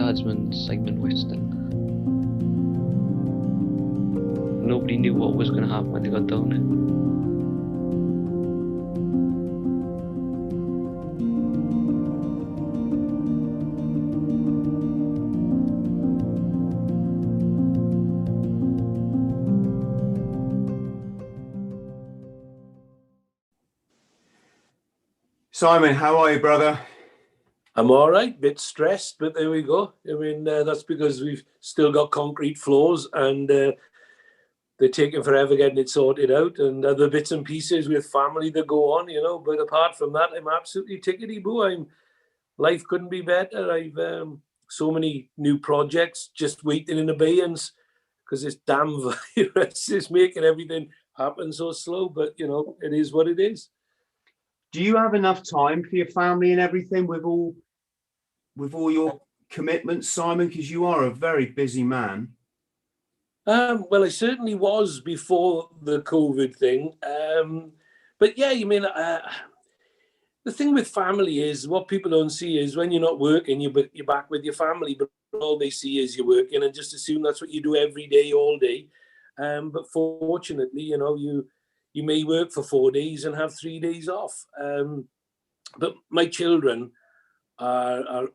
Guardsman Simon Weston. Nobody knew what was going to happen when they got down there. Simon, how are you, brother? I'm all right, bit stressed, but there we go. I mean, that's because we've still got concrete floors and they're taking forever getting it sorted out, and other bits and pieces with family that go on, you know. But apart from that, I'm absolutely tickety-boo. Life couldn't be better. I've so many new projects just waiting in abeyance because this damn virus is making everything happen so slow. But, you know, it is what it is. Do you have enough time for your family and everything with all your commitments, Simon? Because you are a very busy man. Well, I certainly was before the COVID thing. But yeah, you mean, the thing with family is what people don't see is when you're not working, you're back with your family, but all they see is you're working and just assume that's what you do every day, all day. But fortunately, you know, you may work for 4 days and have 3 days off. But my children are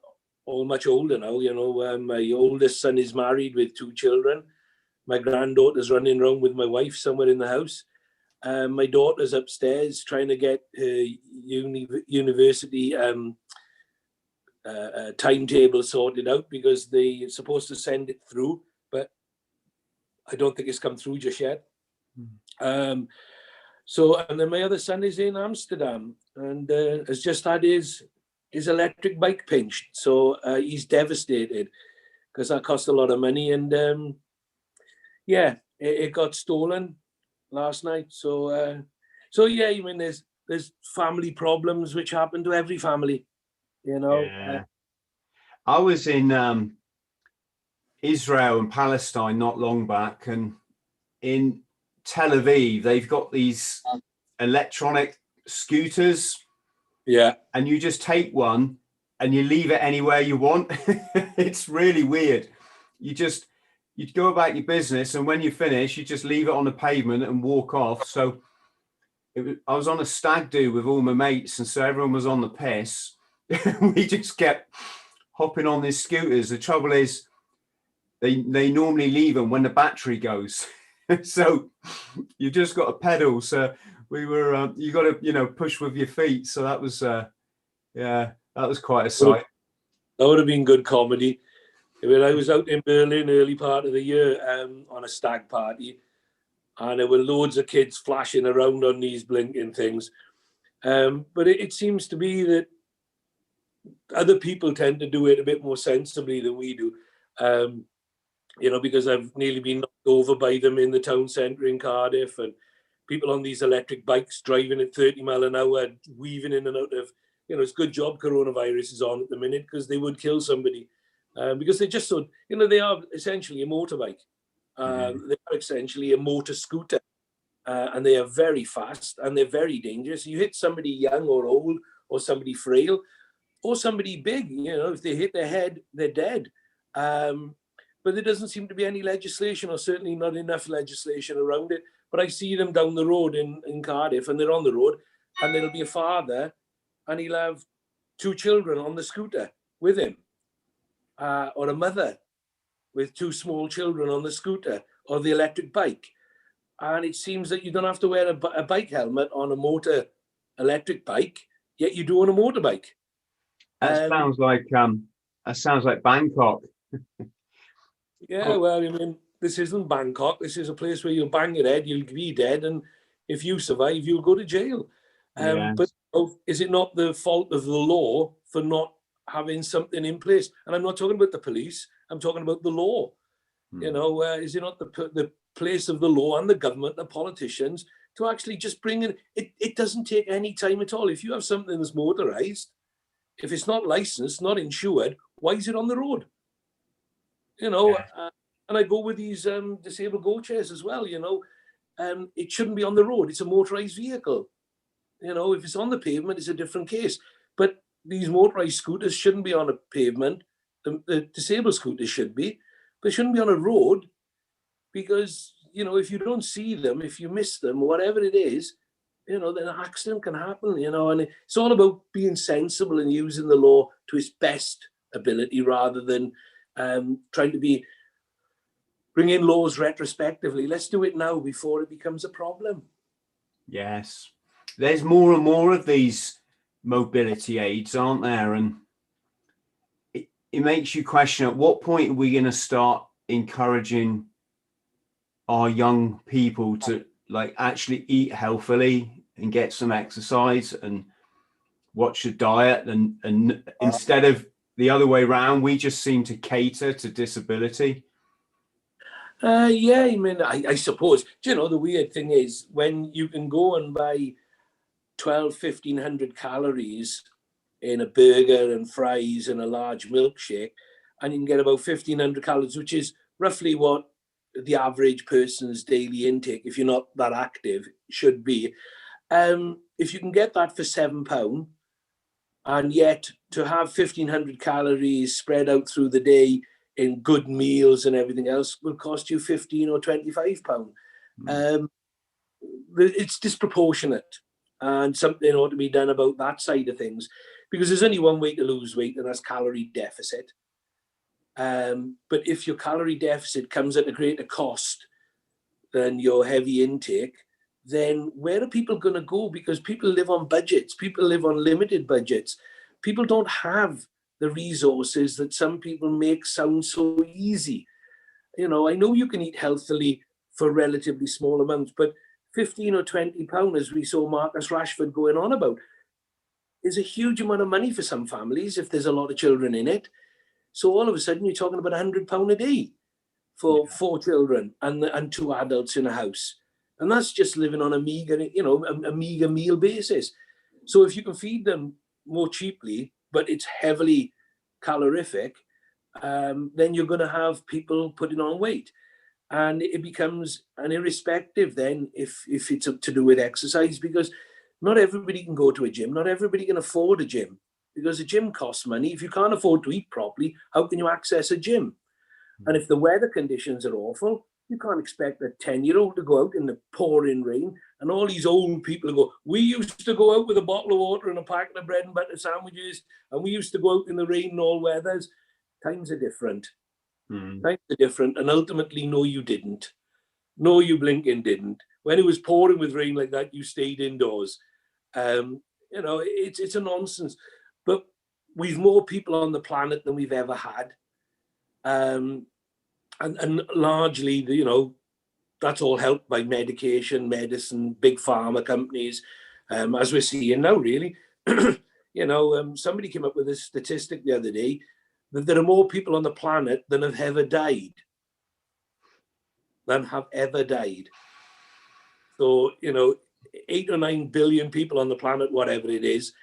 all much older now. You know, my oldest son is married with 2 children. My granddaughter's running around with my wife somewhere in the house. My daughter's upstairs trying to get her university timetable sorted out because they're supposed to send it through, but I don't think it's come through just yet. And then my other son is in Amsterdam and has just had his electric bike pinched. So he's devastated because that cost a lot of money. And yeah, it got stolen last night. So yeah, I mean, there's family problems which happen to every family, you know. Yeah. I was in Israel and Palestine not long back, and in Tel Aviv, they've got these electronic scooters. Yeah. And you just take one and you leave it anywhere you want. It's really weird. You'd go about your business, and when you finish, you just leave it on the pavement and walk off. So I was on a stag do with all my mates, and so everyone was on the piss. We just kept hopping on these scooters. The trouble is, they normally leave them when the battery goes. So you just got to pedal. So we were, you got to, you know, push with your feet. So that was, yeah, that was quite a sight. That would have been good comedy. I mean, I was out in Berlin early part of the year on a stag party, and there were loads of kids flashing around on these blinking things. But it seems to be that other people tend to do it a bit more sensibly than we do. You know, because I've nearly been knocked over by them in the town centre in Cardiff, and people on these electric bikes driving at 30 mile an hour, weaving in and out of, you know, it's a good job coronavirus is on at the minute because they would kill somebody. Because they're just so, you know, they are essentially a motorbike. They are essentially a motor scooter. And they are very fast and they're very dangerous. You hit somebody young or old or somebody frail or somebody big, you know, if they hit their head, they're dead. But there doesn't seem to be any legislation, or certainly not enough legislation around it. But I see them down the road in Cardiff, and they're on the road, and there'll be a father, and he'll have 2 children on the scooter with him, or a mother with 2 small children on the scooter or the electric bike. And it seems that you don't have to wear a bike helmet on a motor electric bike, yet you do on a motorbike. That sounds like Bangkok. Yeah, well, I mean, this isn't Bangkok. This is a place where you'll bang your head, you'll be dead, and if you survive, you'll go to jail. Yes. But is it not the fault of the law for not having something in place? And I'm not talking about the police. I'm talking about the law. You know, is it not the place of the law and the government, the politicians, to actually just bring in? It doesn't take any time at all. If you have something that's motorized, if it's not licensed, not insured, why is it on the road? You know, and I go with these disabled go chairs as well, you know. It shouldn't be on the road. It's a motorized vehicle. You know, if it's on the pavement, it's a different case. But these motorized scooters shouldn't be on a pavement. the disabled scooters should be, but they shouldn't be on a road, because, you know, if you don't see them, if you miss them, whatever it is, you know, then an accident can happen, you know, and it's all about being sensible and using the law to its best ability, rather than trying to bring in laws retrospectively. Let's do it now before it becomes a problem. Yes. There's more and more of these mobility aids, aren't there? And it makes you question, at what point are we going to start encouraging our young people to like actually eat healthily and get some exercise and watch a diet, and instead of the other way around, we just seem to cater to disability. Yeah, I mean, I suppose, you know, the weird thing is when you can go and buy 1,500 calories in a burger and fries and a large milkshake, and you can get about 1,500 calories, which is roughly what the average person's daily intake, if you're not that active, should be. If you can get that for £7, and yet to have 1,500 calories spread out through the day in good meals and everything else will cost you £15 or £25. It's disproportionate, and something ought to be done about that side of things, because there's only one way to lose weight, and that's calorie deficit. But if your calorie deficit comes at a greater cost than your heavy intake, then where are people going to go? Because people live on budgets. People live on limited budgets. People don't have the resources that some people make sound so easy. You know, I know you can eat healthily for relatively small amounts, but £15 or £20, as we saw Marcus Rashford going on about, is a huge amount of money for some families if there's a lot of children in it. So all of a sudden you're talking about £100 a day for 4 children and 2 adults in a house. And that's just living on a meager, you know, a meager meal basis. So if you can feed them more cheaply, but it's heavily calorific, then you're going to have people putting on weight. And it becomes an irrespective then if it's to do with exercise, because not everybody can go to a gym. Not everybody can afford a gym, because a gym costs money. If you can't afford to eat properly, how can you access a gym? And if the weather conditions are awful, you can't expect a 10-year-old to go out in the pouring rain, and all these old people go, we used to go out with a bottle of water and a packet of bread and butter sandwiches, and we used to go out in the rain in all weathers. Times are different. Times are different. And ultimately, no, you didn't. No, you blinking didn't. When it was pouring with rain like that, you stayed indoors. You know, it's a nonsense. But we've more people on the planet than we've ever had. And largely, you know, that's all helped by medication, medicine, big pharma companies, as we're seeing now, really. You know, somebody came up with a statistic the other day that there are more people on the planet than have ever died. So, you know, 8 or 9 billion people on the planet, whatever it is,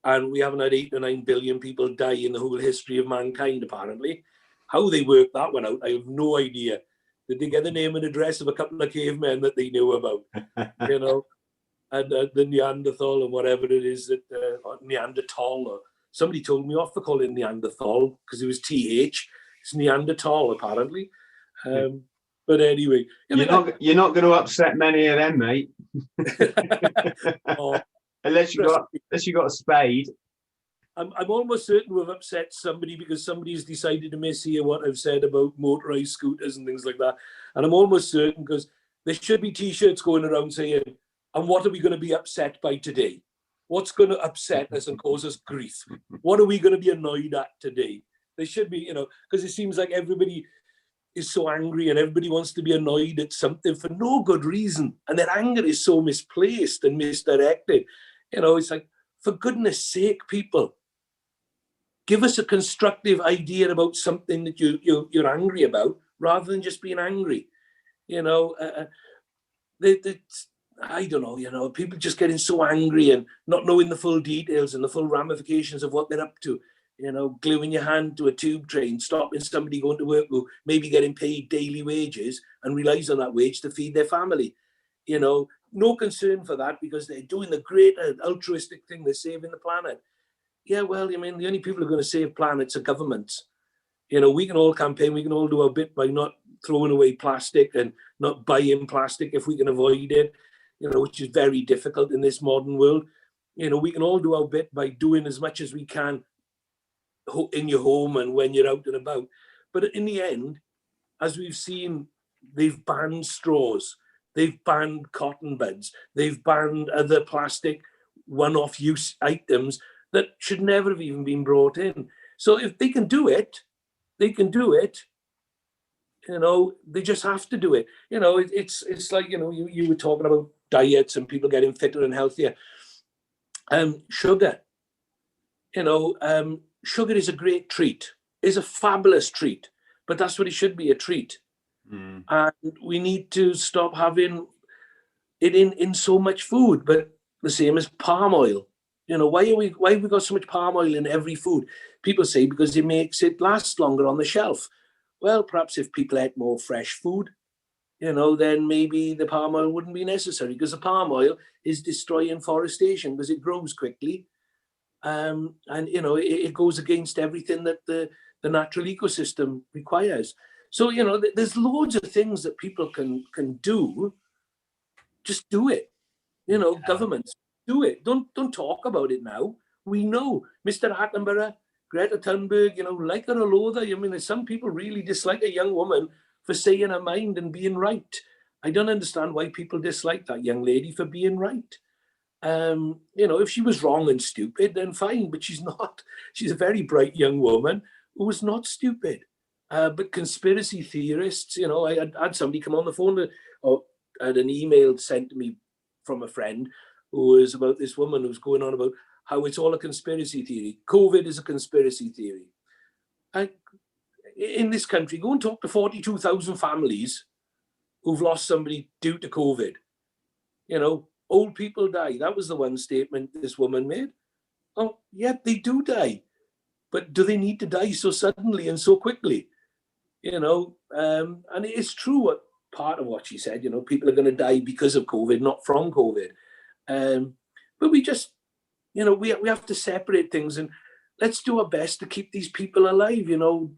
and we haven't had 8 or 9 billion people die in the whole history of mankind, apparently. How they worked that one out, I have no idea. Did they get the name and address of a couple of cavemen that they knew about? You know, and the Neanderthal and whatever it is that Neanderthal, or somebody told me off for calling Neanderthal because it was TH. It's Neanderthal apparently. But anyway, you're not going to upset many of them, mate. Unless you got a spade. I'm almost certain we've upset somebody because somebody's decided to mishear what I've said about motorised scooters and things like that. And I'm almost certain because there should be T-shirts going around saying, and what are we going to be upset by today? What's going to upset us and cause us grief? What are we going to be annoyed at today? There should be, you know, because it seems like everybody is so angry and everybody wants to be annoyed at something for no good reason. And their anger is so misplaced and misdirected. You know, it's like, for goodness sake, people, give us a constructive idea about something that you're angry about, rather than just being angry. You know, I don't know, you know, people just getting so angry and not knowing the full details and the full ramifications of what they're up to. You know, gluing your hand to a tube train, stopping somebody going to work who maybe getting paid daily wages and relies on that wage to feed their family. You know, no concern for that because they're doing the great altruistic thing, they're saving the planet. Yeah, well, I mean, the only people who are going to save planets are governments. You know, we can all campaign, we can all do our bit by not throwing away plastic and not buying plastic if we can avoid it, you know, which is very difficult in this modern world. You know, we can all do our bit by doing as much as we can in your home and when you're out and about. But in the end, as we've seen, they've banned straws, they've banned cotton buds, they've banned other plastic one-off use items that should never have even been brought in. So if they can do it, they can do it. You know, they just have to do it. You know, it's like, you know, you were talking about diets and people getting fitter and healthier. Sugar, you know, sugar is a great treat, is a fabulous treat, but that's what it should be, a treat. And we need to stop having it in so much food. But the same as palm oil. You know, why have we got so much palm oil in every food? People say because it makes it last longer on the shelf. Well, perhaps if people ate more fresh food, you know, then maybe the palm oil wouldn't be necessary, because the palm oil is destroying forestation because it grows quickly. And, you know, it goes against everything that the natural ecosystem requires. So, you know, there's loads of things that people can do. Just do it. You know, governments, do it. Don't talk about it now. We know Mr. Attenborough, Greta Thunberg, you know, like her or loathe her. I mean, there's some people really dislike a young woman for saying her mind and being right. I don't understand why people dislike that young lady for being right. You know, if she was wrong and stupid, then fine, but she's not. She's a very bright young woman who was not stupid. But conspiracy theorists, you know, I had somebody come on the phone, or had an email sent to me from a friend who was about this woman who's going on about how it's all a conspiracy theory. COVID is a conspiracy theory. In this country, go and talk to 42,000 families who've lost somebody due to COVID. You know, old people die. That was the one statement this woman made. Oh, yeah, they do die. But do they need to die so suddenly and so quickly? You know, and it's true what part of what she said, you know, people are going to die because of COVID, not from COVID. But we just, you know, we have to separate things, and let's do our best to keep these people alive. You know,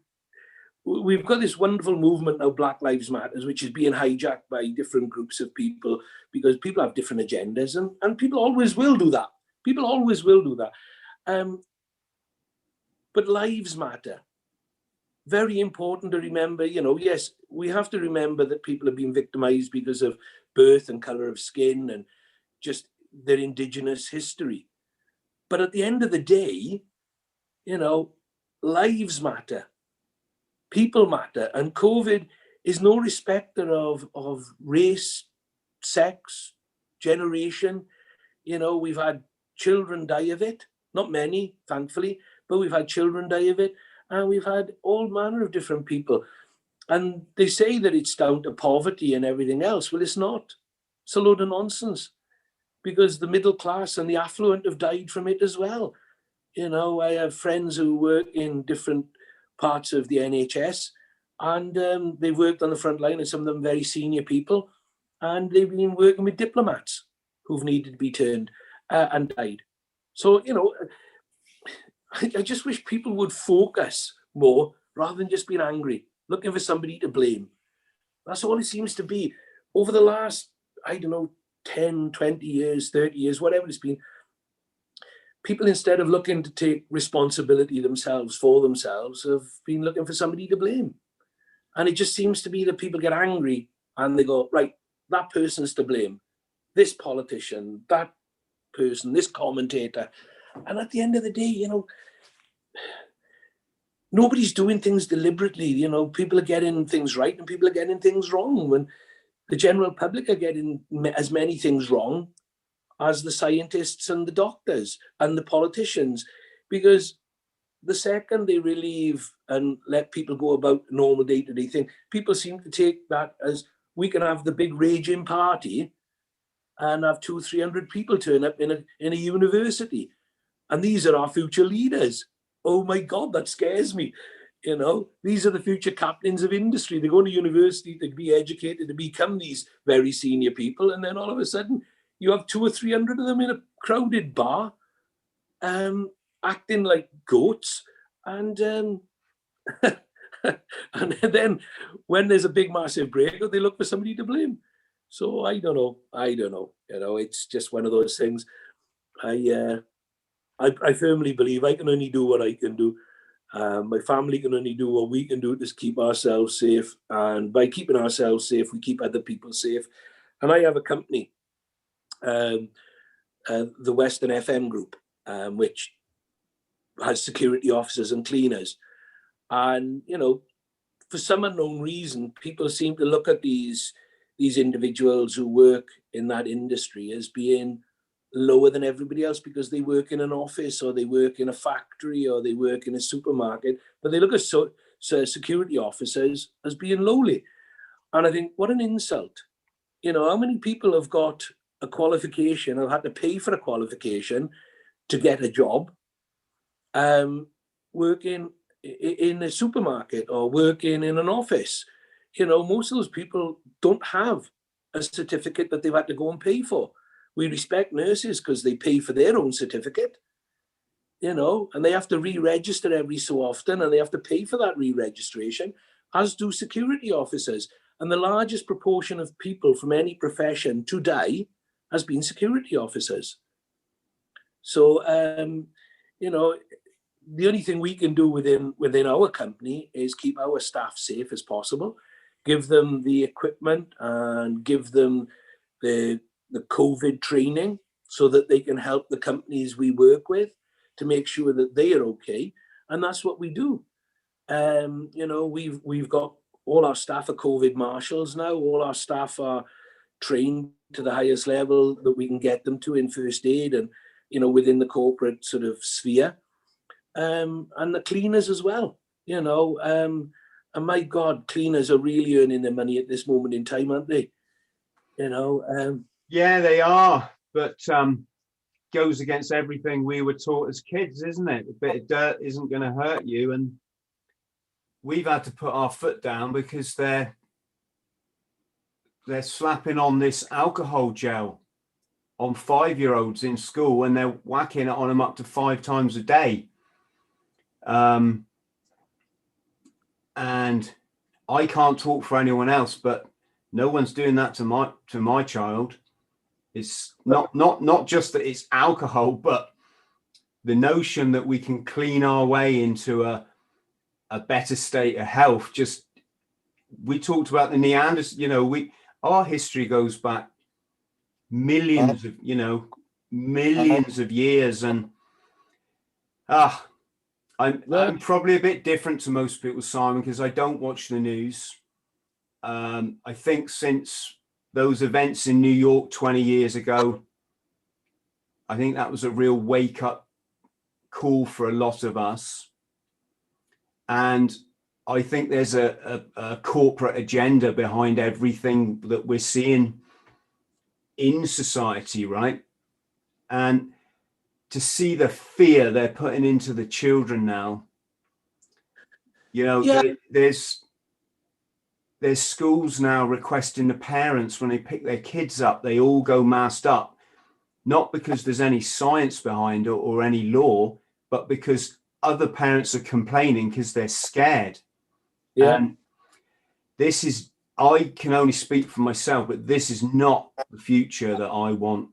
we've got this wonderful movement now, Black Lives Matter, which is being hijacked by different groups of people because people have different agendas, and people always will do that. People always will do that. But lives matter. Very important to remember, you know, yes, we have to remember that people have been victimized because of birth and color of skin and just their indigenous history. But at the end of the day, you know, lives matter. People matter. And COVID is no respecter of race, sex, generation. You know, we've had children die of it. Not many, thankfully, but we've had children die of it. And we've had all manner of different people. And they say that it's down to poverty and everything else. Well, it's not. It's a load of nonsense, because the middle class and the affluent have died from it as well. You know, I have friends who work in different parts of the NHS, and they've worked on the front line, and some of them very senior people, and they've been working with diplomats who've needed to be turned and died. So, you know, I just wish people would focus more rather than just being angry, looking for somebody to blame. That's all it seems to be. Over the last, I don't know, 10, 20 years, 30 years, whatever it's been, people, instead of looking to take responsibility themselves for themselves, have been looking for somebody to blame. And it just seems to be that people get angry and they go, right, that person's to blame. This politician, that person, this commentator. And at the end of the day, you know, nobody's doing things deliberately. You know, people are getting things right and people are getting things wrong. When the general public are getting as many things wrong as the scientists and the doctors and the politicians, because the second they relieve and let people go about normal day-to-day thing, people seem to take that as we can have the big raging party and have 200-300 people turn up in a university, and these are our future leaders. Oh my God, that scares me. You know, these are the future captains of industry. They go to university to be educated to become these very senior people, and then all of a sudden you have 200 or 300 of them in a crowded bar, acting like goats, and And then when there's a big massive breakout, they look for somebody to blame. So I don't know. It's just one of those things. I firmly believe I can only do what I can do. My family can only do what we can do to keep ourselves safe. And by keeping ourselves safe, we keep other people safe. And I have a company, the Weston FM Group, which has security officers and cleaners. And, for some unknown reason, people seem to look at these individuals who work in that industry as being lower than everybody else because they work in an office or they work in a factory or they work in a supermarket, but they look at security officers as being lowly. And I think, what an insult. How many people have got a qualification or had to pay for a qualification to get a job, working in a supermarket or working in an office? Most of those people don't have a certificate that they've had to go and pay for. We respect nurses because they pay for their own certificate, and they have to re-register every so often, and they have to pay for that re-registration, as do security officers. And the largest proportion of people from any profession to die has been security officers. So, the only thing we can do within our company is keep our staff safe as possible, give them the equipment and give them the COVID training so that they can help the companies we work with to make sure that they are okay. And that's what we do. We've got all our staff are COVID marshals now. All our staff are trained to the highest level that we can get them to in first aid and, within the corporate sort of sphere. And the cleaners as well, and my God, cleaners are really earning their money at this moment in time, aren't they? Yeah, they are, but goes against everything we were taught as kids, isn't it? A bit of dirt isn't going to hurt you, and we've had to put our foot down because they're slapping on this alcohol gel on 5-year-olds in school, and they're whacking it on them up to 5 times a day. And I can't talk for anyone else, but no one's doing that to my child. It's not just that it's alcohol, but the notion that we can clean our way into a better state of health. Just, we talked about the Neanderthals, our history goes back millions of years, and I'm probably a bit different to most people, Simon, because I don't watch the news. I think since those events in New York 20 years ago, I think that was a real wake-up call for a lot of us. And I think there's a corporate agenda behind everything that we're seeing in society, right? And to see the fear they're putting into the children now, there's schools now requesting the parents, when they pick their kids up, they all go masked up, not because there's any science behind it or any law, but because other parents are complaining because they're scared. Yeah. And this is, I can only speak for myself, but this is not the future that I want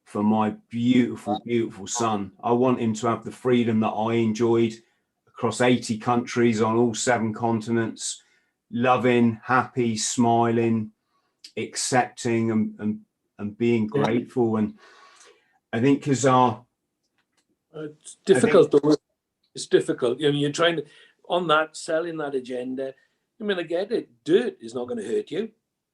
for my beautiful, beautiful son. I want him to have the freedom that I enjoyed across 80 countries on all 7 continents, loving, happy, smiling, accepting and being grateful. And I think because it's difficult, though. It's difficult. You're trying to, selling that agenda. I mean, I get it. Dirt is not going to hurt you,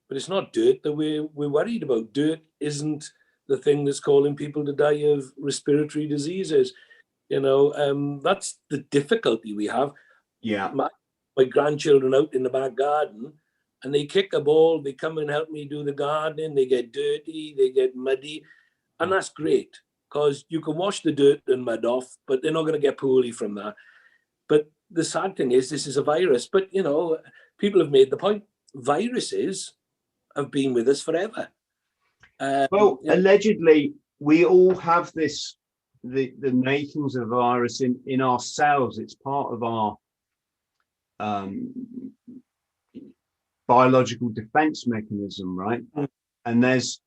but it's not dirt that we're worried about. Dirt isn't the thing that's calling people to die of respiratory diseases. That's the difficulty we have. Yeah. My grandchildren out in the back garden, and they kick a ball, they come and help me do the gardening, they get dirty, they get muddy, and that's great, because you can wash the dirt and mud off, but they're not going to get poorly from that. But the sad thing is, this is a virus. But, people have made the point, viruses have been with us forever. Allegedly, we all have this, the makings of virus in ourselves. It's part of our biological defense mechanism, right? And there's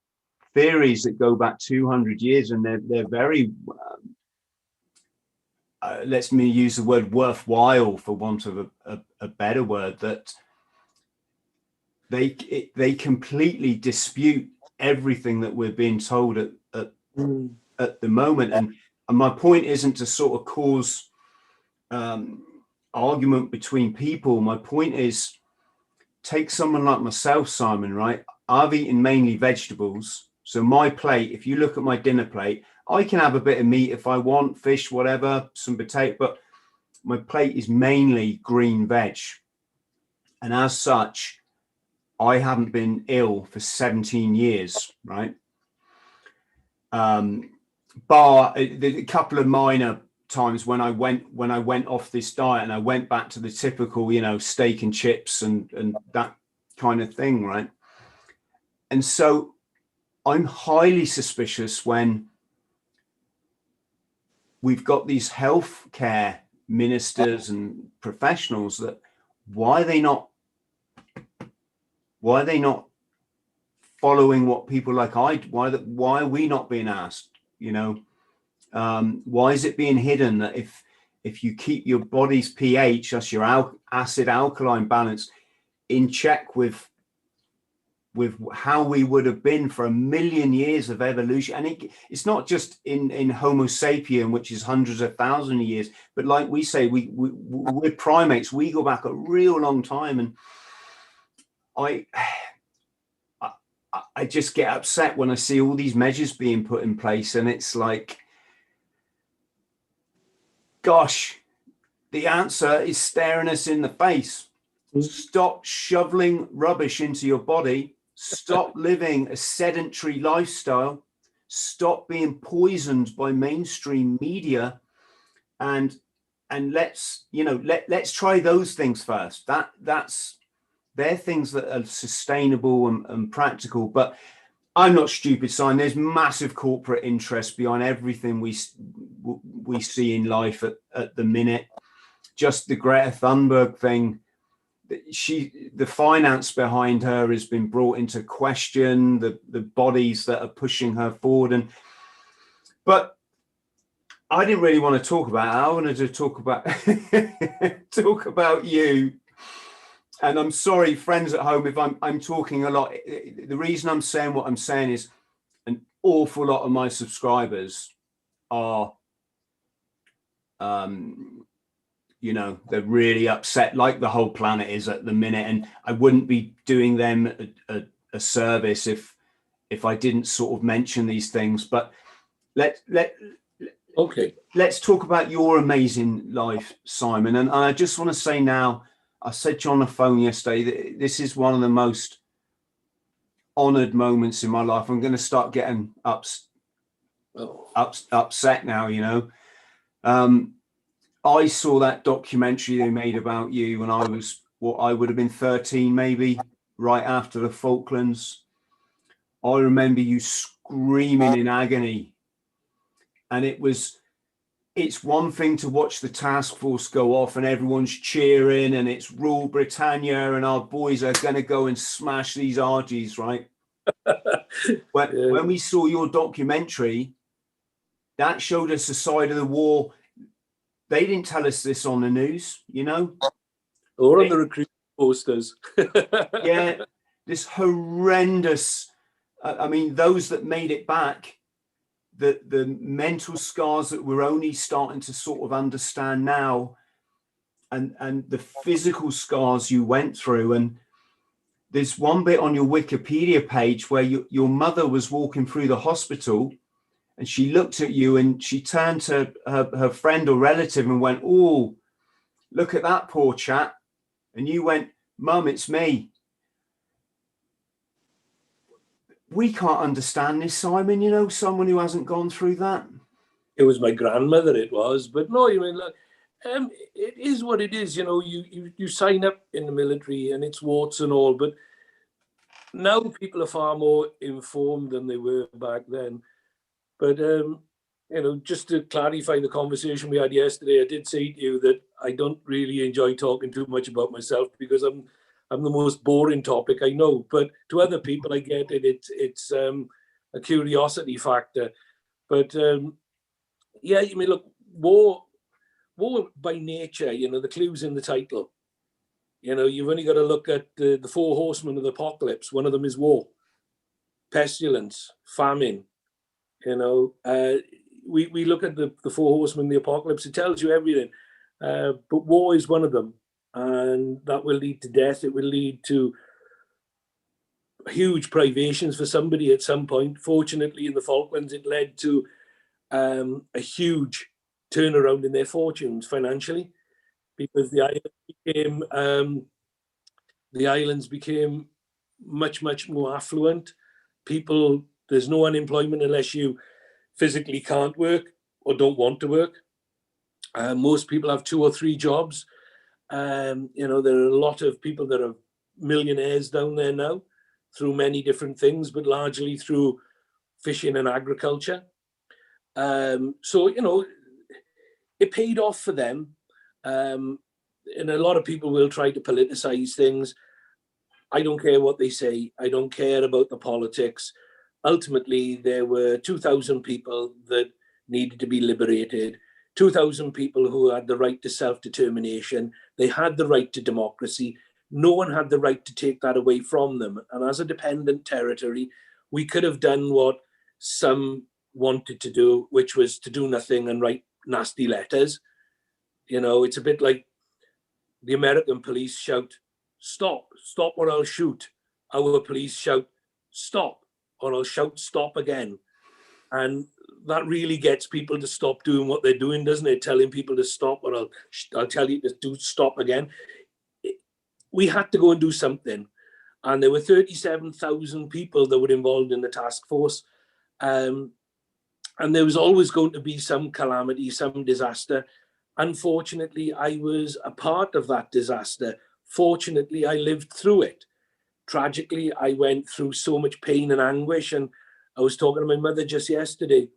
theories that go back 200 years, and they're very let me use the word worthwhile, for want of a better word, that they completely dispute everything that we're being told at the moment. And my point isn't to sort of cause argument between people. My point is, take someone like myself, Simon, right? I've eaten mainly vegetables. So my plate, if you look at my dinner plate, I can have a bit of meat if I want, fish, whatever, some potato, but my plate is mainly green veg. And as such, I haven't been ill for 17 years, right? Bar a couple of minor times when I went off this diet and I went back to the typical, you know, steak and chips and that kind of thing, right? And so I'm highly suspicious when we've got these healthcare ministers and professionals that why are they not following what people like why are we not being asked, you know? Why is it being hidden that if you keep your body's pH, that's your acid alkaline balance, in check with how we would have been for 1 million years of evolution, and it's not just in Homo sapien, which is hundreds of thousands of years, but like we say, we're primates. We go back a real long time, and I just get upset when I see all these measures being put in place, and it's like, gosh, the answer is staring us in the face. Stop shoveling rubbish into your body. Stop living a sedentary lifestyle. Stop being poisoned by mainstream media, and let's try those things first. They're things that are sustainable and practical. But I'm not stupid, Simon. There's massive corporate interest behind everything we see in life at the minute. Just the Greta Thunberg thing, the finance behind her has been brought into question, the bodies that are pushing her forward. But I didn't really want to talk about it. I wanted to talk about you. And I'm sorry, friends at home, if I'm talking a lot. The reason I'm saying what I'm saying is an awful lot of my subscribers are, they're really upset, like the whole planet is at the minute. And I wouldn't be doing them a service if I didn't sort of mention these things. But let's talk about your amazing life, Simon. And I just want to say now, I said to you on the phone yesterday that this is one of the most honored moments in my life. I'm going to start getting upset now, you know. I saw that documentary they made about you when I was, I would have been 13, maybe, right after the Falklands. I remember you screaming in agony. And it's one thing to watch the task force go off and everyone's cheering and it's Rule Britannia and our boys are going to go and smash these RGs, right? When we saw your documentary, that showed us a side of the war. They didn't tell us this on the news, you know? Or on the recruitment posters. Yeah, this horrendous, I mean, those that made it back, the mental scars that we're only starting to sort of understand now, and the physical scars you went through. And there's one bit on your Wikipedia page where your mother was walking through the hospital and she looked at you and she turned to her friend or relative and went, "Oh, look at that poor chap." And you went, "Mum, it's me." We can't understand this, Simon, you know, someone who hasn't gone through that. It was my grandmother, it was. But no, you mean, look, it is what it is. You know, you sign up in the military and it's warts and all. But now people are far more informed than they were back then. But you know, just to clarify the conversation we had yesterday, I did say to you that I don't really enjoy talking too much about myself because I'm the most boring topic I know. But to other people, I get it. It's a curiosity factor. But yeah, I mean, look, war by nature, you know, the clue's in the title. You know, you've only got to look at the four horsemen of the apocalypse. One of them is war, pestilence, famine. You know, we look at the four horsemen of the apocalypse. It tells you everything. But war is one of them, and that will lead to death. It will lead to huge privations for somebody at some point. Fortunately, in the Falklands, it led to a huge turnaround in their fortunes financially, because the islands became much more affluent. People, there's no unemployment unless you physically can't work or don't want to work. Most people have 2 or 3 jobs. You know, there are a lot of people that are millionaires down there now through many different things, but largely through fishing and agriculture. So, you know, it paid off for them. And a lot of people will try to politicize things. I don't care what they say. I don't care about the politics. Ultimately, there were 2,000 people that needed to be liberated, 2,000 people who had the right to self-determination. They had the right to democracy. No one had the right to take that away from them. And as a dependent territory, we could have done what some wanted to do, which was to do nothing and write nasty letters. You know, it's a bit like the American police shout, "Stop, stop or I'll shoot." Our police shout, "Stop or I'll shout stop again." And that really gets people to stop doing what they're doing, doesn't it? Telling people to stop or I'll tell you to do stop again. We had to go and do something. And there were 37,000 people that were involved in the task force. And there was always going to be some calamity, some disaster. Unfortunately, I was a part of that disaster. Fortunately, I lived through it. Tragically, I went through so much pain and anguish. And I was talking to my mother just yesterday,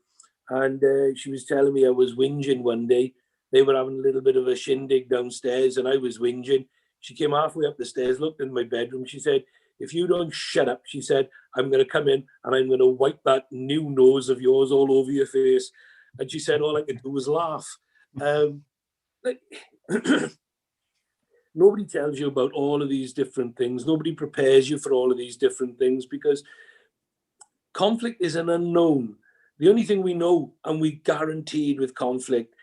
and she was telling me I was whinging one day. They were having a little bit of a shindig downstairs, and I was whinging. She came halfway up the stairs, looked in my bedroom. She said, "If you don't shut up," she said, "I'm going to come in and I'm going to wipe that new nose of yours all over your face." And she said, all I could do was laugh. Nobody tells you about all of these different things. Nobody prepares you for all of these different things, because conflict is an unknown. The only thing we know, and we guaranteed with conflict,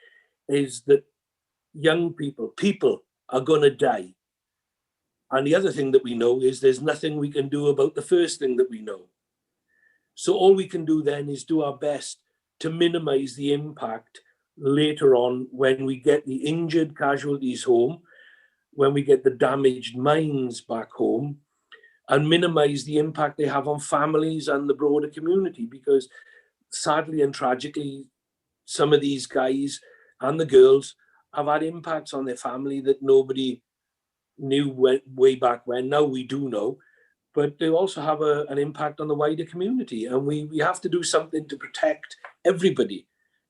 is that young people are going to die. And the other thing that we know is there's nothing we can do about the first thing that we know. So all we can do then is do our best to minimize the impact later on when we get the injured casualties home, when we get the damaged mines back home, and minimize the impact they have on families and the broader community. Because sadly and tragically, some of these guys and the girls have had impacts on their family that nobody knew way back when. Now we do know, but they also have an impact on the wider community. And we have to do something to protect everybody,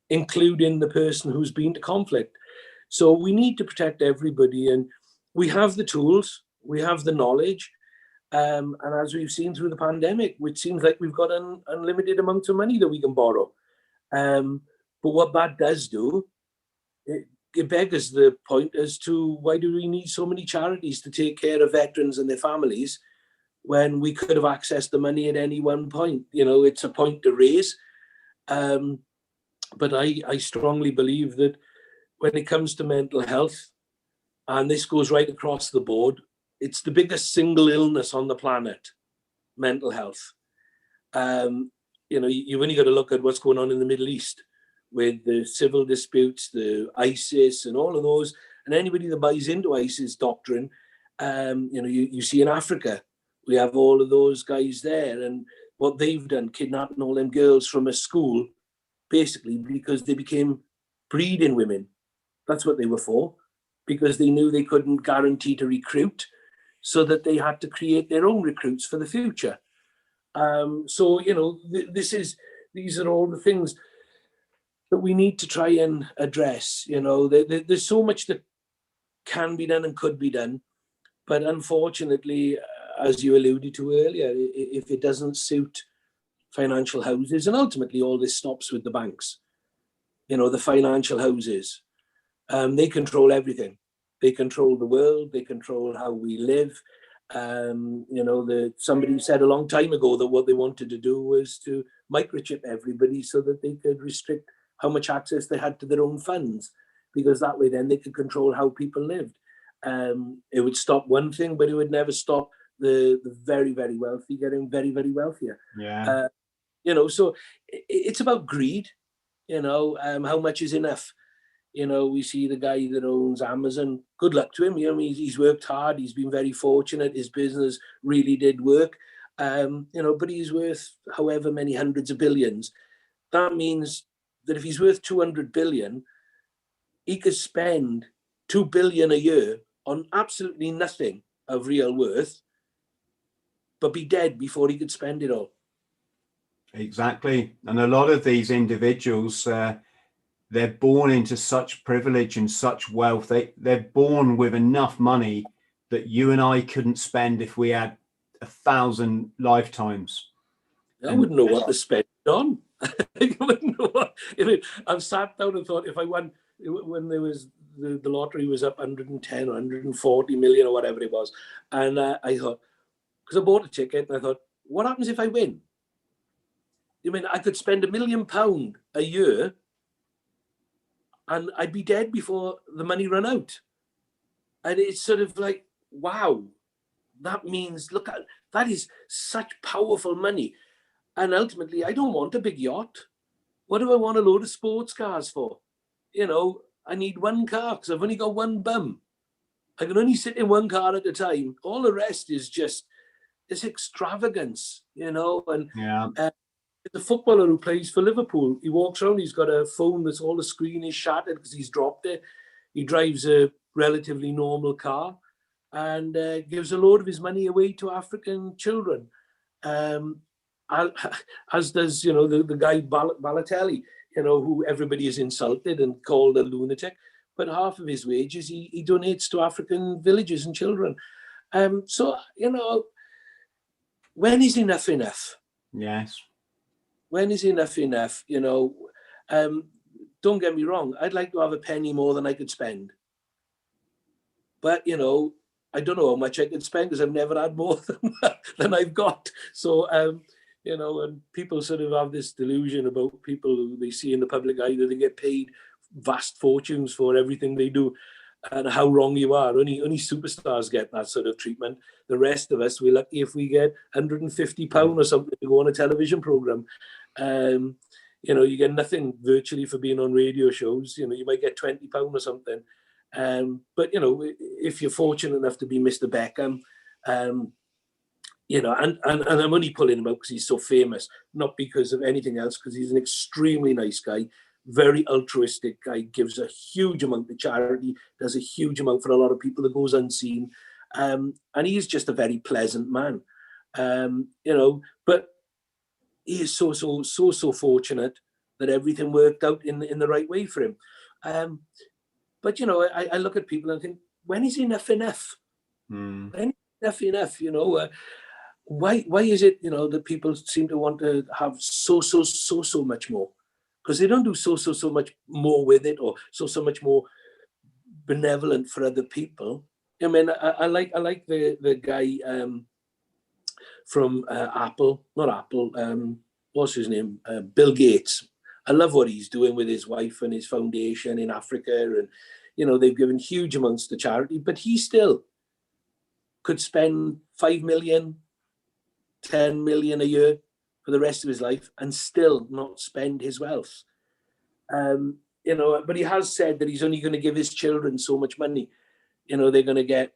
including the person who's been to conflict. So we need to protect everybody, and we have the tools, we have the knowledge. And as we've seen through the pandemic, which seems like we've got an unlimited amount of money that we can borrow. But what that does do, it beggars the point as to why do we need so many charities to take care of veterans and their families when we could have accessed the money at any one point? You know, it's a point to raise. But I strongly believe that when it comes to mental health, and this goes right across the board, it's the biggest single illness on the planet, mental health. You know, you've only got to look at what's going on in the Middle East with the civil disputes, the ISIS and all of those. And anybody that buys into ISIS doctrine, you know, you see in Africa, we have all of those guys there and what they've done, kidnapping all them girls from a school, basically because they became breeding women. That's what they were for, because they knew they couldn't guarantee to recruit, so that they had to create their own recruits for the future. So, you know, these are all the things. that we need to try and address. There's so much that can be done and could be done, but unfortunately, as you alluded to earlier, if it doesn't suit financial houses, and ultimately all this stops with the banks, the financial houses, they control everything. They control the world. They control how we live. Somebody said a long time ago that what they wanted to do was to microchip everybody so that they could restrict how much access they had to their own funds, because that way then they could control how people lived. It would stop one thing, but it would never stop the very, very wealthy getting very, very wealthier. Yeah. So it's about greed. How much is enough? We see the guy that owns Amazon. Good luck to him. He's worked hard. He's been very fortunate. His business really did work. But he's worth however many hundreds of billions. That means that if he's worth 200 billion, he could spend 2 billion a year on absolutely nothing of real worth, but be dead before he could spend it all. Exactly. And a lot of these individuals, they're born into such privilege and such wealth. They're born with enough money that you and I couldn't spend if we had 1,000 lifetimes. I wouldn't know what to spend on. I wouldn't know what. I've sat down and thought, if I won, when there was the lottery was up 110 or 140 million or whatever it was, and I thought, because I bought a ticket, and I thought, what happens if I win? I could spend £1 million a year, and I'd be dead before the money ran out. And it's sort of like, wow, that means, look, that is such powerful money. And ultimately, I don't want a big yacht. What do I want a load of sports cars for? I need one car because I've only got one bum. I can only sit in one car at a time. All the rest is just this extravagance, and yeah. The footballer who plays for Liverpool, he walks around, he's got a phone that's all the screen is shattered because he's dropped it. He drives a relatively normal car and gives a load of his money away to African children. As does, the guy Balotelli, who everybody has insulted and called a lunatic, but half of his wages he donates to African villages and children. When is enough enough? Yes. When is enough enough? Don't get me wrong, I'd like to have a penny more than I could spend. But, I don't know how much I could spend because I've never had more than I've got. So, and people sort of have this delusion about people who they see in the public eye that they get paid vast fortunes for everything they do, and how wrong you are. Only superstars get that sort of treatment. The rest of us, we're lucky if we get £150 or something to go on a television program. You get nothing virtually for being on radio shows. You might get £20 or something. But if you're fortunate enough to be Mr. Beckham, and I'm only pulling him out because he's so famous, not because of anything else, because he's an extremely nice guy, very altruistic guy, gives a huge amount to charity, does a huge amount for a lot of people that goes unseen. And he's just a very pleasant man, but he is so fortunate that everything worked out in the right way for him. But, I look at people and think, when is enough enough? When is enough? Why is it, that people seem to want to have so much more? Because they don't do so much more with it, or so much more benevolent for other people. I like the guy from Apple, not Apple, what's his name? Bill Gates. I love what he's doing with his wife and his foundation in Africa. And, they've given huge amounts to charity, but he still could spend 5 million, 10 million a year for the rest of his life and still not spend his wealth. But he has said that he's only going to give his children so much money. They're going to get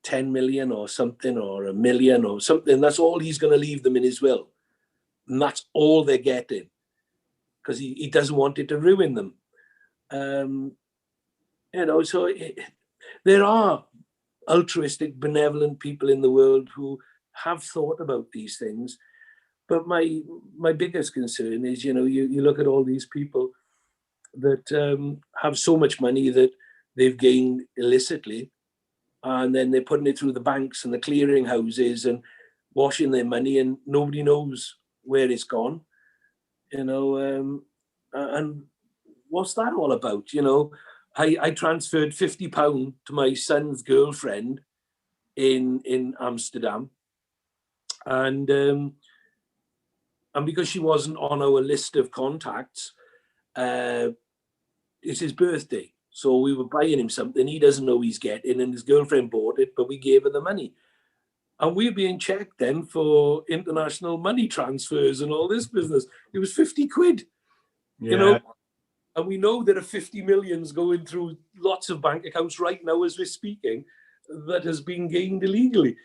10 million or something, or 1 million or something. That's all he's going to leave them in his will. And that's all they're getting, because he doesn't want it to ruin them. So there are altruistic, benevolent people in the world who have thought about these things. But my biggest concern is, you look at all these people that have so much money that they've gained illicitly, and then they're putting it through the banks and the clearing houses and washing their money, and nobody knows where it's gone, and what's that all about? I transferred £50 to my son's girlfriend in Amsterdam, and because she wasn't on our list of contacts, it's his birthday, so we were buying him something he doesn't know he's getting, and his girlfriend bought it, but we gave her the money, and we're being checked then for international money transfers and all this business. It was 50 quid, and we know there are 50 millions going through lots of bank accounts right now as we're speaking that has been gained illegally.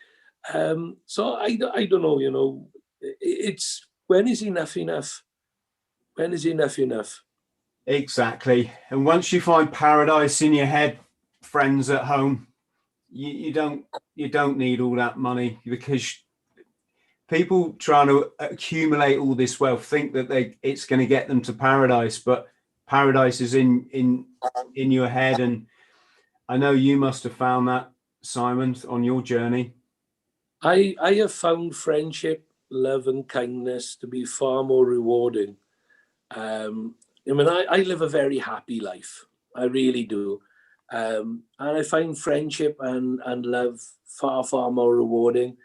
So I don't know, it's, when is enough enough? When is enough enough? Exactly. And once you find paradise in your head, friends at home, you don't need all that money, because people trying to accumulate all this wealth think that it's going to get them to paradise, but paradise is in your head. And I know you must have found that, Simon, on your journey. I have found friendship, love and kindness to be far more rewarding. I live a very happy life. I really do. And I find friendship and love far, far more rewarding.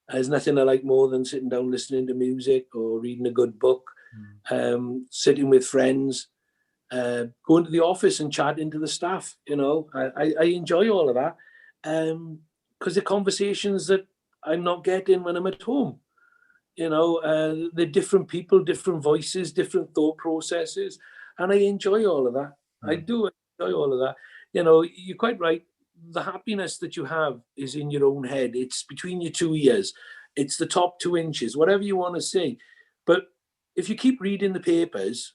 There's nothing I like more than sitting down listening to music or reading a good book, sitting with friends, going to the office and chatting to the staff. I enjoy all of that, because the conversations that I'm not getting when I'm at home. They're different people, different voices, different thought processes, and I enjoy all of that. I do enjoy all of that. You're quite right. The happiness that you have is in your own head. It's between your 2 ears. It's the top 2 inches, whatever you want to say. But if you keep reading the papers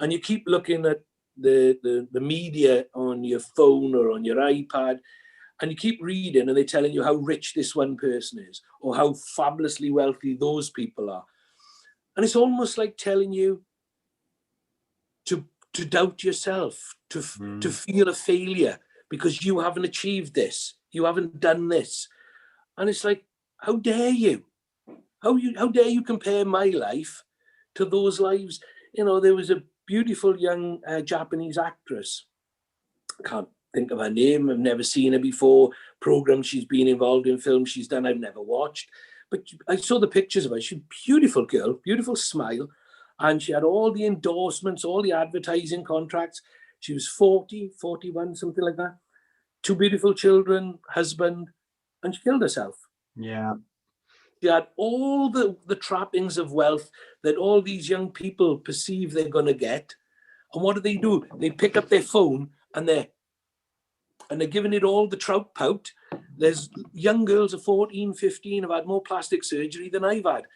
and you keep looking at the media on your phone or on your iPad, and you keep reading and they're telling you how rich this one person is or how fabulously wealthy those people are, and it's almost like telling you to doubt yourself, to feel a failure because you haven't achieved this, you haven't done this. And it's like, how dare you? How dare you compare my life to those lives? There was a beautiful young Japanese actress. I can't think of her name. I've never seen her before. Programs she's been involved in, films she's done, I've never watched. But I saw the pictures of her. She's a beautiful girl, beautiful smile. And she had all the endorsements, all the advertising contracts. She was 40, 41, something like that. 2 beautiful children, husband, and she killed herself. Yeah. She had all the trappings of wealth that all these young people perceive they're going to get. And what do? They pick up their phone and they're giving it all the trout pout. There's young girls of 14, 15 have had more plastic surgery than I've had,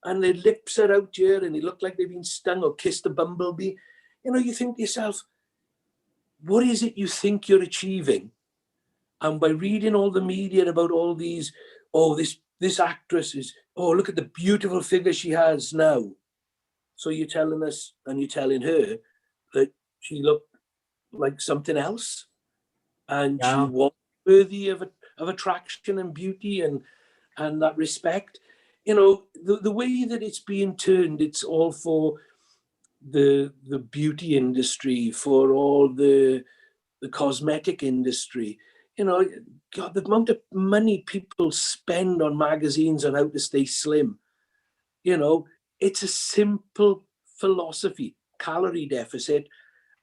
and their lips are out here and they look like they've been stung or kissed a bumblebee. You think to yourself, what is it you think you're achieving? And by reading all the media about all these, this actress is, look at the beautiful figure she has now. So you're telling us and you're telling her that she looked like something else, and she was worthy of attraction and beauty and that respect. The way that it's being turned, it's all for the beauty industry, for all the cosmetic industry. God, the amount of money people spend on magazines on how to stay slim. It's a simple philosophy: calorie deficit.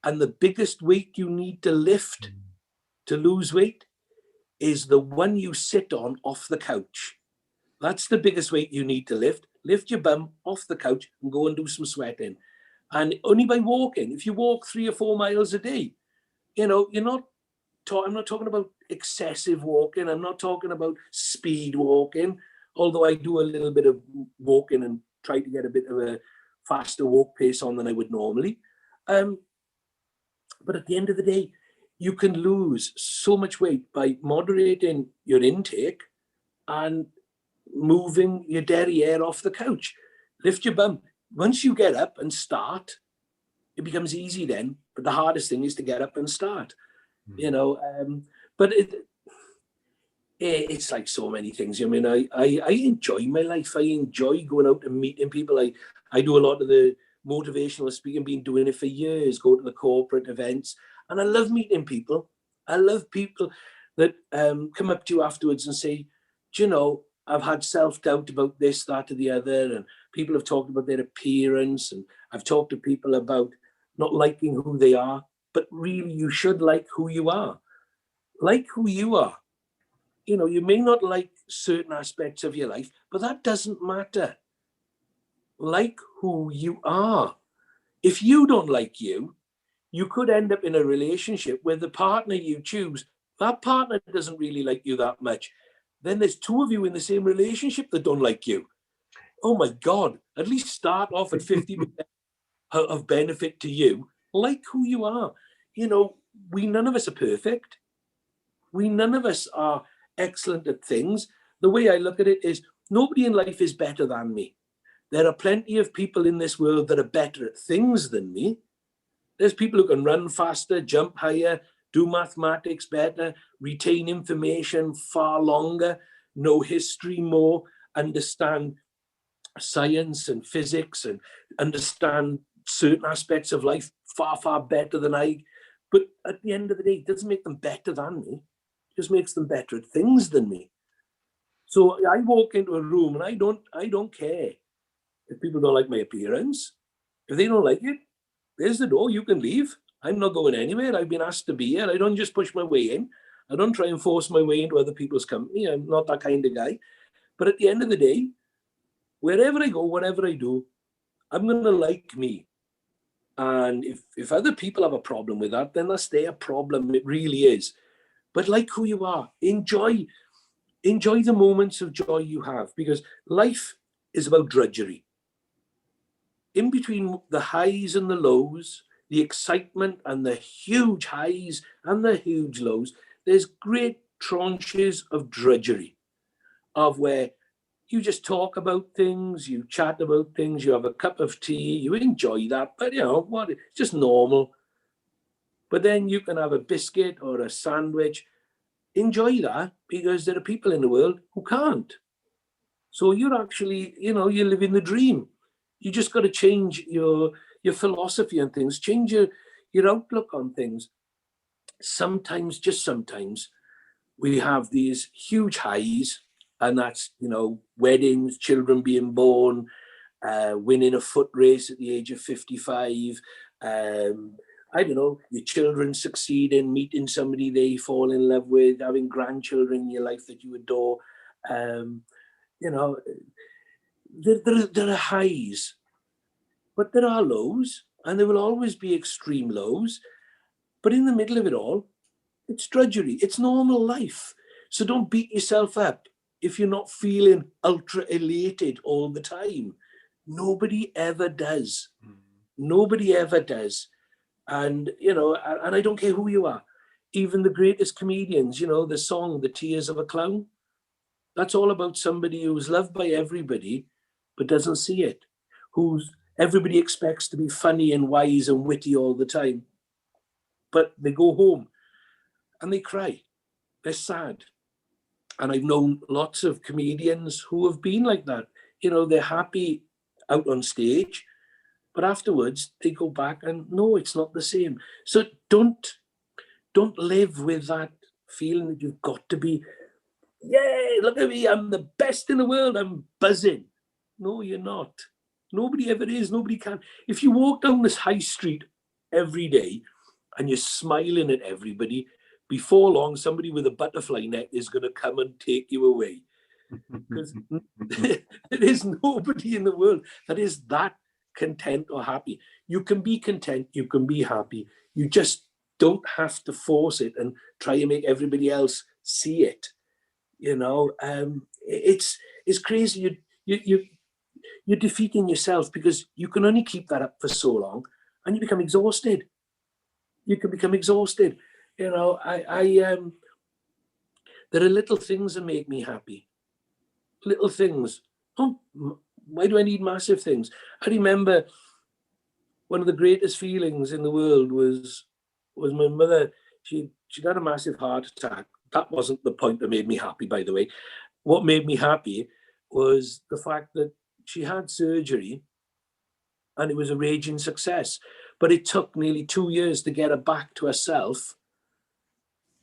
And the biggest weight you need to lift to lose weight is the one you sit on off the couch. That's the biggest weight you need to lift. Lift your bum off the couch and go and do some sweating. And only by walking. If you walk 3 or 4 miles a day, I'm not talking about excessive walking. I'm not talking about speed walking, although I do a little bit of walking and try to get a bit of a faster walk pace on than I would normally. But at the end of the day, you can lose so much weight by moderating your intake and moving your derriere off the couch. Lift your bum. Once you get up and start, it becomes easy then. But the hardest thing is to get up and start, you know. But it's like so many things. I mean, I enjoy my life. I enjoy going out and meeting people. I do a lot of the motivational speaking, been doing it for years, go to the corporate events, and I love meeting people. I love people that come up to you afterwards and say, do you know, I've had self-doubt about this, that, or the other, and people have talked about their appearance, and I've talked to people about not liking who they are, but really you should like who you are. Like who you are. You know, you may not like certain aspects of your life, but that doesn't matter. Like who you are. If you don't like you, you could end up in a relationship where the partner you choose, that partner doesn't really like you that much. Then there's two of you in the same relationship that don't like you. Oh my God, at least start off at 50% of benefit to you. Like who you are. You know, none of us are perfect. None of us are excellent at things. The way I look at it is nobody in life is better than me. There are plenty of people in this world that are better at things than me. There's people who can run faster, jump higher, do mathematics better, retain information far longer, know history more, understand science and physics, and understand certain aspects of life far, far better than I. But at the end of the day, it doesn't make them better than me. It just makes them better at things than me. So I walk into a room and I don't care if people don't like my appearance. If they don't like it, there's the door, you can leave. I'm not going anywhere. I've been asked to be here. I don't just push my way in. I don't try and force my way into other people's company. I'm not that kind of guy. But at the end of the day, wherever I go, whatever I do, I'm going to like me. And if other people have a problem with that, then that's their problem. It really is. But like who you are, enjoy the moments of joy you have, because life is about drudgery. In between the highs and the lows, the excitement and the huge highs and the huge lows, there's great tranches of drudgery, of where you just talk about things, you chat about things, you have a cup of tea, you enjoy that, but you know what, it's just normal. But then you can have a biscuit or a sandwich. Enjoy that, because there are people in the world who can't. So you're actually, you know, you're living the dream. You just got to change your philosophy on things, change your outlook on things. Sometimes, just sometimes, we have these huge highs, and that's, you know, weddings, children being born, winning a foot race at the age of 55, I don't know, your children succeeding, meeting somebody they fall in love with, having grandchildren in your life that you adore. You know, there are highs, but there are lows, and there will always be extreme lows. But in the middle of it all, it's drudgery. It's normal life. So don't beat yourself up if you're not feeling ultra elated all the time. Nobody ever does. Nobody ever does. And, you know, and I don't care who you are. Even the greatest comedians, you know, the song, The Tears of a Clown, that's all about somebody who's loved by everybody, but doesn't see it. Who's everybody expects to be funny and wise and witty all the time. But they go home and they cry. They're sad. And I've known lots of comedians who have been like that. You know, they're happy out on stage, but afterwards they go back and no, it's not the same. So don't live with that feeling that you've got to be, yay, look at me, I'm the best in the world, I'm buzzing. No, you're not. Nobody ever is, nobody can. If you walk down this high street every day and you're smiling at everybody, before long, somebody with a butterfly net is going to come and take you away. Because there is nobody in the world that is that content or happy. You can be content, you can be happy. You just don't have to force it and try and make everybody else see it. You know, it's crazy. You're defeating yourself, because you can only keep that up for so long and you become exhausted. You can become exhausted. You know, there are little things that make me happy. Little things. Oh, why do I need massive things? I remember one of the greatest feelings in the world was my mother. She'd had a massive heart attack. That wasn't the point that made me happy, by the way. What made me happy was the fact that she had surgery and it was a raging success. But it took nearly 2 years to get her back to herself.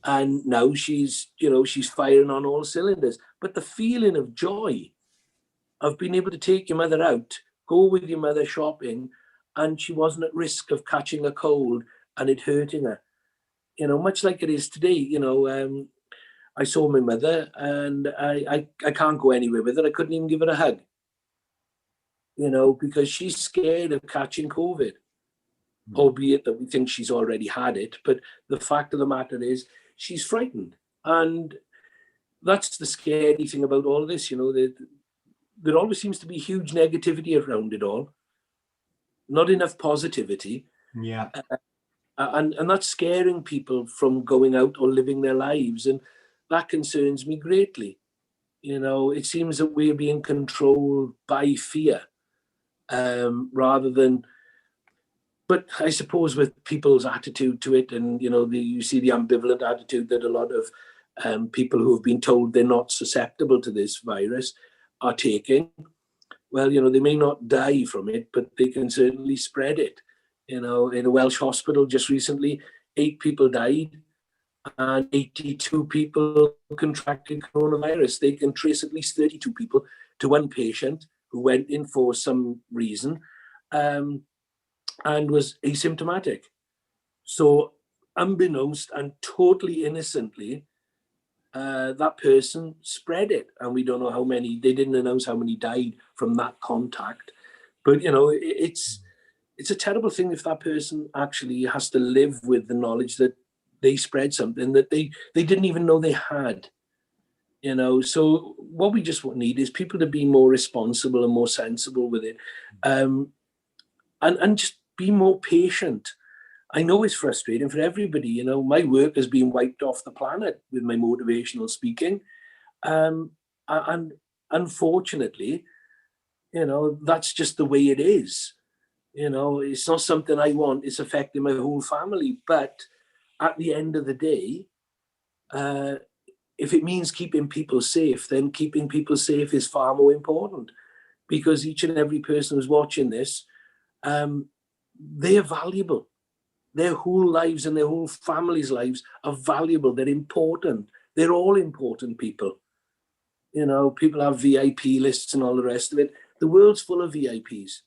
And now she's firing on all cylinders. But the feeling of joy of being able to take your mother out, go with your mother shopping, and she wasn't at risk of catching a cold and it hurting her. Much like it is today, I saw my mother and I can't go anywhere with her. I couldn't even give her a hug, because she's scared of catching COVID, albeit that we think she's already had it. But the fact of the matter is she's frightened. And that's the scary thing about all this, there always seems to be huge negativity around it all, not enough positivity. Yeah. And that's scaring people from going out or living their lives. And that concerns me greatly. It seems that we're being controlled by fear rather than, but I suppose with people's attitude to it, and, you see the ambivalent attitude that a lot of people who have been told they're not susceptible to this virus are taking. Well, they may not die from it, but they can certainly spread it. In a Welsh hospital just recently, 8 people died and 82 people contracted coronavirus. They can trace at least 32 people to one patient who went in for some reason and was asymptomatic. So unbeknownst and totally innocently, that person spread it. And we don't know how many, they didn't announce how many died from that contact. But, it's a terrible thing if that person actually has to live with the knowledge that they spread something that they didn't even know they had. So what we just need is people to be more responsible and more sensible with it, and just be more patient. I know it's frustrating for everybody. My work has been wiped off the planet with my motivational speaking, and unfortunately, that's just the way it is. It's not something I want. It's affecting my whole family. But at the end of the day, if it means keeping people safe, then keeping people safe is far more important, because each and every person who's watching this, they're valuable. Their whole lives and their whole family's lives are valuable. They're important. They're all important people. People have VIP lists and all the rest of it. The world's full of VIPs.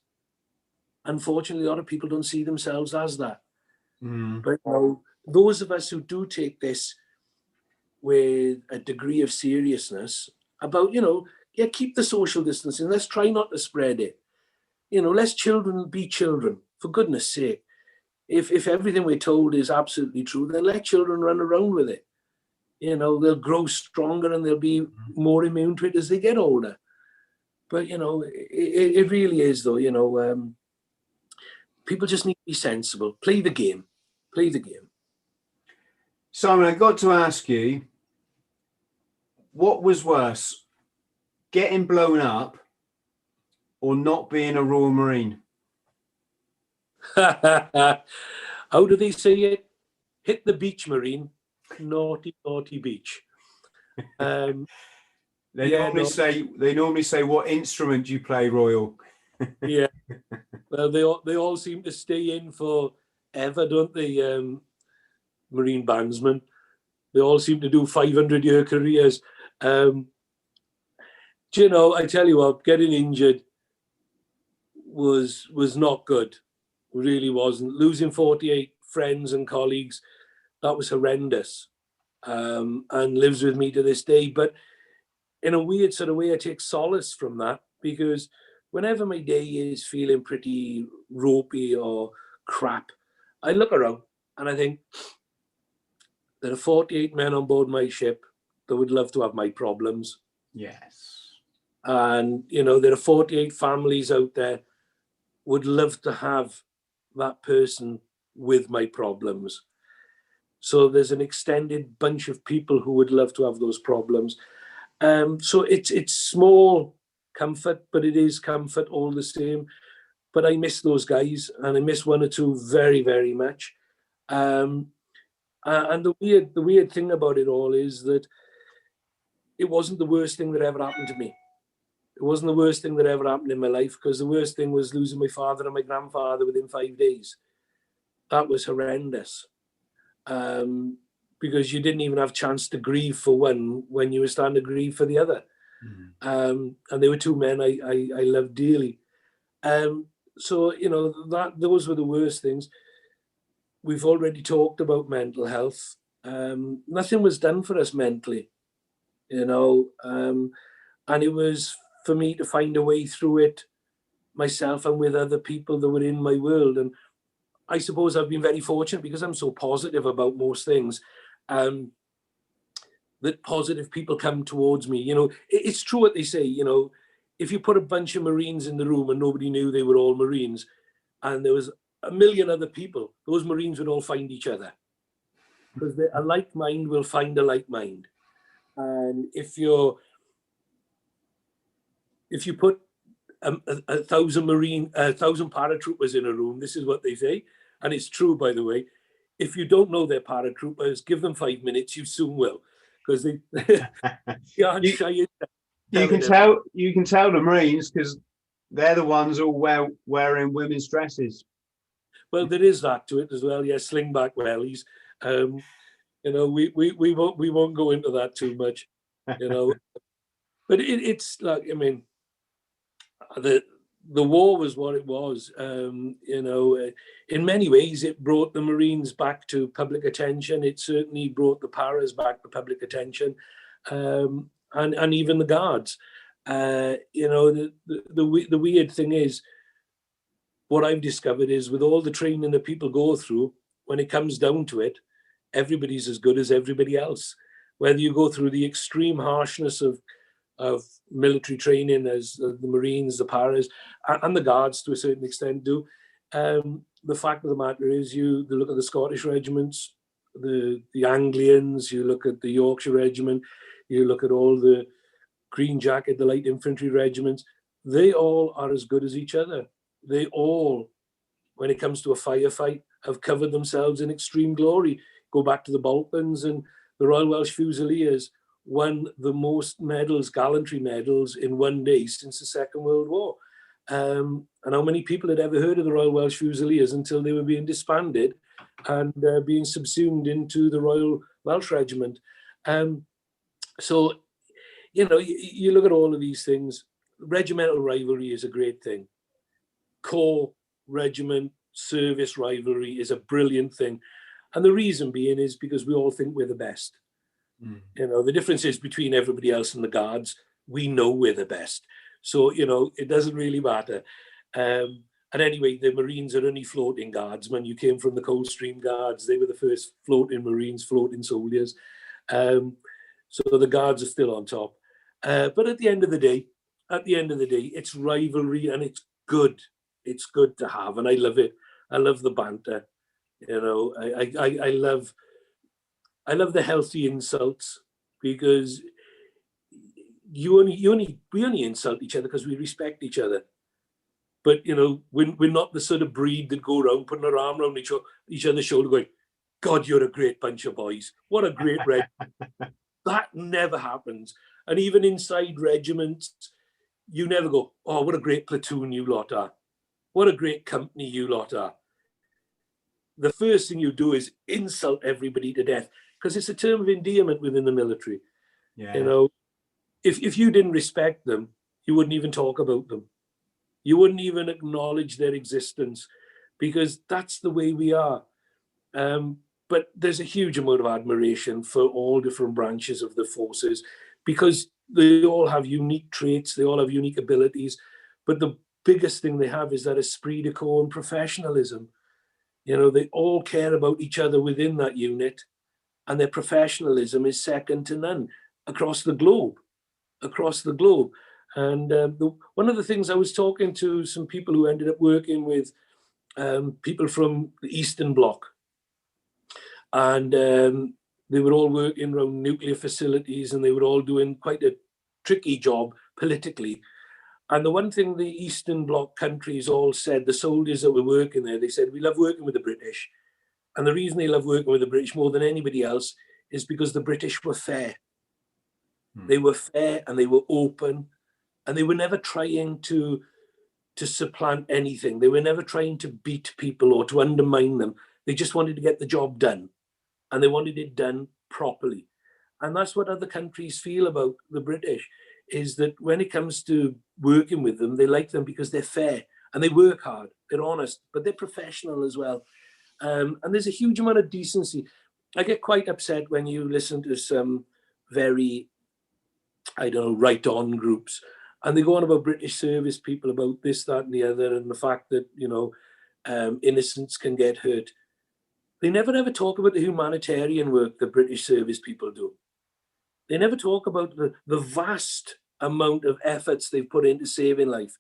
Unfortunately, a lot of people don't see themselves as that. But those of us who do take this with a degree of seriousness about, keep the social distancing. Let's try not to spread it. Let's children be children, for goodness sake. If everything we're told is absolutely true, then let children run around with it. They'll grow stronger and they'll be more immune to it as they get older. But, it really is, though, people just need to be sensible. Play the game. Play the game. Simon, I got to ask you, what was worse, getting blown up or not being a Royal Marine? How do they say it? Hit the beach, Marine. Naughty, naughty beach. They normally say, what instrument do you play, Royal? Yeah. Well, they all seem to stay in for ever, don't they? Marine bandsmen. They all seem to do 500-year careers. I tell you what, getting injured was not good. Really wasn't. Losing 48 friends and colleagues, that was horrendous, and lives with me to this day. But in a weird sort of way, I take solace from that, because whenever my day is feeling pretty ropey or crap, I look around and I think there are 48 men on board my ship that would love to have my problems. Yes. And, there are 48 families out there would love to have that person with my problems. So there's an extended bunch of people who would love to have those problems. So it's small comfort, but it is comfort all the same. but I miss those guys, and I miss one or two very, very much. And the weird thing about it all is that it wasn't the worst thing that ever happened to me. It wasn't the worst thing that ever happened in my life, because the worst thing was losing my father and my grandfather within 5 days. That was horrendous. Because you didn't even have a chance to grieve for one when you were starting to grieve for the other. And they were two men I loved dearly. So, you know, those were the worst things. We've already talked about mental health. Nothing was done for us mentally, you know, and it was for me to find a way through it myself and with other people that were in my world. And I suppose I've been very fortunate, because I'm so positive about most things, that positive people come towards me. You know, it's true what they say, you know, if you put a bunch of Marines in the room and nobody knew they were all Marines, and there was a million other people, those Marines would all find each other, because a like mind will find a like mind. And if you put a thousand paratroopers in a room, this is what they say, and it's true, by the way. If you don't know they're paratroopers, give them 5 minutes, you soon will, because they aren't shy. You can tell the Marines, because they're the ones all wearing women's dresses. Well, there is that to it as well. Yeah, slingback wellies. You know, we won't go into that too much. You know, but it's like, I mean, the war was what it was. You know, in many ways, it brought the Marines back to public attention. It certainly brought the paras back to public attention, and even the Guards. You know, the weird thing is, what I've discovered is, with all the training that people go through, when it comes down to it, everybody's as good as everybody else. Whether you go through the extreme harshness of military training, as the Marines, the paras, and the Guards to a certain extent do, the fact of the matter is, you look at the Scottish regiments, the Anglians, you look at the Yorkshire Regiment, you look at all the Green Jacket, the light infantry regiments, they all are as good as each other. They all, when it comes to a firefight, have covered themselves in extreme glory. Go back to the Falklands, and the Royal Welsh Fusiliers won the most medals, gallantry medals, in one day since the Second World War. And how many people had ever heard of the Royal Welsh Fusiliers until they were being disbanded and being subsumed into the Royal Welsh Regiment? So, you know, you look at all of these things. Regimental rivalry is a great thing. Corps, regiment, service rivalry is a brilliant thing. And the reason being is because we all think we're the best. You know, the difference is, between everybody else and the Guards, we know we're the best. So, you know, it doesn't really matter. And anyway, the Marines are only floating guardsmen. You came from the Coldstream Guards. They were the first floating Marines, floating soldiers. So the Guards are still on top. But at the end of the day, it's rivalry, and it's good. It's good to have, and I love it. I love the banter. You know, I love the healthy insults, because we only insult each other because we respect each other. But, you know, we're not the sort of breed that go around putting our arm around each other's shoulder going, God, you're a great bunch of boys. What a great regiment. That never happens. And even inside regiments, you never go, oh, what a great platoon you lot are. What a great company you lot are. The first thing you do is insult everybody to death, because it's a term of endearment within the military. Yeah. You know, if you didn't respect them, you wouldn't even talk about them. You wouldn't even acknowledge their existence, because that's the way we are. But there's a huge amount of admiration for all different branches of the forces, because they all have unique traits, they all have unique abilities. But the biggest thing they have is that esprit de corps and professionalism. You know, they all care about each other within that unit, and their professionalism is second to none across the globe. And one of the things, I was talking to some people who ended up working with people from the Eastern Bloc, and they were all working around nuclear facilities, and they were all doing quite a tricky job politically. And the one thing the Eastern Bloc countries all said, the soldiers that were working there, they said, we love working with the British. And the reason they love working with the British more than anybody else is because the British were fair. They were fair and they were open, and they were never trying to supplant anything. They were never trying to beat people or to undermine them. They just wanted to get the job done, and they wanted it done properly. And that's what other countries feel about the British, is that when it comes to working with them, they like them because they're fair and they work hard, they're honest, but they're professional as well. And there's a huge amount of decency. I get quite upset when you listen to some very, I don't know, right-on groups, and they go on about British service people, about this, that, and the other, and the fact that, you know, innocents can get hurt. They never ever talk about the humanitarian work that British service people do. They never talk about the vast amount of efforts they've put into saving life.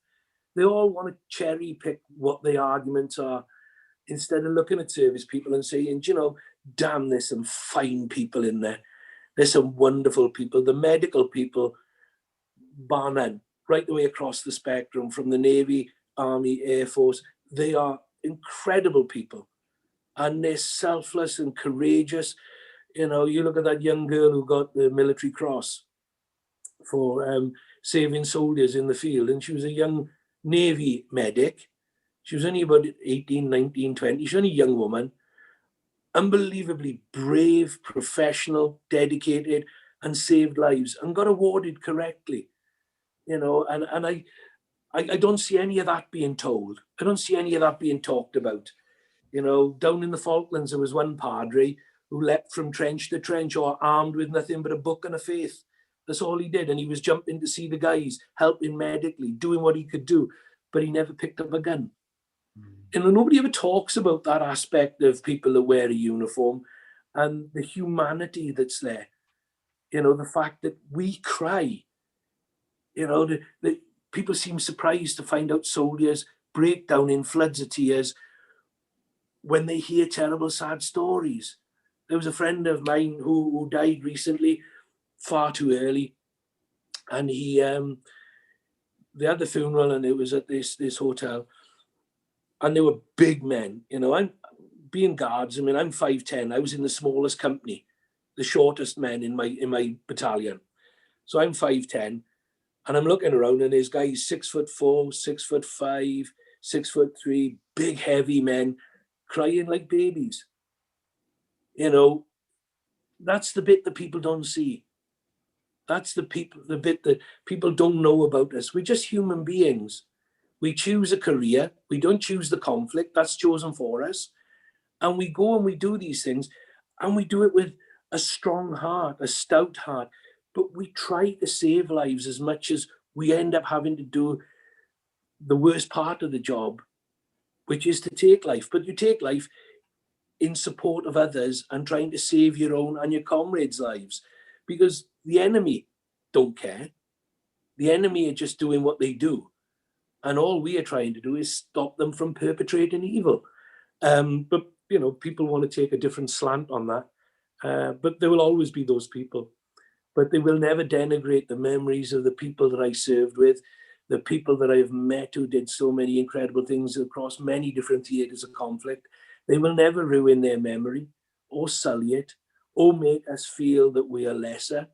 They all want to cherry pick what the arguments are, instead of looking at service people and saying, you know, damn, there's some fine people in there. There's some wonderful people. The medical people, bar none, right the way across the spectrum, from the Navy, Army, Air Force, they are incredible people. And they're selfless and courageous. You know, you look at that young girl who got the military cross for saving soldiers in the field, and she was a young Navy medic. She was only about 18, 19, 20. She's only a young woman. Unbelievably brave, professional, dedicated, and saved lives, and got awarded correctly. You know, and I don't see any of that being told. I don't see any of that being talked about. You know, down in the Falklands, there was one padre who leapt from trench to trench, or armed with nothing but a book and a faith. That's all he did. And he was jumping to see the guys, helping medically, doing what he could do, but he never picked up a gun. You know, nobody ever talks about that aspect of people that wear a uniform and the humanity that's there. You know, the fact that we cry. You know, the people seem surprised to find out soldiers break down in floods of tears when they hear terrible, sad stories. There was a friend of mine who died recently, far too early, and he they had the funeral, and it was at this hotel, and they were big men. You know, I'm being guards. I mean, I'm 5'10". I was in the smallest company, the shortest men in my battalion. So I'm 5'10", and I'm looking around, and there's guys 6'4", 6'5", 6'3", big heavy men, crying like babies. You know, that's the bit that people don't see. That's the bit that people don't know about us. We're just human beings. We choose a career. We don't choose the conflict. That's chosen for us. And we go and we do these things, and we do it with a strong heart, a stout heart. But we try to save lives as much as we end up having to do the worst part of the job, which is to take life. But you take life in support of others and trying to save your own and your comrades' lives, because the enemy don't care. The enemy are just doing what they do. And all we are trying to do is stop them from perpetrating evil. But, you know, people want to take a different slant on that. But there will always be those people. But they will never denigrate the memories of the people that I served with, the people that I've met who did so many incredible things across many different theatres of conflict. They will never ruin their memory or sully it or make us feel that we are lesser.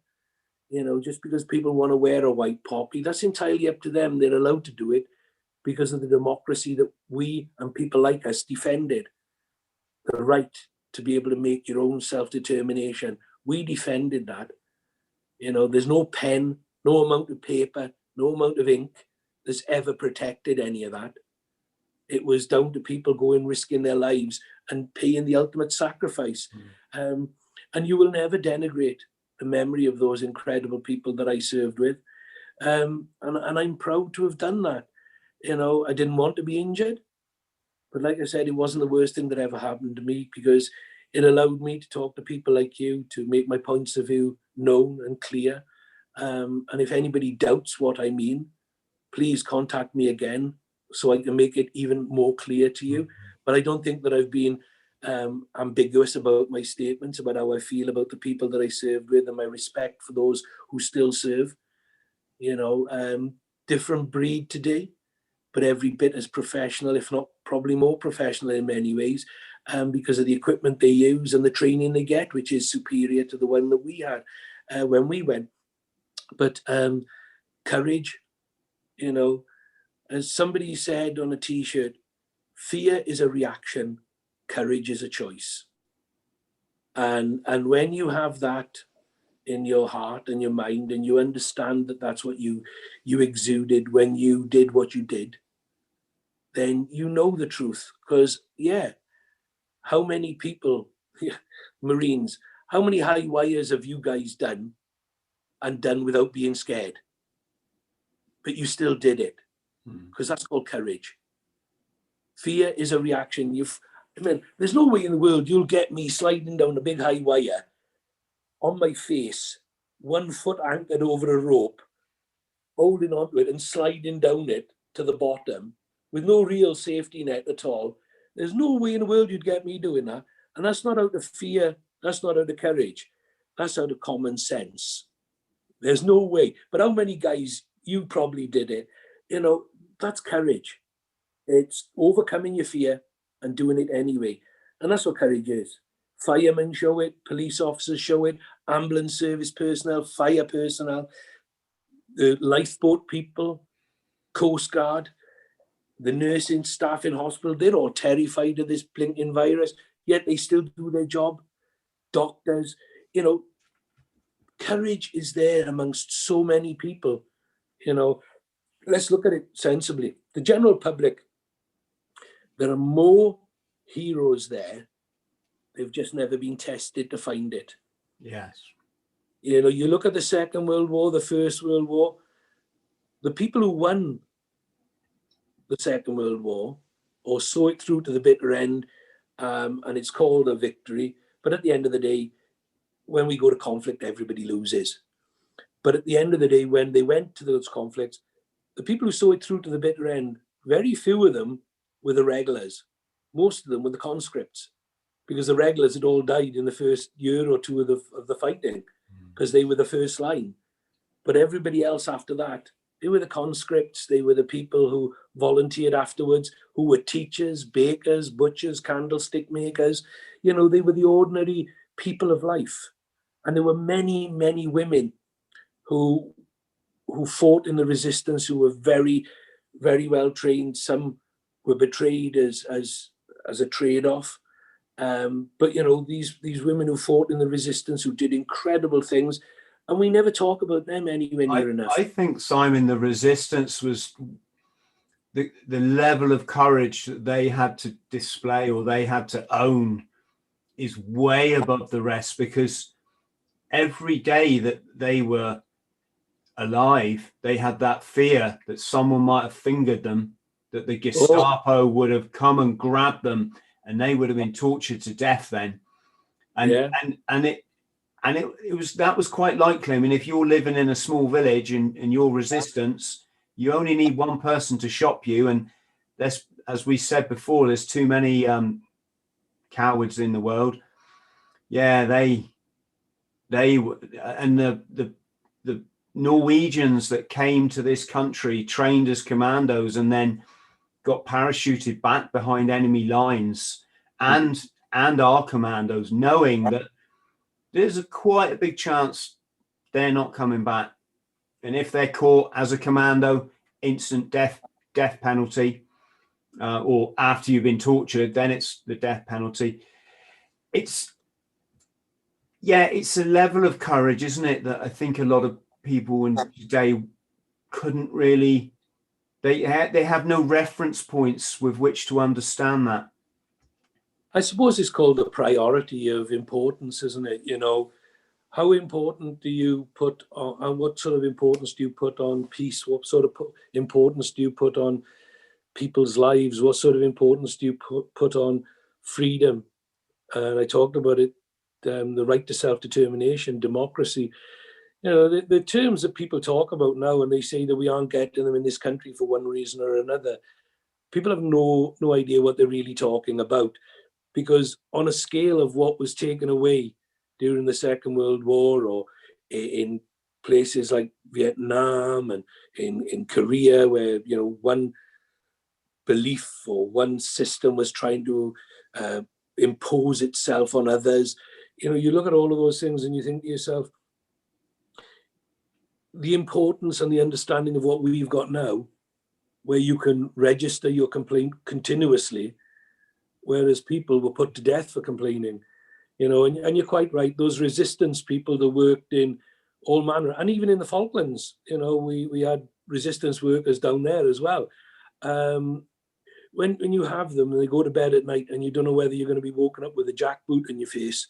You know, just because people want to wear a white poppy, that's entirely up to them. They're allowed to do it because of the democracy that we and people like us defended. The right to be able to make your own self-determination. We defended that. You know, there's no pen, no amount of paper, no amount of ink that's ever protected any of that. It was down to people going, risking their lives and paying the ultimate sacrifice. And you will never denigrate the memory of those incredible people that I served with. And I'm proud to have done that. You know, I didn't want to be injured, but like I said, it wasn't the worst thing that ever happened to me, because it allowed me to talk to people like you, to make my points of view known and clear. And if anybody doubts what I mean, please contact me again so I can make it even more clear to you. But I don't think that I've been ambiguous about my statements, about how I feel about the people that I served with and my respect for those who still serve. You know, different breed today, but every bit as professional, if not probably more professional in many ways, because of the equipment they use and the training they get, which is superior to the one that we had when we went. But courage, you know, as somebody said on a T-shirt, fear is a reaction, courage is a choice. And when you have that in your heart and your mind, and you understand that that's what you exuded when you did what you did, then you know the truth. Because, yeah, how many people, Marines, how many high wires have you guys done and done without being scared? But you still did it, because that's called courage. Fear is a reaction. There's no way in the world you'll get me sliding down a big high wire on my face, 1 foot anchored over a rope, holding onto it and sliding down it to the bottom with no real safety net at all. There's no way in the world you'd get me doing that. And that's not out of fear. That's not out of courage. That's out of common sense. There's no way. But how many guys, you probably did it. You know, that's courage. It's overcoming your fear and doing it anyway. And that's what courage is. Firemen show it, police officers show it, ambulance service personnel, fire personnel, the lifeboat people, Coast Guard, the nursing staff in hospital, they're all terrified of this blinking virus, yet they still do their job. Doctors, you know, courage is there amongst so many people. You know, let's look at it sensibly. The general public, there are more heroes there. They've just never been tested to find it. Yes. You know, you look at the Second World War, the First World War, the people who won the Second World War or saw it through to the bitter end, and it's called a victory. But at the end of the day, when we go to conflict, everybody loses. But at the end of the day, when they went to those conflicts, the people who saw it through to the bitter end, very few of them were the regulars. Most of them were the conscripts, because the regulars had all died in the first year or two of the fighting, because they were the first line. But everybody else after that, they were the conscripts. They were the people who volunteered afterwards, who were teachers, bakers, butchers, candlestick makers. You know, they were the ordinary people of life. And there were many, many women who fought in the resistance, who were very, very well trained. Some were betrayed as a trade-off. But, you know, these women who fought in the resistance, who did incredible things, and we never talk about them anywhere near enough. I think, Simon, the resistance was the level of courage that they had to display, or they had to own, is way above the rest, because every day that they were alive, they had that fear that someone might have fingered them, that the Gestapo would have come and grabbed them, and they would have been tortured to death then. And it was quite likely. I mean, if you're living in a small village and you're resistance, you only need one person to shop you. And there's, as we said before, there's too many cowards in the world. Yeah, they and the Norwegians that came to this country, trained as commandos, and then got parachuted back behind enemy lines, and our commandos, knowing that there's quite a big chance they're not coming back. And if they're caught as a commando, instant death penalty, or after you've been tortured, then it's the death penalty. It's a level of courage, isn't it, that I think a lot of people in today couldn't really, they have no reference points with which to understand that. I suppose it's called a priority of importance, isn't it? You know, how important do you put on, and what sort of importance do you put on peace? What sort of importance do you put on people's lives? What sort of importance do you put on freedom? And I talked about it, the right to self-determination, democracy. You know, the terms that people talk about now, and they say that we aren't getting them in this country for one reason or another. People have no idea what they're really talking about. Because on a scale of what was taken away during the Second World War, or in places like Vietnam and in Korea, where, you know, one belief or one system was trying to impose itself on others. You know, you look at all of those things and you think to yourself, the importance and the understanding of what we've got now, where you can register your complaint continuously, whereas people were put to death for complaining, you know, and you're quite right. Those resistance people that worked in all manner, and even in the Falklands, you know, we had resistance workers down there as well. When you have them and they go to bed at night and you don't know whether you're going to be woken up with a jackboot in your face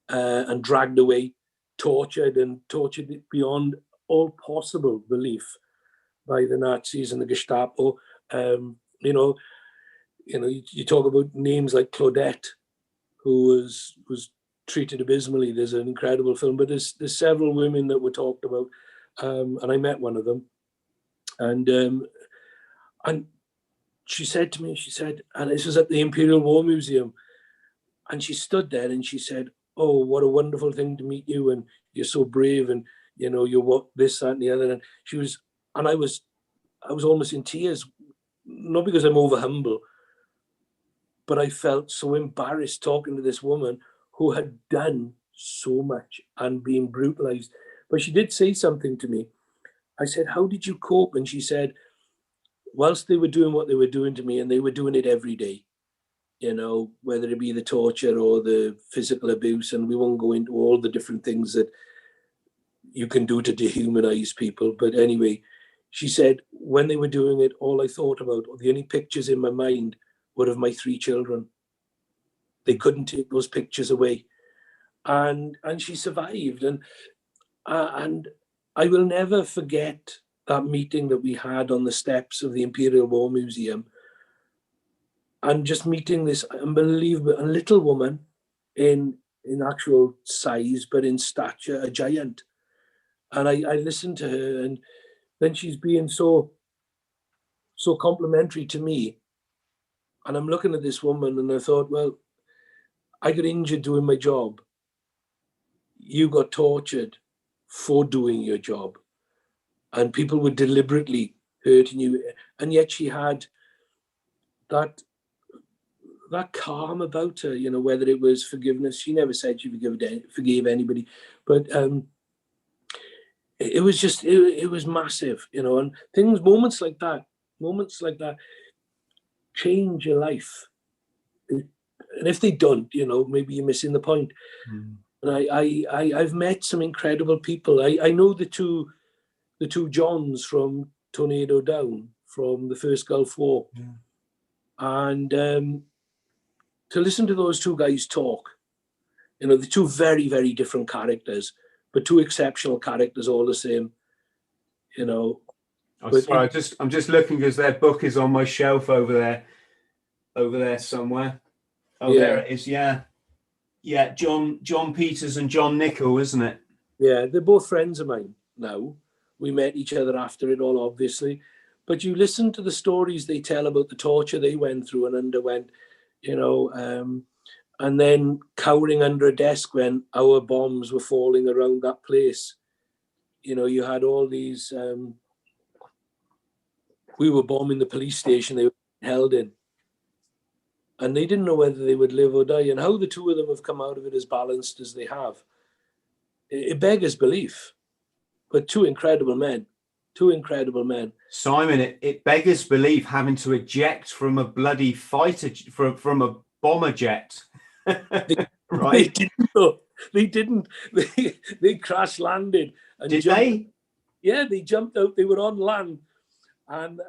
and dragged away, tortured beyond all possible belief by the Nazis and the Gestapo. You know, you talk about names like Claudette, who was treated abysmally. There's an incredible film, but there's several women that were talked about, and I met one of them, and she said to me, and this was at the Imperial War Museum, and she stood there and she said, "Oh, what a wonderful thing to meet you, and you're so brave, and you know, you're what this, that, and the other." And I was almost in tears, not because I'm over humble, but I felt so embarrassed talking to this woman who had done so much and been brutalized. But she did say something to me. I said, "How did you cope?" And she said, whilst they were doing what they were doing to me, and they were doing it every day, you know, whether it be the torture or the physical abuse, and we won't go into all the different things that you can do to dehumanize people. But anyway, she said, when they were doing it, all I thought about, or the only pictures in my mind, were of my 3 children. They couldn't take those pictures away. And she survived. And I will never forget that meeting that we had on the steps of the Imperial War Museum, and just meeting this unbelievable, a little woman in actual size, but in stature, a giant. And I listened to her, and then she's being so complimentary to me. And I'm looking at this woman and I thought, well, I got injured doing my job. You got tortured for doing your job. And people were deliberately hurting you. And yet she had that calm about her, you know, whether it was forgiveness. She never said she forgave anybody. But it was just, it was massive, you know, and moments like that change your life. And if they don't, you know, maybe you're missing the point. Mm. And I've met some incredible people. I know the two Johns from Tornado Down, from the first Gulf War. Yeah. And to listen to those two guys talk, you know, the two very, very different characters, but 2 exceptional characters all the same, you know. Sorry, I'm just looking because their book is on my shelf over there somewhere. Oh, yeah. There it is. Yeah, John Peters and John Nichol, isn't it? Yeah, they're both friends of mine now. We met each other after it all, obviously. But you listen to the stories they tell about the torture they went through and underwent, you know, and then cowering under a desk when our bombs were falling around that place. You know, you had all these, we were bombing the police station they were held in. And they didn't know whether they would live or die. And how the 2 of them have come out of it as balanced as they have, it beggars belief. But 2 incredible men. Simon, it beggars belief having to eject from a bloody fighter, from a bomber jet. Right? They didn't. They crash landed. And did they? Yeah, they jumped out. They were on land. And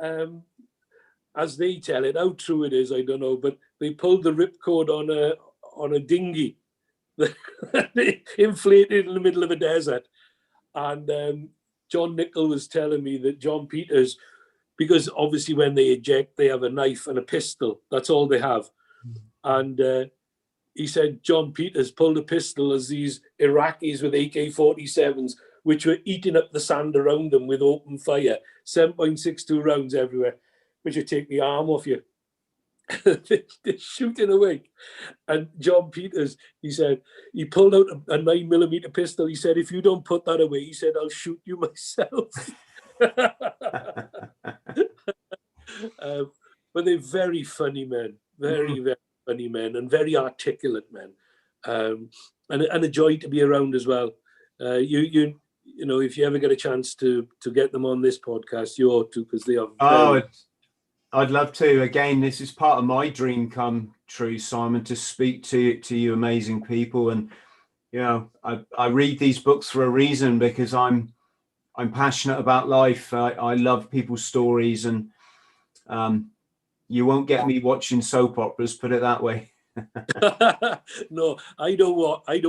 as they tell it, how true it is, I don't know, but they pulled the ripcord on a dinghy. They inflated in the middle of a desert. And John Nichol was telling me that John Peters, because obviously when they eject, they have a knife and a pistol. That's all they have. And he said John Peters pulled a pistol as these Iraqis with AK-47s, which were eating up the sand around them with open fire, 7.62 rounds everywhere, which would take the arm off you. they're shooting away. And John Peters, he said, he pulled out a 9mm pistol. He said, if you don't put that away, he said, I'll shoot you myself. But they're very funny men, very, very funny men, and very articulate men, and a joy to be around as well. You know, if you ever get a chance to get them on this podcast, you ought to, because they are very... I'd love to. Again, this is part of my dream come true, Simon, to speak to you amazing people. And, you know, I read these books for a reason, because I'm passionate about life. I love people's stories, and you won't get me watching soap operas, put it that way. No, I don't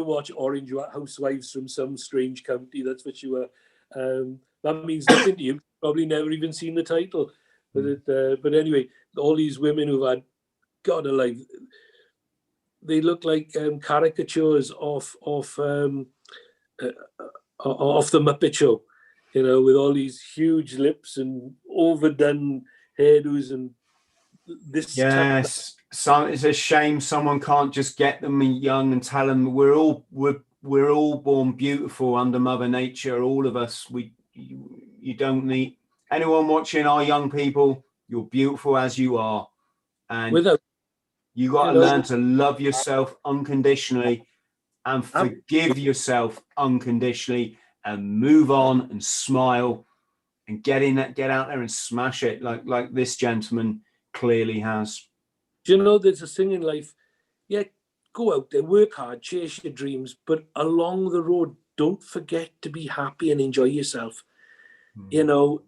watch Orange Housewives from some strange county, that's for sure. That means nothing to you. Probably never even seen the title. But anyway, all these women who've had, God alive, they look like caricatures of the Muppet Show, you know, with all these huge lips and overdone hairdos and this. Yes, it's a shame someone can't just get them young and tell them we're all born beautiful under Mother Nature. All of us. You don't need anyone watching. Our young people, you're beautiful as you are, and you got to learn to love yourself unconditionally and forgive yourself unconditionally, and move on and smile and get out there and smash it like this gentleman clearly has. Do you know, there's a thing in life, go out there, work hard, chase your dreams, but along the road, don't forget to be happy and enjoy yourself. You know,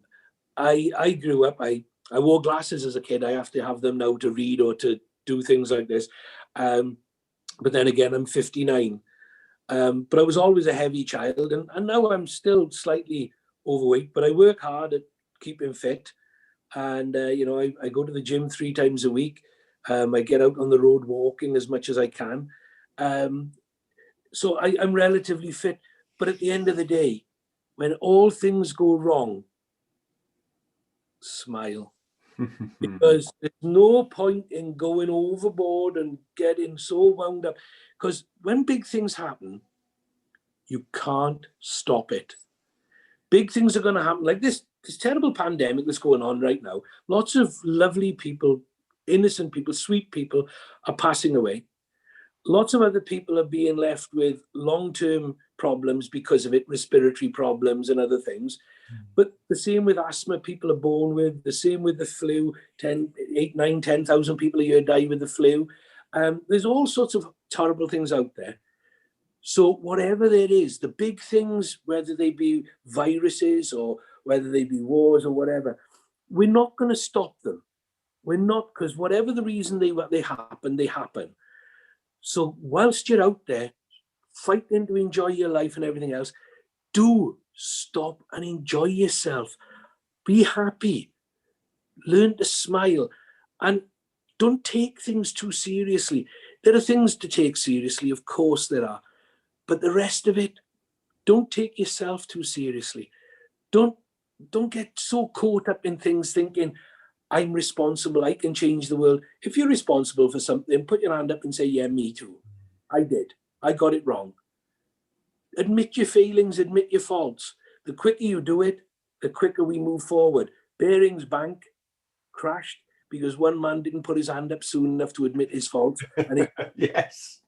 I grew up, I wore glasses as a kid. I have to have them now to read or to do things like this. But then again, I'm 59. But I was always a heavy child, and now I'm still slightly overweight, but I work hard at keeping fit. And, you know, I go to the gym 3 times a week. I get out on the road walking as much as I can. So I'm relatively fit. But at the end of the day, when all things go wrong, smile. Because there's no point in going overboard and getting so wound up. Because when big things happen, you can't stop it. Big things are going to happen. Like this terrible pandemic that's going on right now. Lots of lovely people, innocent people, sweet people are passing away. Lots of other people are being left with long-term problems because of it, respiratory problems and other things. But the same with asthma, people are born with, the same with the flu, 10,000 people a year die with the flu. There's all sorts of terrible things out there. So whatever there is, the big things, whether they be viruses or whether they be wars or whatever, we're not going to stop them. We're not, because whatever the reason they happen. So whilst you're out there fighting to enjoy your life and everything else, do stop and enjoy yourself. Be happy. Learn to smile. And don't take things too seriously. There are things to take seriously, of course there are. But the rest of it, don't take yourself too seriously. Don't get so caught up in things thinking, I'm responsible, I can change the world. If you're responsible for something, put your hand up and say, yeah, me too. I did. I got it wrong. Admit your failings, admit your faults. The quicker you do it, the quicker we move forward. Bearings Bank crashed because one man didn't put his hand up soon enough to admit his fault. And Yes.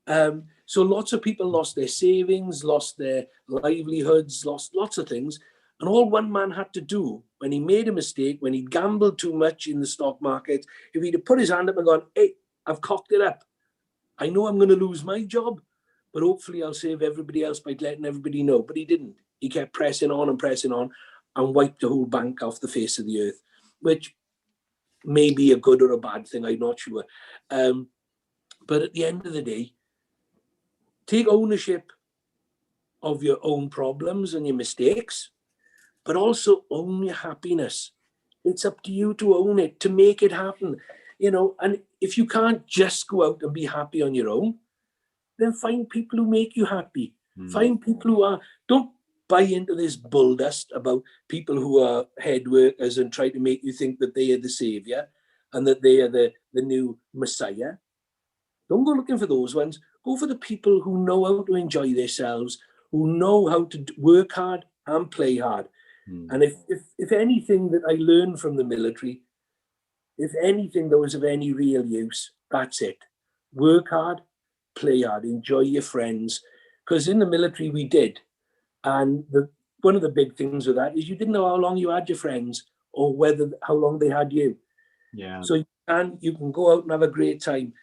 So lots of people lost their savings, lost their livelihoods, lost lots of things. And all one man had to do when he made a mistake, when he gambled too much in the stock market, if he'd have put his hand up and gone, hey, I've cocked it up. I know I'm going to lose my job, but hopefully I'll save everybody else by letting everybody know. But he didn't. He kept pressing on and wiped the whole bank off the face of the earth, which may be a good or a bad thing. I'm not sure. But at the end of the day, take ownership of your own problems and your mistakes, but also own your happiness. It's up to you to own it, to make it happen. You know, and if you can't just go out and be happy on your own, then find people who make you happy. Find people who are, don't buy into this bull dust about people who are head workers and try to make you think that they are the savior. and that they are the new messiah. Don't go looking for those ones. Go for the people who know how to enjoy themselves, who know how to work hard and play hard. And if anything that I learned from the military, if anything that was of any real use, that's it. Work hard, play hard, enjoy your friends. Because in the military we did. And one of the big things with that is you didn't know how long you had your friends or how long they had you. Yeah. So you can go out and have a great time.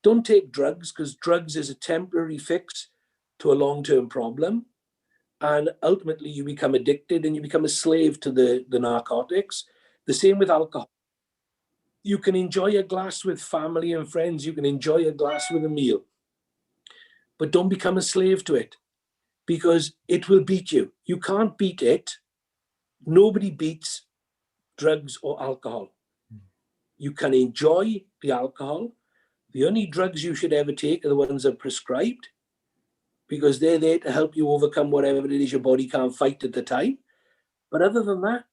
Don't take drugs, because drugs is a temporary fix to a long-term problem. And ultimately you become addicted and you become a slave to the narcotics. The same with alcohol. You can enjoy a glass with family and friends. You can enjoy a glass with a meal. But don't become a slave to it, because it will beat you. You can't beat it. Nobody beats drugs or alcohol. You can enjoy the alcohol. The only drugs you should ever take are the ones that are prescribed, because they're there to help you overcome whatever it is your body can't fight at the time. But other than that,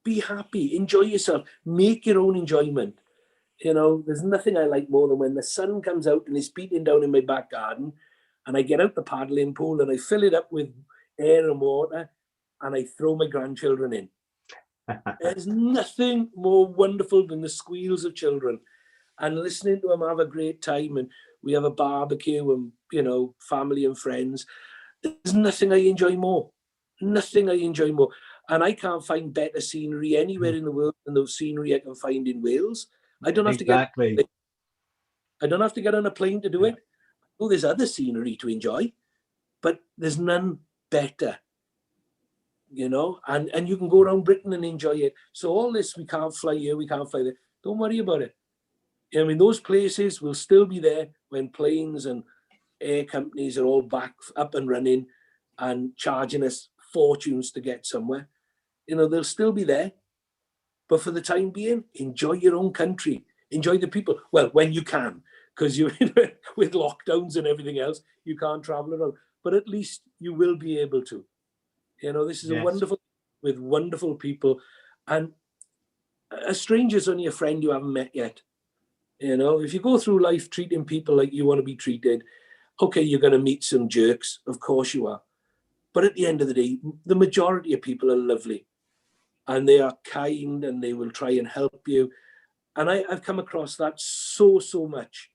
be happy, enjoy yourself, make your own enjoyment. There's nothing I like more than when the sun comes out and it's beating down in my back garden, and I get out the paddling pool and I fill it up with air and water and I throw my grandchildren in. There's nothing more wonderful than the squeals of children and listening to them have a great time, and we have a barbecue and, family and friends. There's nothing I enjoy more. Nothing I enjoy more. And I can't find better scenery anywhere in the world than the scenery I can find in Wales. I don't have to get on a plane to do it. Oh, there's other scenery to enjoy, but there's none better. And you can go around Britain and enjoy it. So all this, we can't fly here, we can't fly there. Don't worry about it. Those places will still be there when planes and air companies are all back up and running and charging us fortunes to get somewhere. They'll still be there. But for the time being, enjoy your own country. Enjoy the people. Well, when you can, because with lockdowns and everything else, you can't travel around. But at least you will be able to. This is a wonderful, with wonderful people. And a stranger's only a friend you haven't met yet. If you go through life treating people like you want to be treated, okay, you're going to meet some jerks. Of course you are. But at the end of the day, the majority of people are lovely. And they are kind and they will try and help you. And I've come across that so much,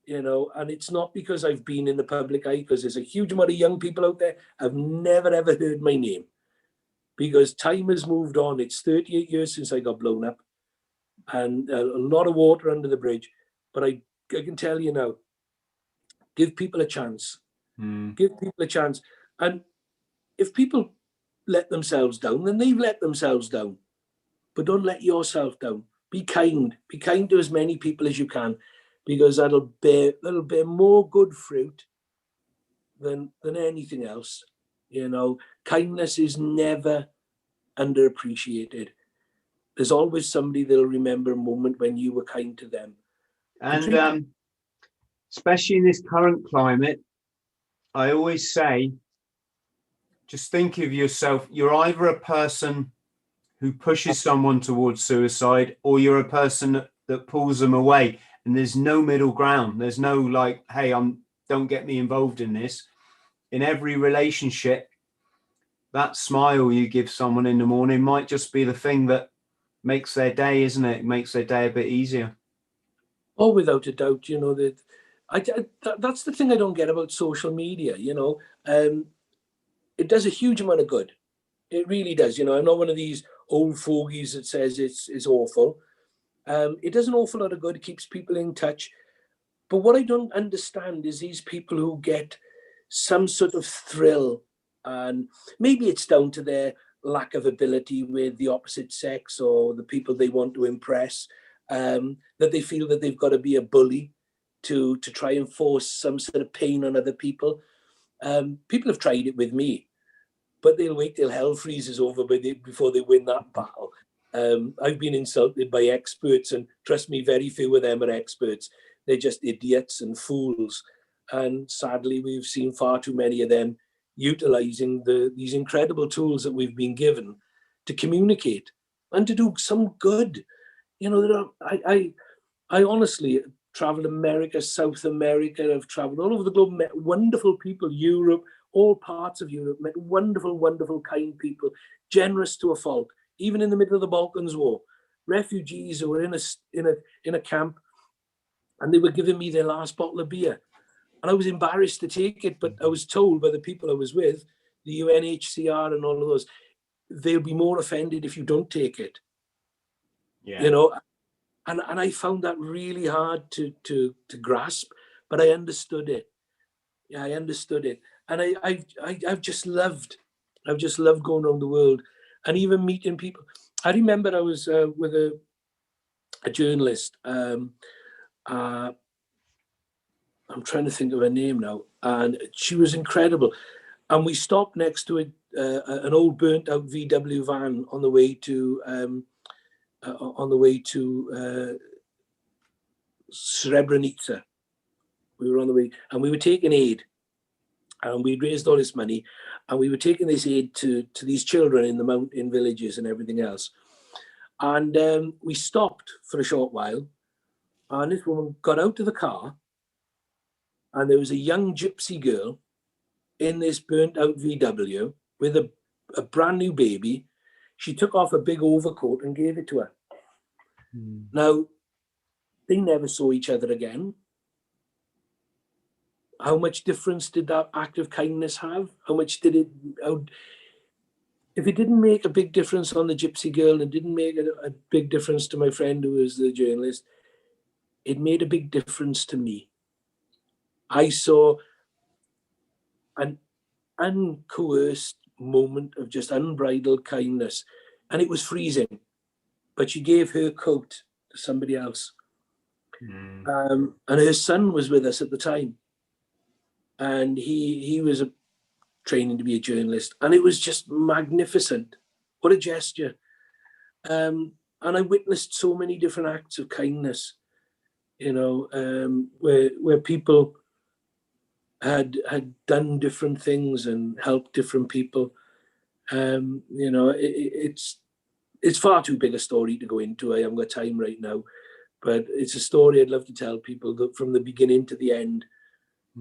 and it's not because I've been in the public eye, because there's a huge amount of young people out there have never, ever heard my name, because time has moved on. It's 38 years since I got blown up and a lot of water under the bridge. But I can tell you now, give people a chance. Give people a chance. And if people let themselves down, then they've let themselves down. But don't let yourself down. Be kind. Be kind to as many people as you can, because that'll bear more good fruit than anything else. Kindness is never underappreciated. There's always somebody that'll remember a moment when you were kind to them. And especially in this current climate, I always say, just think of yourself. You're either a person who pushes someone towards suicide, or you're a person that pulls them away. And there's no middle ground. There's no like, hey, don't get me involved in this. In every relationship, that smile you give someone in the morning might just be the thing that makes their day, isn't it? It makes their day a bit easier. Oh, without a doubt, that's the thing I don't get about social media. It does a huge amount of good. It really does. I'm not one of these old fogies that says it's awful. It does an awful lot of good. It keeps people in touch. But what I don't understand is these people who get some sort of thrill, and maybe it's down to their lack of ability with the opposite sex or the people they want to impress, that they feel that they've got to be a bully to try and force some sort of pain on other people. People have tried it with me, but they'll wait till hell freezes over before they win that battle. I've been insulted by experts, and trust me, very few of them are experts. They're just idiots and fools. And sadly, we've seen far too many of them utilizing these incredible tools that we've been given to communicate and to do some good. You know, I honestly traveled America, South America. I've traveled all over the globe, met wonderful people, Europe, all parts of Europe, met wonderful, wonderful, kind people, generous to a fault. Even in the middle of the Balkans War, refugees who were in a camp, and they were giving me their last bottle of beer, and I was embarrassed to take it, but I was told by the people I was with, the UNHCR and all of those, they'll be more offended if you don't take it. Yeah. You know, and I found that really hard to grasp, but I understood it. Yeah, I understood it, and I've just loved going around the world, and even meeting people. I remember I was with a journalist. I'm trying to think of her name now, and she was incredible. And we stopped next to an old burnt out VW van on the way to Srebrenica. We were on the way, and we were taking aid, and we'd raised all this money, and we were taking this aid to these children in the mountain villages and everything else. And we stopped for a short while, and this woman got out of the car, and there was a young gypsy girl in this burnt out VW with a brand new baby. She took off a big overcoat and gave it to her. Now, they never saw each other again. How much difference did that act of kindness have? If it didn't make a big difference on the gypsy girl, and didn't make a big difference to my friend who was the journalist, it made a big difference to me. I saw an uncoerced moment of just unbridled kindness, and it was freezing, but she gave her coat to somebody else. And her son was with us at the time, and he was training to be a journalist, and it was just magnificent. What a gesture. And I witnessed so many different acts of kindness, you know, where people had done different things and helped different people. You know, it's far too big a story to go into. I haven't got time right now, but it's a story I'd love to tell people, that from the beginning to the end,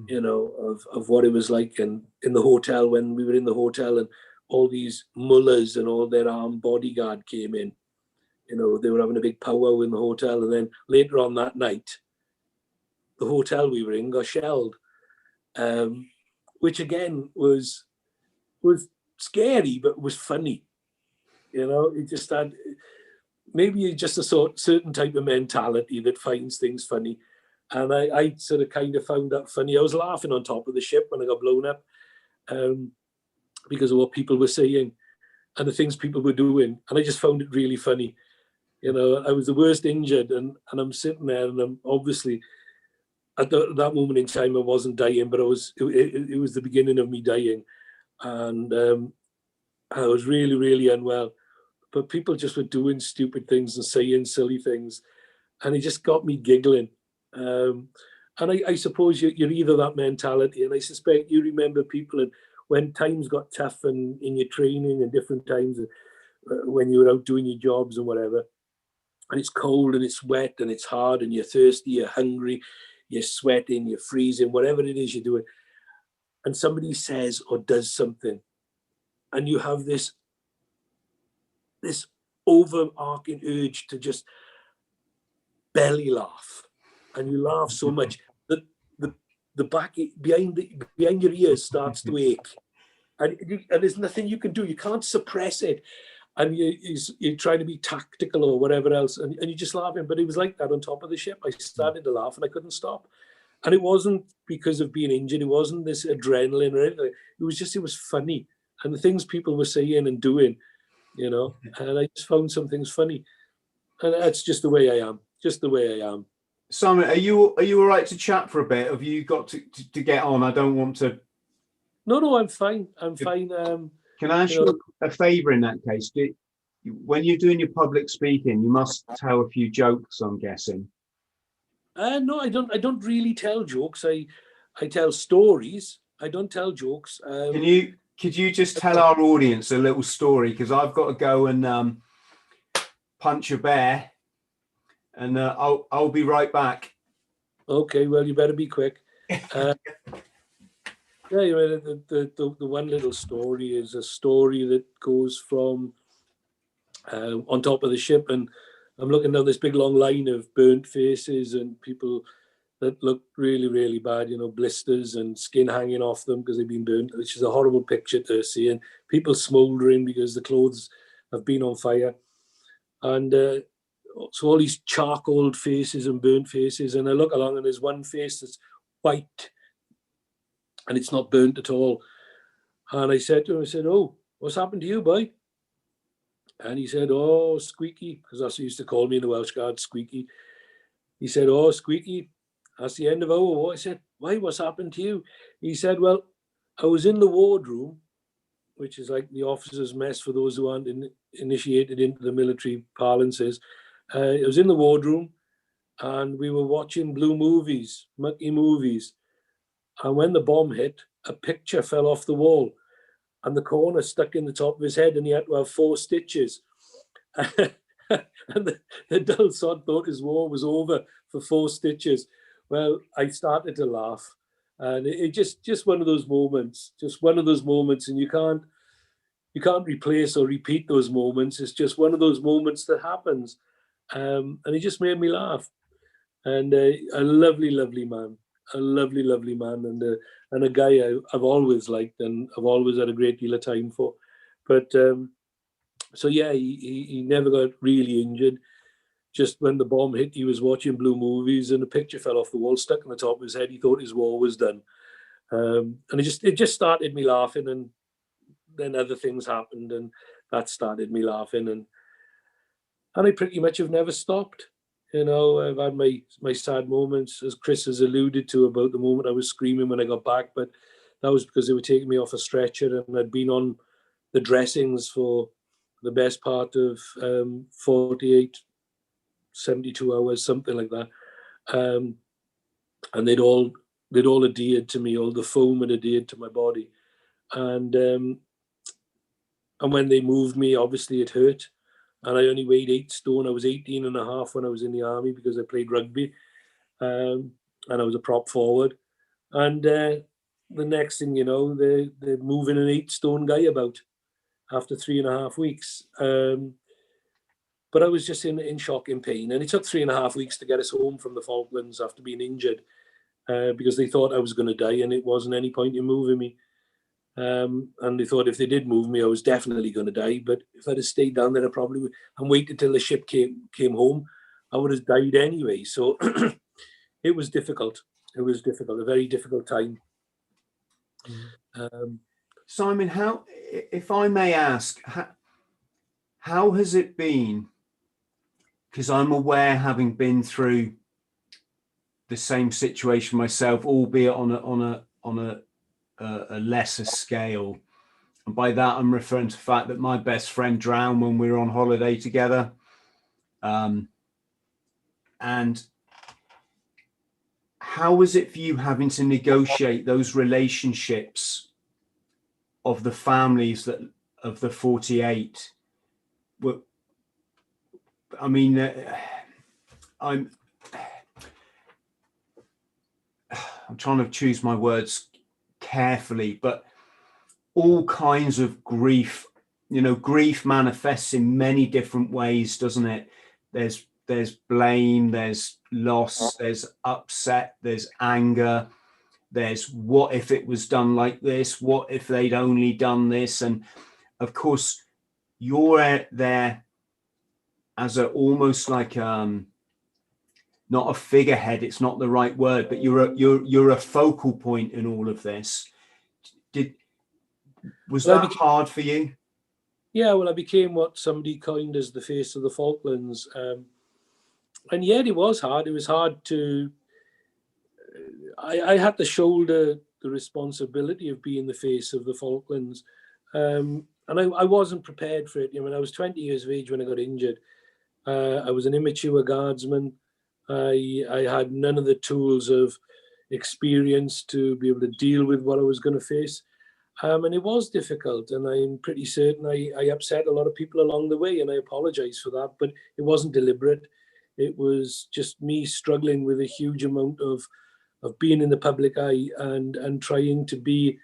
you know, of what it was like. And in the hotel, when we were in the hotel, and all these mullahs and all their armed bodyguard came in, you know, they were having a big powwow in the hotel. And then later on that night, the hotel we were in got shelled. Which again was scary, but was funny. You know, it just had maybe just a certain type of mentality that finds things funny. And I sort of kind of found that funny. I was laughing on top of the ship when I got blown up, because of what people were saying and the things people were doing. And I just found it really funny. You know, I was the worst injured, and I'm sitting there, and I'm obviously, at that moment in time, I wasn't dying, but it was the beginning of me dying. And I was really, really unwell. But people just were doing stupid things and saying silly things. And it just got me giggling. And I suppose you're either that mentality, and I suspect you remember people, and when times got tough and in your training and different times, when you were out doing your jobs and whatever, and it's cold and it's wet and it's hard and you're thirsty, you're hungry, you're sweating, you're freezing, whatever it is you're doing, and somebody says or does something, and you have this overarching urge to just belly laugh, and you laugh so much that the back behind your ears starts to ache, and there's nothing you can do. You can't suppress it, and you're trying to be tactical or whatever else, and you're just laughing. But it was like that on top of the ship. I started to laugh and I couldn't stop. And it wasn't because of being injured. It wasn't this adrenaline or anything. It was funny. And the things people were saying and doing, you know, and I just found some things funny. And that's just the way I am. Just the way I am. Simon, are you all right to chat for a bit? Have you got to get on? I don't want to. No, I'm fine. I'm fine. Can I ask you a favour in that case? When you're doing your public speaking, you must tell a few jokes, I'm guessing. No, I don't really tell jokes. I tell stories. I don't tell jokes. Could you just tell our audience a little story? Because I've got to go and punch a bear and I'll be right back. Okay, well, you better be quick. Yeah, the one little story is a story that goes from on top of the ship, and I'm looking down this big long line of burnt faces and people that look really, really bad, blisters and skin hanging off them because they've been burnt, which is a horrible picture to see, and people smouldering because the clothes have been on fire. And so all these charcoal faces and burnt faces, and I look along and there's one face that's white and it's not burnt at all. And I said to him, "Oh, what's happened to you, boy?" And he said, "Oh, Squeaky," because that's what he used to call me in the Welsh Guards, Squeaky. He said, "Oh, Squeaky, that's the end of our war." I said, "Why, what's happened to you?" He said, "Well, I was in the wardroom," which is like the officers' mess for those who aren't initiated into the military parlances. I was in the wardroom and we were watching blue movies, mucky movies. And when the bomb hit, a picture fell off the wall and the corner stuck in the top of his head and he had to have 4 stitches. And the dull sod thought his war was over for 4 stitches. Well, I started to laugh. And it just one of those moments, and you can't replace or repeat those moments. It's just one of those moments that happens. And it just made me laugh. And a lovely, lovely man. A lovely, lovely man, and a guy I've always liked and I've always had a great deal of time for. But so yeah, he never got really injured. Just when the bomb hit, he was watching blue movies and a picture fell off the wall, stuck on the top of his head. He thought his war was done, and it just started me laughing. And then other things happened, and that started me laughing, and I pretty much have never stopped. I've had my sad moments, as Chris has alluded to, about the moment I was screaming when I got back, but that was because they were taking me off a stretcher and I'd been on the dressings for the best part of 48, 72 hours, something like that. And they'd all adhered to me, all the foam had adhered to my body. And when they moved me, obviously it hurt. And I only weighed 8 stone. I was 18 and a half when I was in the army because I played rugby. And I was a prop forward. And the next thing you know, they're moving an 8 stone guy about after 3.5 weeks. But I was just in shock, in pain. And it took 3.5 weeks to get us home from the Falklands after being injured because they thought I was going to die and it wasn't any point in moving me. And they thought if they did move me, I was definitely going to die. But if I'd have stayed down there, I probably would, and waited till the ship came home, I would have died anyway. So it was difficult. It was difficult, a very difficult time. Simon, how, if I may ask, how has it been? Because I'm aware, having been through the same situation myself, albeit on a lesser scale, and by that I'm referring to the fact that my best friend drowned when we were on holiday together, and how was it for you having to negotiate those relationships of the families of the 48? I mean, I'm trying to choose my words carefully, but all kinds of grief, grief manifests in many different ways, doesn't it? There's blame, there's loss, there's upset, there's anger, there's what if it was done like this, what if they'd only done this. And of course you're there as almost like not a figurehead, it's not the right word, but you're a focal point in all of this. Was that hard for you? Yeah, well, I became what somebody coined as the face of the Falklands. And yeah, it was hard. It was hard to... I had to shoulder the responsibility of being the face of the Falklands. And I wasn't prepared for it. I was 20 years of age when I got injured. I was an immature guardsman. I had none of the tools of experience to be able to deal with what I was going to face. And it was difficult, and I'm pretty certain I upset a lot of people along the way, and I apologize for that, but it wasn't deliberate. It was just me struggling with a huge amount of being in the public eye and trying to be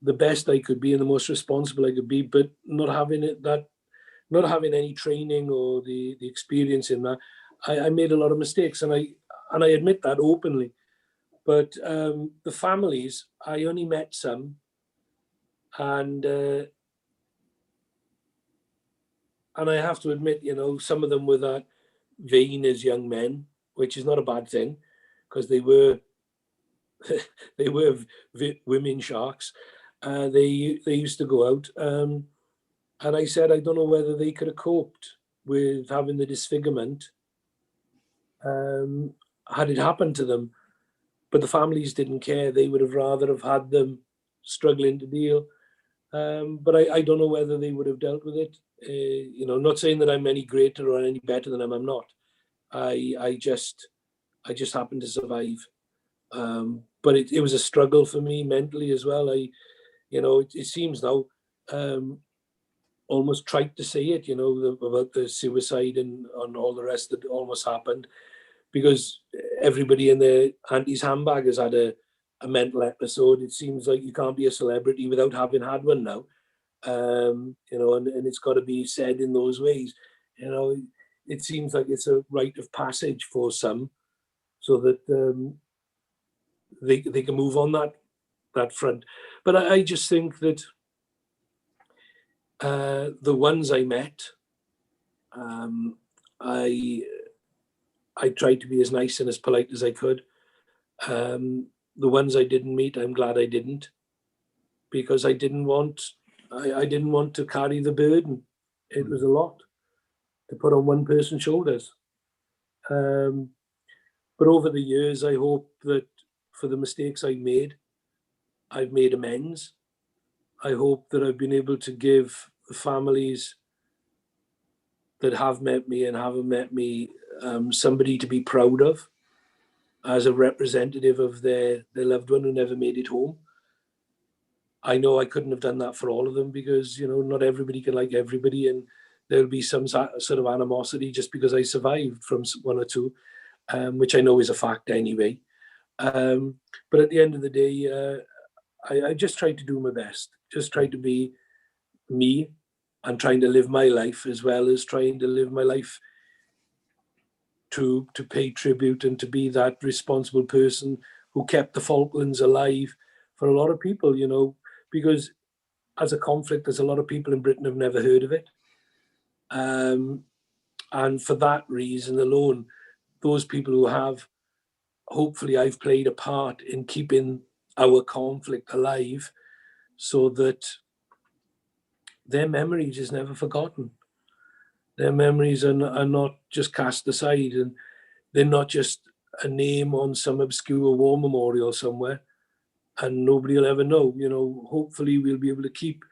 the best I could be and the most responsible I could be, but not having any training or the experience in that. I made a lot of mistakes, and I admit that openly. But the families, I only met some, and I have to admit, some of them were that vain as young men, which is not a bad thing, because they were women sharks. They used to go out, and I said I don't know whether they could have coped with having the disfigurement had it happened to them. But the families didn't care. They would have rather have had them struggling to deal. But I don't know whether they would have dealt with it. Not saying that I'm any greater or any better than them. I'm not. I just happened to survive. But it was a struggle for me mentally as well. It seems now almost trite to say it, about the suicide and all the rest that almost happened, because everybody in their auntie's handbag has had a mental episode. It seems like you can't be a celebrity without having had one now. And it's got to be said in those ways. It seems like it's a rite of passage for some, so that they can move on that front. But I just think that the ones I met, I tried to be as nice and as polite as I could. The ones I didn't meet, I'm glad I didn't, because I didn't want to carry the burden. It was a lot to put on one person's shoulders. But over the years, I hope that for the mistakes I've made amends. I hope that I've been able to give the families that have met me and haven't met me somebody to be proud of as a representative of their loved one who never made it home. I know I couldn't have done that for all of them, because not everybody can like everybody, and there'll be some sort of animosity just because I survived from one or two, which I know is a fact anyway. But at the end of the day, I just tried to do my best, just tried to be me, and trying to live my life as well as trying to live my life to pay tribute and to be that responsible person who kept the Falklands alive for a lot of people, because as a conflict, there's a lot of people in Britain who've never heard of it. And for that reason alone, those people who have, hopefully I've played a part in keeping our conflict alive, so that their memories is never forgotten. Their memories are not just cast aside, and they're not just a name on some obscure war memorial somewhere, and nobody will ever know. Hopefully we'll be able to keep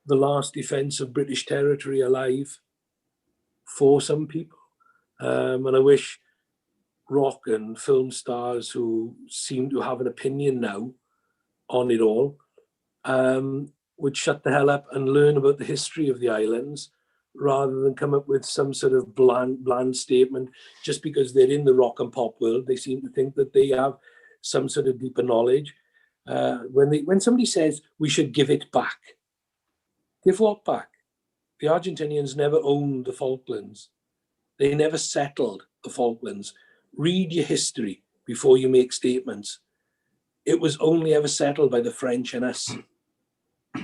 the last defence of British territory alive for some people. And I wish rock and film stars who seem to have an opinion now on it all would shut the hell up and learn about the history of the islands, rather than come up with some sort of bland statement just because they're in the rock and pop world. They seem to think that they have some sort of deeper knowledge. When somebody says we should give it back, give what back? The Argentinians never owned the Falklands. They never settled the Falklands. Read your history before you make statements. It was only ever settled by the French and us.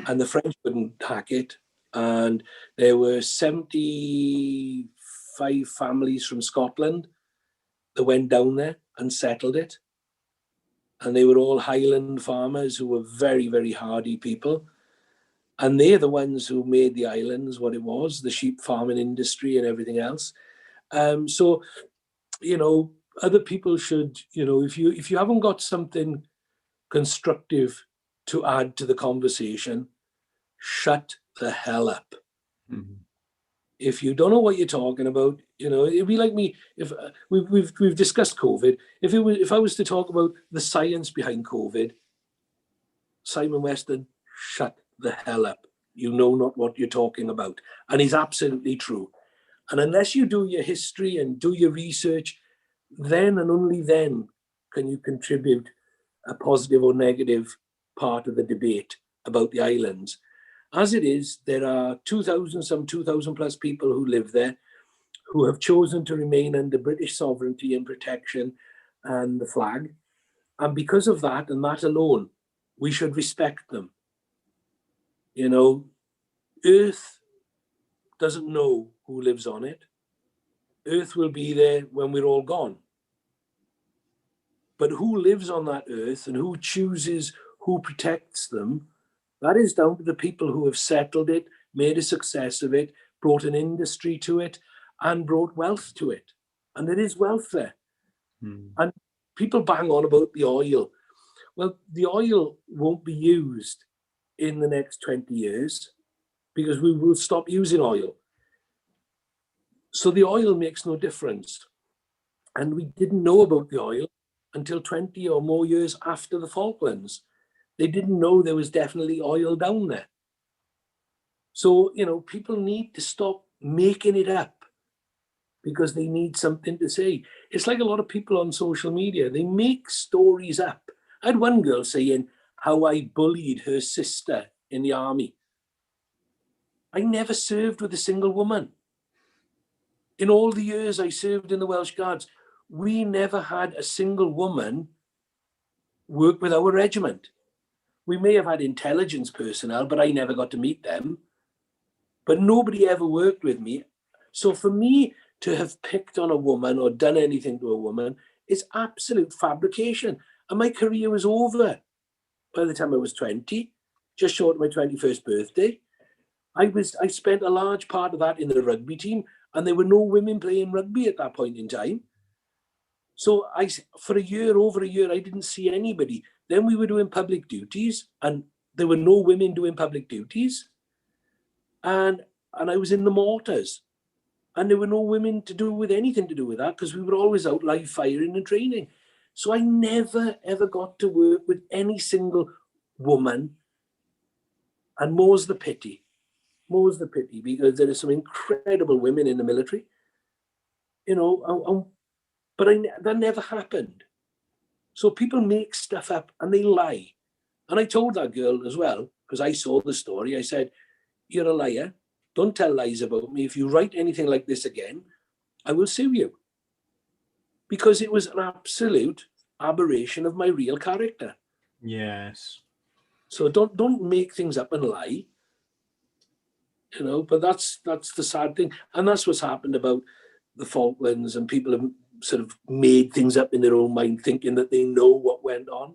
And the French wouldn't hack it. And there were 75 families from Scotland that went down there and settled it. And they were all Highland farmers who were very, very hardy people. And they're the ones who made the islands what it was, the sheep farming industry and everything else. So, other people should, if you haven't got something constructive to add to the conversation, shut the hell up. Mm-hmm. If you don't know what you're talking about, it'd be like me. If we've discussed COVID, if I was to talk about the science behind COVID, Simon Weston, shut the hell up. You know not what you're talking about, and he's absolutely true. And unless you do your history and do your research, then and only then can you contribute a positive or negative part of the debate about the islands. As it is, there are 2,000 plus people who live there who have chosen to remain under British sovereignty and protection and the flag. And because of that, and that alone, we should respect them. You know, Earth doesn't know who lives on it. Earth will be there when we're all gone. But who lives on that Earth and who chooses who protects them, that is down to the people who have settled it, made a success of it, brought an industry to it, and brought wealth to it. And there is wealth there. And people bang on about the oil. Well, the oil won't be used in the next 20 years because we will stop using oil. So the oil makes no difference. And we didn't know about the oil until 20 or more years after the Falklands. They didn't know there was definitely oil down there. So, you know, people need to stop making it up because they need something to say. It's like a lot of people on social media, they make stories up. I had one girl saying how I bullied her sister in the army. I never served with a single woman. In all the years I served in the Welsh Guards, we never had a single woman work with our regiment. We may have had intelligence personnel, but I never got to meet them. But nobody ever worked with me. So for me to have picked on a woman or done anything to a woman is absolute fabrication. And my career was over by the time I was 20, just short of my 21st birthday. I spent a large part of that in the rugby team, and there were no women playing rugby at that point in time. So for over a year, I didn't see anybody. Then we were doing public duties, and there were no women doing public duties. And I was in the mortars, and there were no women to do with anything to do with that because we were always out live firing and training. So I never, ever got to work with any single woman. And more's the pity. More's the pity, because there are some incredible women in the military, you know, but that never happened. So people make stuff up and they lie. And I told that girl as well, because I saw the story, I said, "You're a liar. Don't tell lies about me. If you write anything like this again, I will sue you." Because it was an absolute aberration of my real character. Yes. So don't make things up and lie. You know, but that's the sad thing. And that's what's happened about the Falklands, and people have sort of made things up in their own mind, thinking that they know what went on.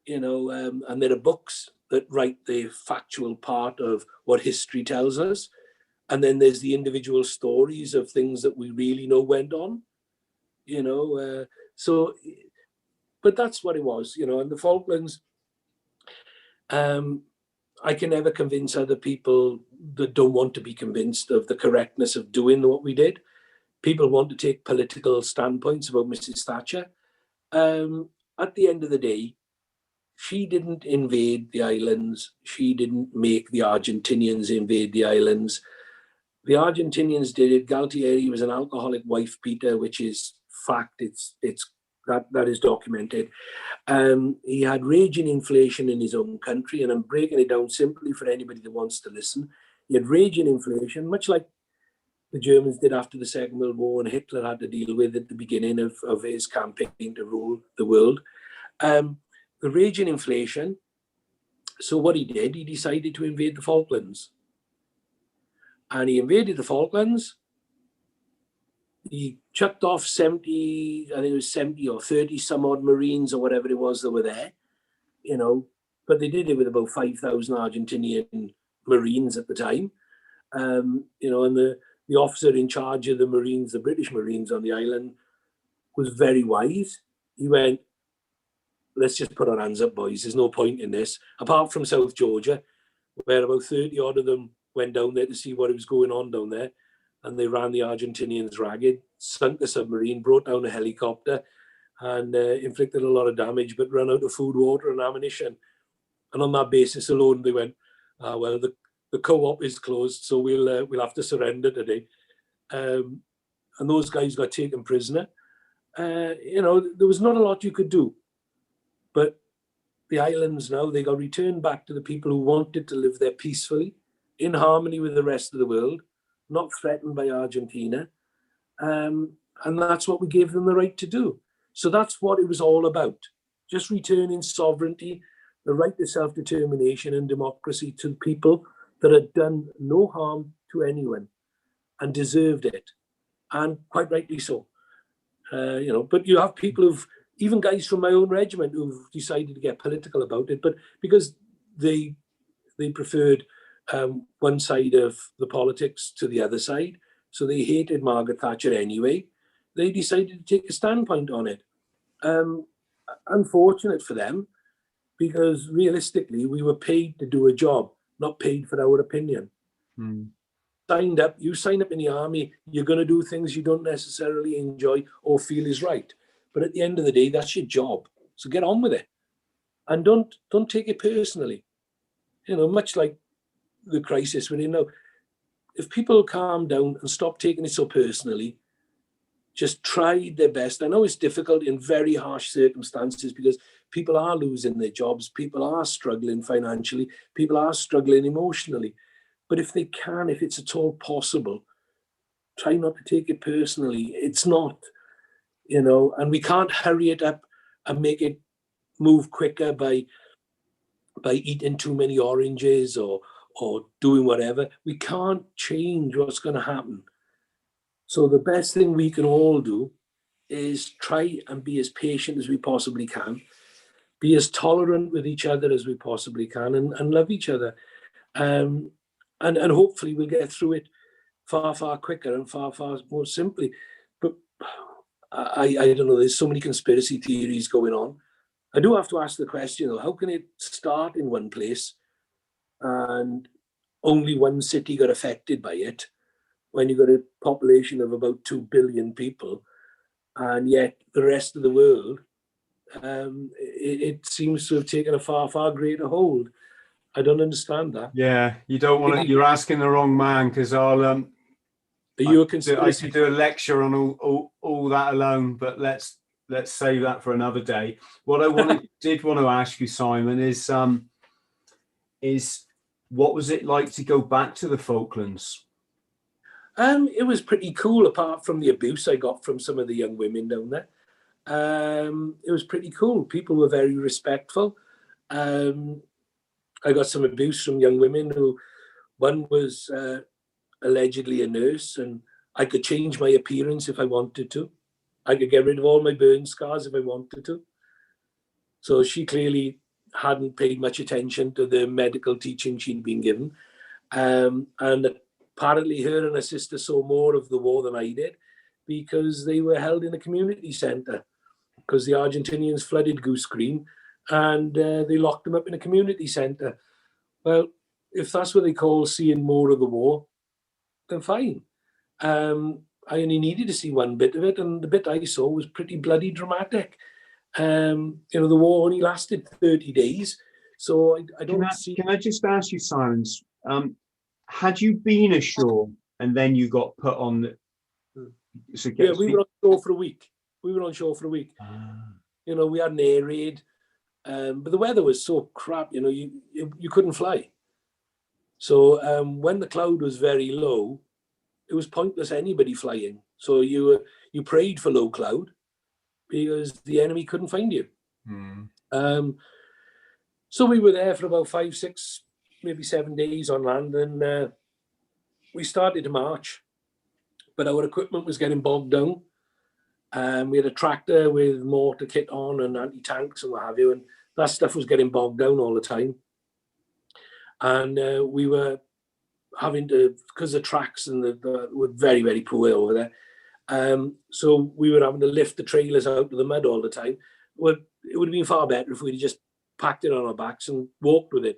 You know, and there are books that write the factual part of what history tells us. And then there's the individual stories of things that we really know went on, you know. But that's what it was, you know. And the Falklands, I can never convince other people that don't want to be convinced of the correctness of doing what we did. People want to take political standpoints about Mrs. Thatcher. At the end of the day, she didn't invade the islands. She didn't make the Argentinians invade the islands. The Argentinians did it. Galtieri was an alcoholic wife beater, which is fact. That is documented. He had raging inflation in his own country, and I'm breaking it down simply for anybody that wants to listen. He had raging inflation, much like the Germans did after the Second World War and Hitler had to deal with at the beginning of his campaign to rule the world. The raging inflation. So what he did, he decided to invade the Falklands. And he invaded the Falklands. He chucked off 70, I think it was 70 or 30 some odd Marines or whatever it was that were there, you know, but they did it with about 5,000 Argentinian Marines at the time. You know, and the officer in charge of the Marines, the British Marines on the island, was very wise. He went, "Let's just put our hands up, boys. There's no point in this." Apart from South Georgia, where about 30 odd of them went down there to see what was going on down there. And they ran the Argentinians ragged, sunk the submarine, brought down a helicopter, and inflicted a lot of damage, but ran out of food, water, and ammunition. And on that basis alone, they went, "Well, the co-op is closed, so we'll have to surrender today." and those guys got taken prisoner. You know, there was not a lot you could do. But the islands now, they got returned back to the people who wanted to live there peacefully, in harmony with the rest of the world, not threatened by Argentina. And that's what we gave them the right to do. So that's what it was all about. Just returning sovereignty, the right to self-determination and democracy to people that had done no harm to anyone and deserved it. And quite rightly so. You know, but you have people who've, even guys from my own regiment who've decided to get political about it, but because they preferred one side of the politics to the other side, so they hated Margaret Thatcher anyway, they decided to take a standpoint on it. Unfortunate for them, because realistically, we were paid to do a job, not paid for our opinion. You sign up in the army, you're going to do things you don't necessarily enjoy or feel is right. But at the end of the day, that's your job. So get on with it. And don't take it personally. You know, much like the crisis we're in now, if people calm down and stop taking it so personally, just try their best. I know it's difficult in very harsh circumstances because people are losing their jobs, people are struggling financially, people are struggling emotionally. But if they can, if it's at all possible, try not to take it personally. It's not, you know, and we can't hurry it up and make it move quicker by eating too many oranges or doing whatever. We can't change what's going to happen. So the best thing we can all do is try and be as patient as we possibly can, be as tolerant with each other as we possibly can, and love each other. And hopefully we'll get through it far, far quicker and far, far more simply. But I don't know, there's so many conspiracy theories going on. I do have to ask the question, though, how can it start in one place and only one city got affected by it when you've got a population of about 2 billion people, and yet the rest of the world, it seems to have taken a far, far greater hold. I don't understand that. Yeah, you don't want to, you're asking the wrong man, because Are you a conspiracy? I could do a lecture on all that alone, but let's save that for another day. What I did want to ask you, Simon, is what was it like to go back to the Falklands? It was pretty cool, apart from the abuse I got from some of the young women down there. It was pretty cool. People were very respectful. I got some abuse from young women who, one was allegedly a nurse, and I could change my appearance if I wanted to. I could get rid of all my burn scars if I wanted to. So she clearly hadn't paid much attention to the medical teaching she'd been given. And apparently her and her sister saw more of the war than I did, because they were held in a community centre, because the Argentinians flooded Goose Green and they locked them up in a community centre. Well, if that's what they call seeing more of the war, then fine. I only needed to see one bit of it, and the bit I saw was pretty bloody dramatic. You know, the war only lasted 30 days, so I don't see... Can I just ask you, Simon, had you been ashore and then you got put on the... Yeah, we were on shore for a week. You know, we had an air raid, but the weather was so crap, you know, you couldn't fly. So when the cloud was very low, it was pointless anybody flying. So you prayed for low cloud, because the enemy couldn't find you. So we were there for about 5, 6, maybe 7 days on land, and we started to march, but our equipment was getting bogged down. We had a tractor with mortar kit on and anti-tanks and what have you, and that stuff was getting bogged down all the time. And we were having to, because the tracks and the were very, very poor over there. So we were having to lift the trailers out of the mud all the time. Well, it would have been far better if we'd just packed it on our backs and walked with it.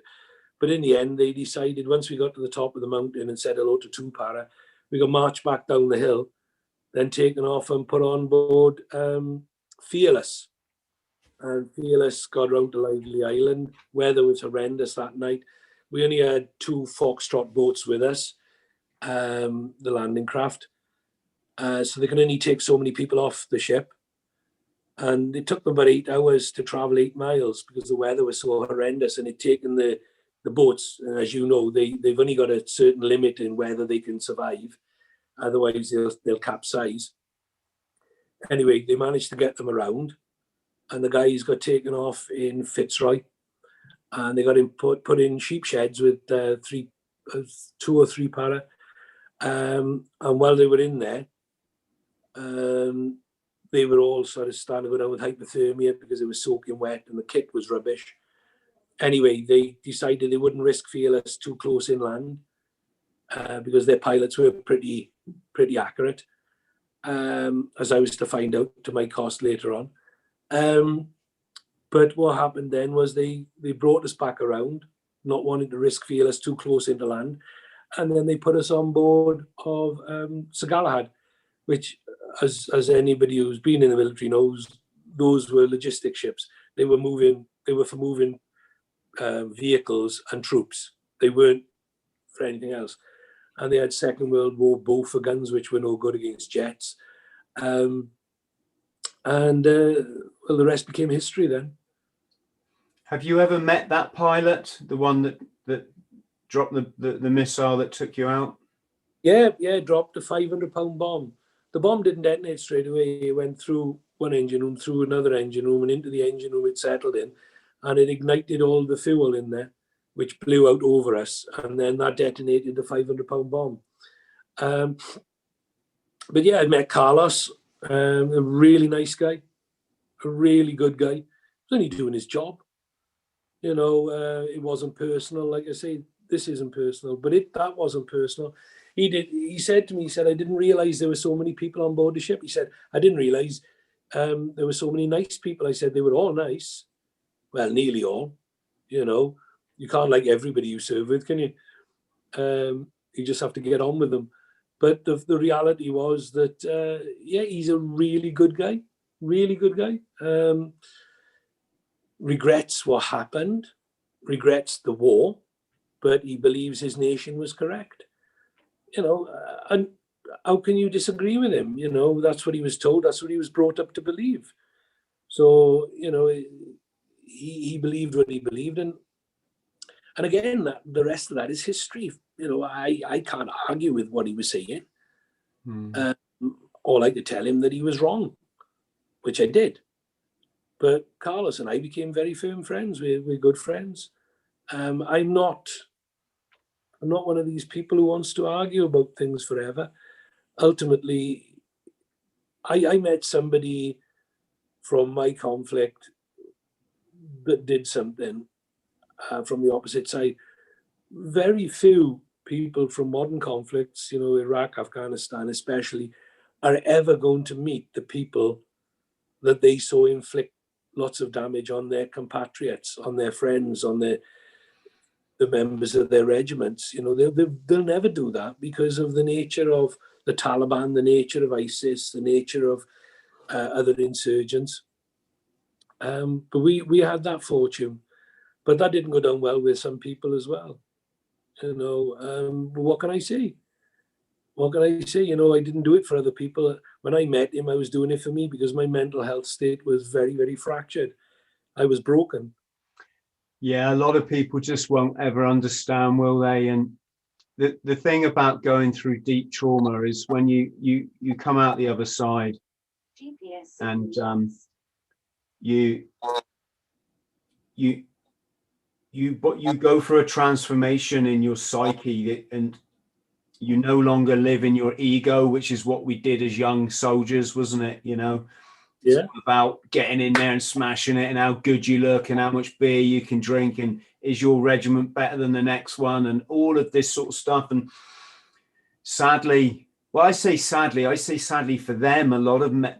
But in the end, they decided, once we got to the top of the mountain and said hello to 2 para, we got marched back down the hill, then taken off and put on board Fearless. And Fearless got round to Lively Island. Weather was horrendous that night. We only had 2 Foxtrot boats with us, the landing craft. So they can only take so many people off the ship. And it took them about 8 hours to travel 8 miles because the weather was so horrendous, and it'd taken the boats, as you know, they've only got a certain limit in whether they can survive. Otherwise, they'll capsize. Anyway, they managed to get them around, and the guys got taken off in Fitzroy, and they got put in sheep sheds with 2 or 3 para. And while they were in there, they were all sort of starting to go down with hypothermia because it was soaking wet and the kit was rubbish. Anyway, they decided they wouldn't risk fearless too close inland because their pilots were pretty accurate, as I was to find out to my cost later on. But what happened then was they brought us back around, not wanting to risk fearless too close into land, and then they put us on board of Sir Galahad, which, as anybody who's been in the military knows, those were logistic ships. They were for moving vehicles and troops. They weren't for anything else. And they had Second World War Bofor guns, which were no good against jets. Well, the rest became history then. Have you ever met that pilot, the one that dropped the missile that took you out? Yeah, dropped a 500-pound bomb. The bomb didn't detonate straight away. It went through one engine room, through another engine room, and into the engine room it settled in, and it ignited all the fuel in there, which blew out over us, and then that detonated the 500-pound bomb. But yeah, I met Carlos, a really nice guy, a really good guy. He was only doing his job. You know, it wasn't personal. Like I say, this isn't personal, but that wasn't personal. He said to me, I didn't realize there were so many people on board the ship. He said, I didn't realize there were so many nice people. I said, they were all nice. Well, nearly all. You know, you can't like everybody you serve with, can you? You just have to get on with them. But the reality was that, he's a really good guy. Really good guy. Regrets what happened, regrets the war, but he believes his nation was correct. You know, and how can you disagree with him? You know, that's what he was told. That's what he was brought up to believe. So, you know, he believed what he believed in. And again, the rest of that is history. You know, I can't argue with what he was saying. All I could tell him that he was wrong, which I did. But Carlos and I became very firm friends. We're good friends. I'm not one of these people who wants to argue about things forever. Ultimately, I met somebody from my conflict that did something from the opposite side. Very few people from modern conflicts, you know, Iraq, Afghanistan especially, are ever going to meet the people that they saw inflict lots of damage on their compatriots, on their friends, on the members of their regiments. You know, they'll never do that because of the nature of the Taliban, the nature of ISIS, the nature of other insurgents. But we had that fortune, but that didn't go down well with some people as well. You know, what can I say? What can I say? You know, I didn't do it for other people. When I met him, I was doing it for me because my mental health state was very, very fractured. I was broken. Yeah, a lot of people just won't ever understand, will they? And the thing about going through deep trauma is when you come out the other side and you go for a transformation in your psyche, and you no longer live in your ego, which is what we did as young soldiers, wasn't it? You know, yeah, it's about getting in there and smashing it and how good you look and how much beer you can drink and is your regiment better than the next one and all of this sort of stuff. And sadly, well, I say sadly for them, a lot of men,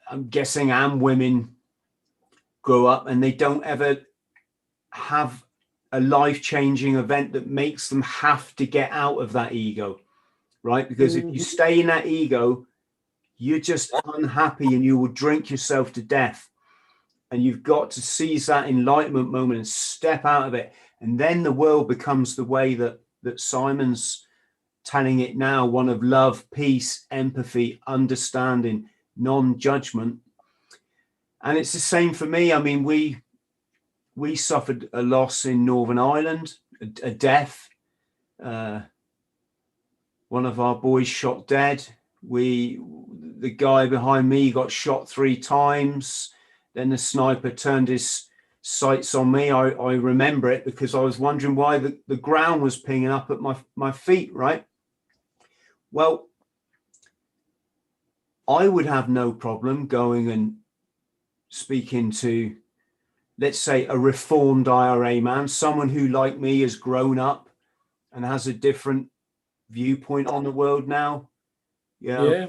I'm guessing, and women grow up and they don't ever have a life-changing event that makes them have to get out of that ego, right? Because if you stay in that ego, you're just unhappy and you will drink yourself to death. And you've got to seize that enlightenment moment and step out of it. And then the world becomes the way that Simon's telling it now, one of love, peace, empathy, understanding, non-judgment. And it's the same for me. I mean, we suffered a loss in Northern Ireland, a death. One of our boys shot dead. The guy behind me got shot 3 times. Then the sniper turned his sights on me. I remember it because I was wondering why the ground was pinging up at my feet, right? Well, I would have no problem going and speaking to, let's say, a reformed IRA man, someone who, like me, has grown up and has a different viewpoint on the world now. Yeah,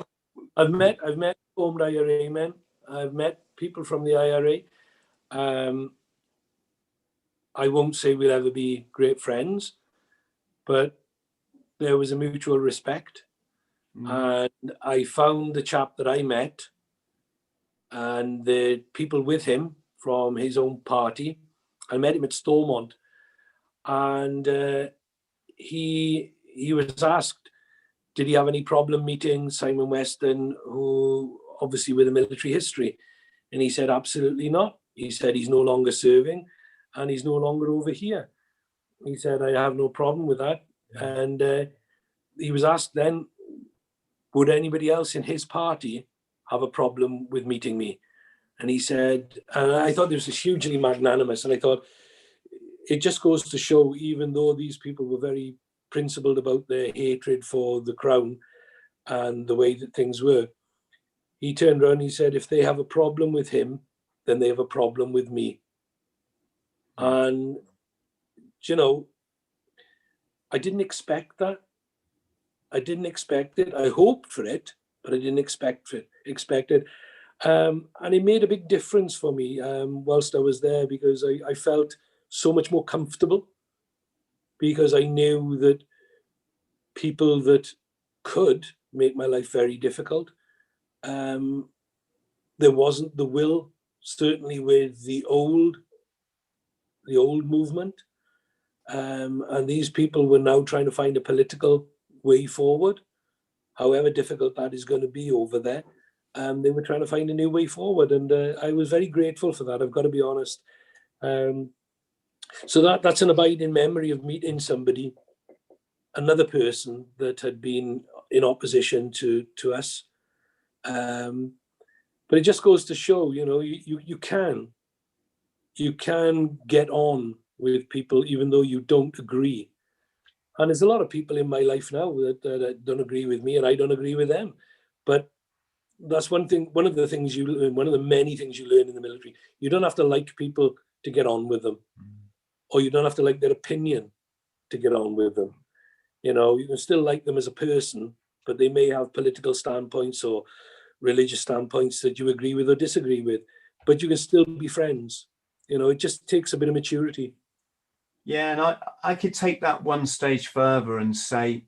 I've met reformed IRA men. I've met people from the IRA. I won't say we'll ever be great friends, but there was a mutual respect. And I found the chap that I met and the people with him from his own party. I met him at Stormont, and he was asked, did he have any problem meeting Simon Weston, who obviously with a military history? And he said, absolutely not. He said he's no longer serving and he's no longer over here. He said, I have no problem with that. And he was asked then, would anybody else in his party have a problem with meeting me? And he said, and I thought this was hugely magnanimous. And I thought, it just goes to show, even though these people were very principled about their hatred for the crown and the way that things were, he turned around and he said, if they have a problem with him, then they have a problem with me. And, you know, I didn't expect that. I didn't expect it. I hoped for it, but I didn't expect it. And it made a big difference for me whilst I was there, because I felt so much more comfortable, because I knew that people that could make my life very difficult, there wasn't the will, certainly with the old movement. And these people were now trying to find a political way forward, however difficult that is going to be over there. They were trying to find a new way forward, and I was very grateful for that, I've got to be honest. So that's an abiding memory of meeting somebody, another person that had been in opposition to us. But it just goes to show, you know, you can get on with people even though you don't agree. And there's a lot of people in my life now that don't agree with me, and I don't agree with them. But that's one of the things you learn, one of the many things you learn in the military. You don't have to like people to get on with them, or you don't have to like their opinion to get on with them. You know, you can still like them as a person, but they may have political standpoints or religious standpoints that you agree with or disagree with, but you can still be friends. You know, it just takes a bit of maturity. Yeah, and I could take that one stage further and say,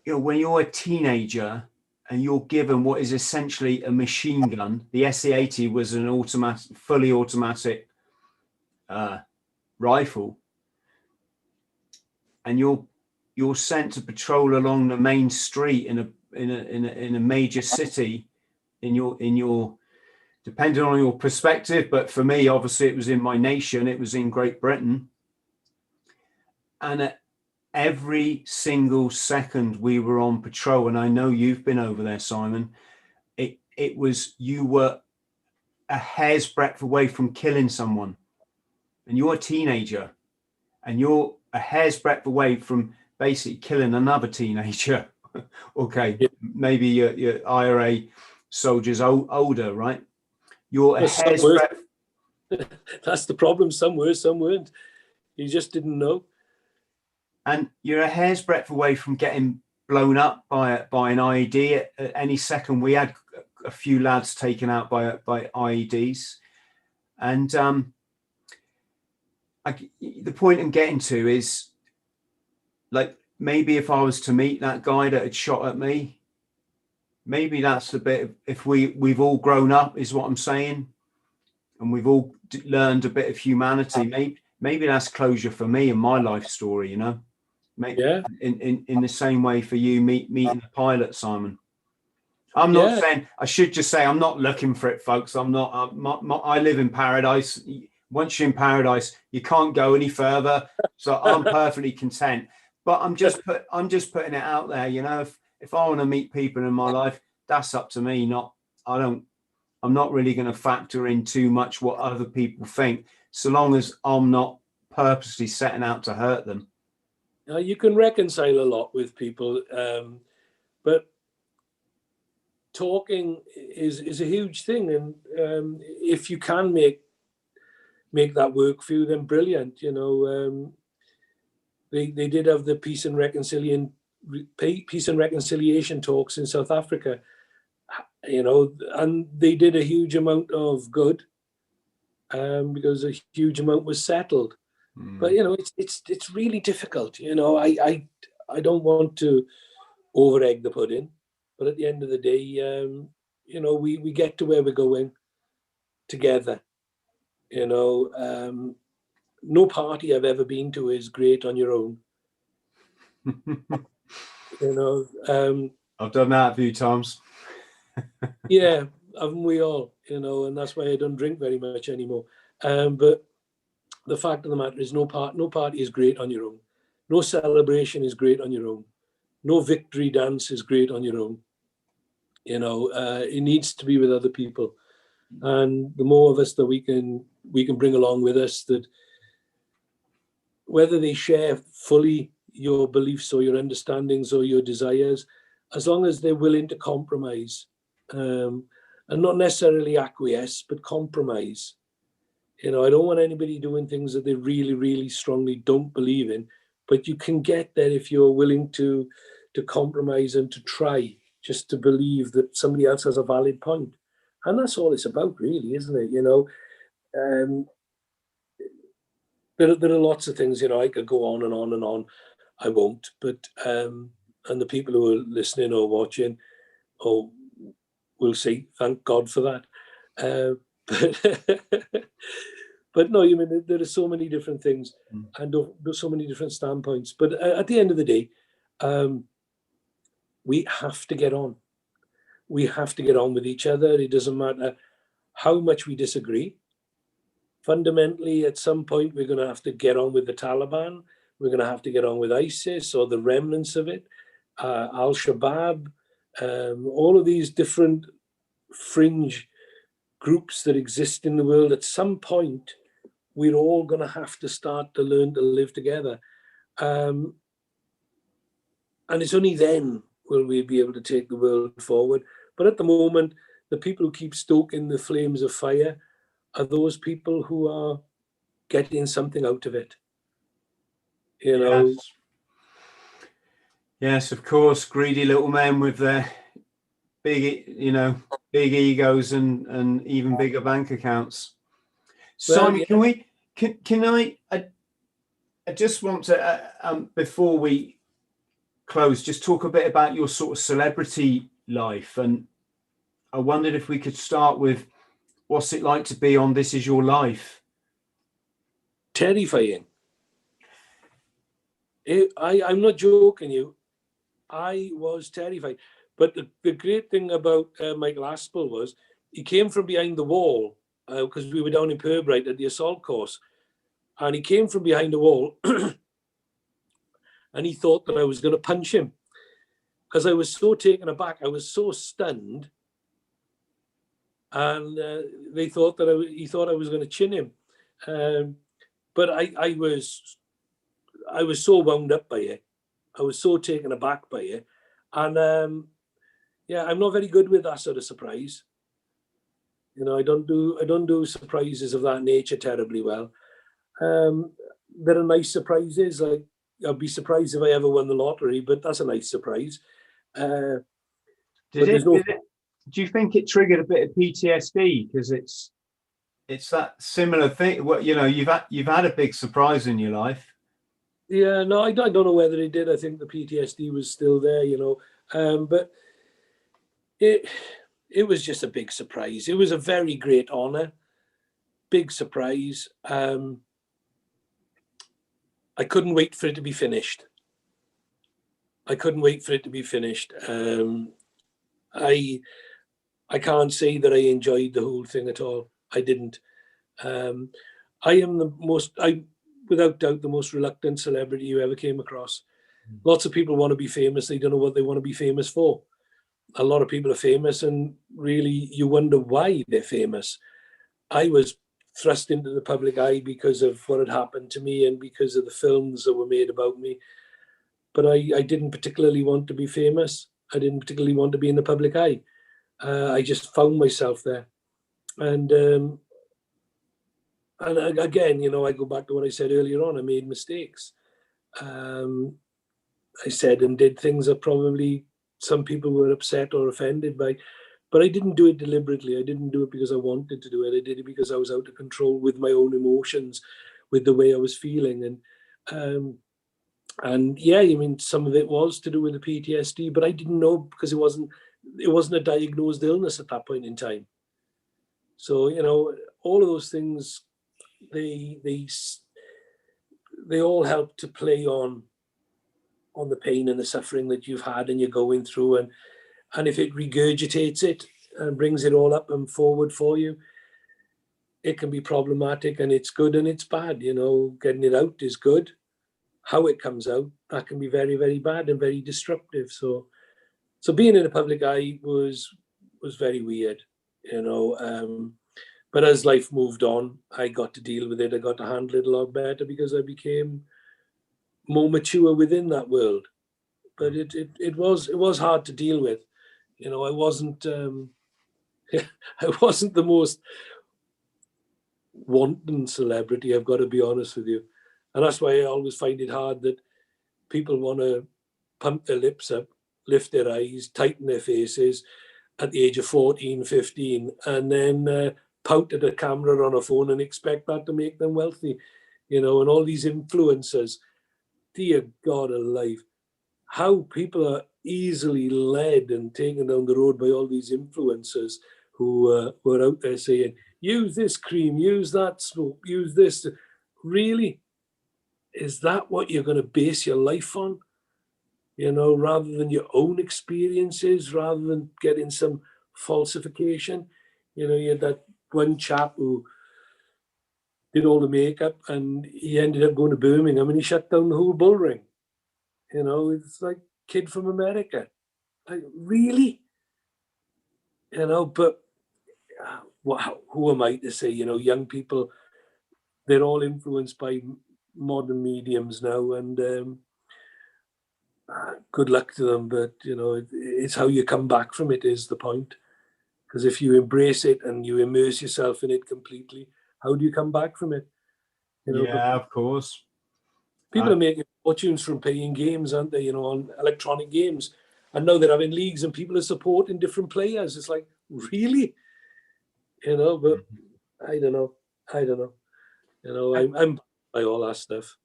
you know, when you're a teenager and you're given what is essentially a machine gun, the SE-80 was an automatic, fully automatic rifle, and you're sent to patrol along the main street in a major city, in your depending on your perspective, but for me, obviously, it was in my nation, it was in Great Britain. And at every single second we were on patrol, and I know you've been over there, Simon, it was, you were a hair's breadth away from killing someone. And you're a teenager, and you're a hair's breadth away from basically killing another teenager. Okay, yeah. Maybe your IRA soldiers older, right? You're a hair's breadth. That's the problem. Some were, some weren't. You just didn't know. And you're a hair's breadth away from getting blown up by an IED at any second. We had a few lads taken out by IEDs. And the point I'm getting to is, like, maybe if I was to meet that guy that had shot at me, maybe that's the bit, if we've all grown up, is what I'm saying, and we've all learned a bit of humanity. Maybe that's closure for me in my life story, you know. Yeah. in the same way for you meeting the pilot, Simon. I'm not saying, I should just say, I'm not looking for it, folks. I'm not. I live in paradise. Once you're in paradise, you can't go any further. So I'm perfectly content. But I'm just putting it out there. You know, if I want to meet people in my life, that's up to me. I'm not really going to factor in too much what other people think, so long as I'm not purposely setting out to hurt them. You can reconcile a lot with people, but talking is a huge thing, and if you can make that work for you, then brilliant. You know, they did have the peace and reconciliation talks in South Africa, you know, and they did a huge amount of good, because a huge amount was settled. But you know, it's really difficult. You know, I don't want to over egg the pudding, but at the end of the day, you know, we get to where we're going together. You know, no party I've ever been to is great on your own. You know, I've done that a few times. Yeah, haven't we all? You know, and that's why I don't drink very much anymore. But the fact of the matter is, no party is great on your own. No celebration is great on your own. No victory dance is great on your own. You know, it needs to be with other people, and the more of us that we can bring along with us, that whether they share fully your beliefs or your understandings or your desires, as long as they're willing to compromise, and not necessarily acquiesce, but compromise. You know, I don't want anybody doing things that they really, really strongly don't believe in, but you can get there if you're willing to compromise and to try just to believe that somebody else has a valid point. And that's all it's about, really, isn't it? You know, there are lots of things, you know, I could go on and on and on. I won't, but and the people who are listening or watching, will say, thank God for that. But no, I mean, there are so many different things, and there's so many different standpoints. But at the end of the day, we have to get on. We have to get on with each other. It doesn't matter how much we disagree. Fundamentally, at some point, we're going to have to get on with the Taliban. We're going to have to get on with ISIS or the remnants of it, Al-Shabaab, all of these different fringe groups that exist in the world. At some point, we're all going to have to start to learn to live together. And it's only then will we be able to take the world forward. But at the moment, the people who keep stoking the flames of fire are those people who are getting something out of it. You know? Yes, of course. Greedy little men with their big egos and even bigger bank accounts. Simon, I just want to, before we close, just talk a bit about your sort of celebrity life. And I wondered if we could start with, what's it like to be on This Is Your Life? Terrifying. I'm not joking you. I was terrified. But the great thing about Michael Aspel was he came from behind the wall, because we were down in Pirbright at the assault course. And he came from behind the wall and he thought that I was going to punch him, because I was so taken aback. I was so stunned. And he thought I was going to chin him. But I was so wound up by it. I was so taken aback by it. And I'm not very good with that sort of surprise. You know, I don't do surprises of that nature terribly well. There are nice surprises. Like, I'd be surprised if I ever won the lottery, but that's a nice surprise. Do you think it triggered a bit of PTSD? Because it's that similar thing. Well, you know, you've had a big surprise in your life. Yeah, no, I don't know whether it did. I think the PTSD was still there, you know. But it was just a big surprise. It was a very great honor, big surprise. I couldn't wait for it to be finished. I couldn't wait for it to be finished. I can't say that I enjoyed the whole thing at all. I didn't. I am without doubt, the most reluctant celebrity you ever came across. Lots of people want to be famous. They don't know what they want to be famous for. A lot of people are famous, and really you wonder why they're famous. I was thrust into the public eye because of what had happened to me and because of the films that were made about me. But I didn't particularly want to be famous. I didn't particularly want to be in the public eye. I just found myself there. And again, you know, I go back to what I said earlier on. I made mistakes. I said and did things that probably some people were upset or offended by, but I didn't do it deliberately. I didn't do it because I wanted to do it. I did it because I was out of control with my own emotions, with the way I was feeling. And yeah, I mean, some of it was to do with the PTSD, but I didn't know because it wasn't a diagnosed illness at that point in time. So, you know, all of those things, they all help to play on the pain and the suffering that you've had and you're going through. And if it regurgitates it and brings it all up and forward for you, it can be problematic, and it's good and it's bad. You know, getting it out is good. How it comes out, that can be very, very bad and very destructive. So being in the public eye was very weird, you know. But as life moved on, I got to deal with it. I got to handle it a lot better because I became more mature within that world. But it was hard to deal with. You know, I wasn't I wasn't the most wanton celebrity, I've got to be honest with you. And that's why I always find it hard that people want to pump their lips up, lift their eyes, tighten their faces at the age of 14, 15, and then pout at a camera on a phone and expect that to make them wealthy. You know, and all these influencers, dear God alive, how people are easily led and taken down the road by all these influencers who were out there saying, use this cream, use that soap, use this. Really? Is that what you're going to base your life on? You know, rather than your own experiences, rather than getting some falsification. You know, you had that one chap who did all the makeup and he ended up going to Birmingham and he shut down the whole bull ring. You know, it's like Kid from America. Like, really? You know, but who am I to say? You know, young people, they're all influenced by modern mediums now, and good luck to them. But, you know, it's how you come back from it is the point. Because if you embrace it and you immerse yourself in it completely, how do you come back from it? You know, yeah, of course. People are making fortunes from playing games, aren't they? You know, on electronic games. And now they're having leagues and people are supporting different players. It's like, really? You know, but I don't know. You know, I'm by all that stuff.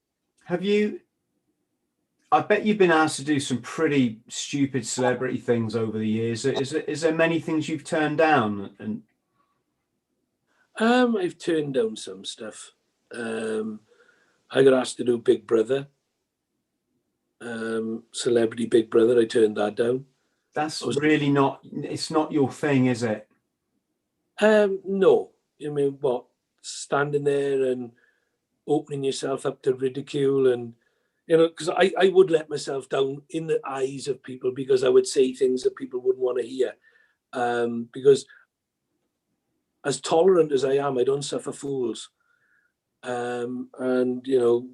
I bet you've been asked to do some pretty stupid celebrity things over the years. Is there many things you've turned down? And I've turned down some stuff. I got asked to do Big Brother, Celebrity Big Brother. I turned that down. That's really not. It's not your thing, is it? No. I mean, what? Standing there and opening yourself up to ridicule, and you know, because I would let myself down in the eyes of people because I would say things that people wouldn't want to hear. Because as tolerant as I am, I don't suffer fools. And you know,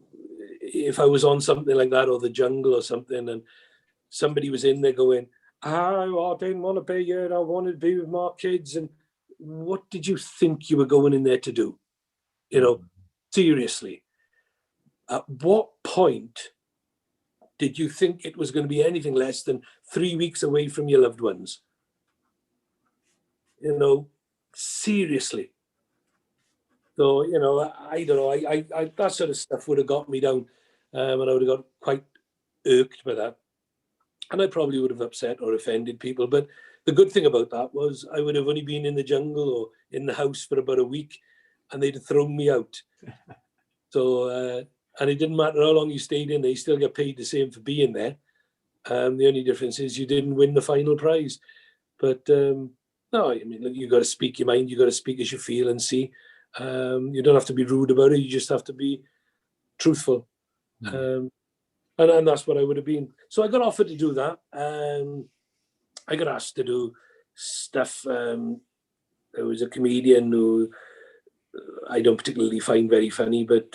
if I was on something like that or The Jungle or something, and somebody was in there going, "Oh, I didn't want to be here. I wanted to be with my kids," and what did you think you were going in there to do? You know, seriously. At what point did you think it was going to be anything less than 3 weeks away from your loved ones? You know, seriously. So, you know, I don't know. I that sort of stuff would have got me down, and I would have got quite irked by that. And I probably would have upset or offended people. But the good thing about that was I would have only been in the jungle or in the house for about a week, and they'd have thrown me out. So, and it didn't matter how long you stayed in there, you still get paid the same for being there. The only difference is you didn't win the final prize. But no, I mean, you got to speak your mind. You got to speak as you feel and see. You don't have to be rude about it. You just have to be truthful. And that's what I would have been. So I got offered to do that. I got asked to do stuff. There was a comedian who I don't particularly find very funny, but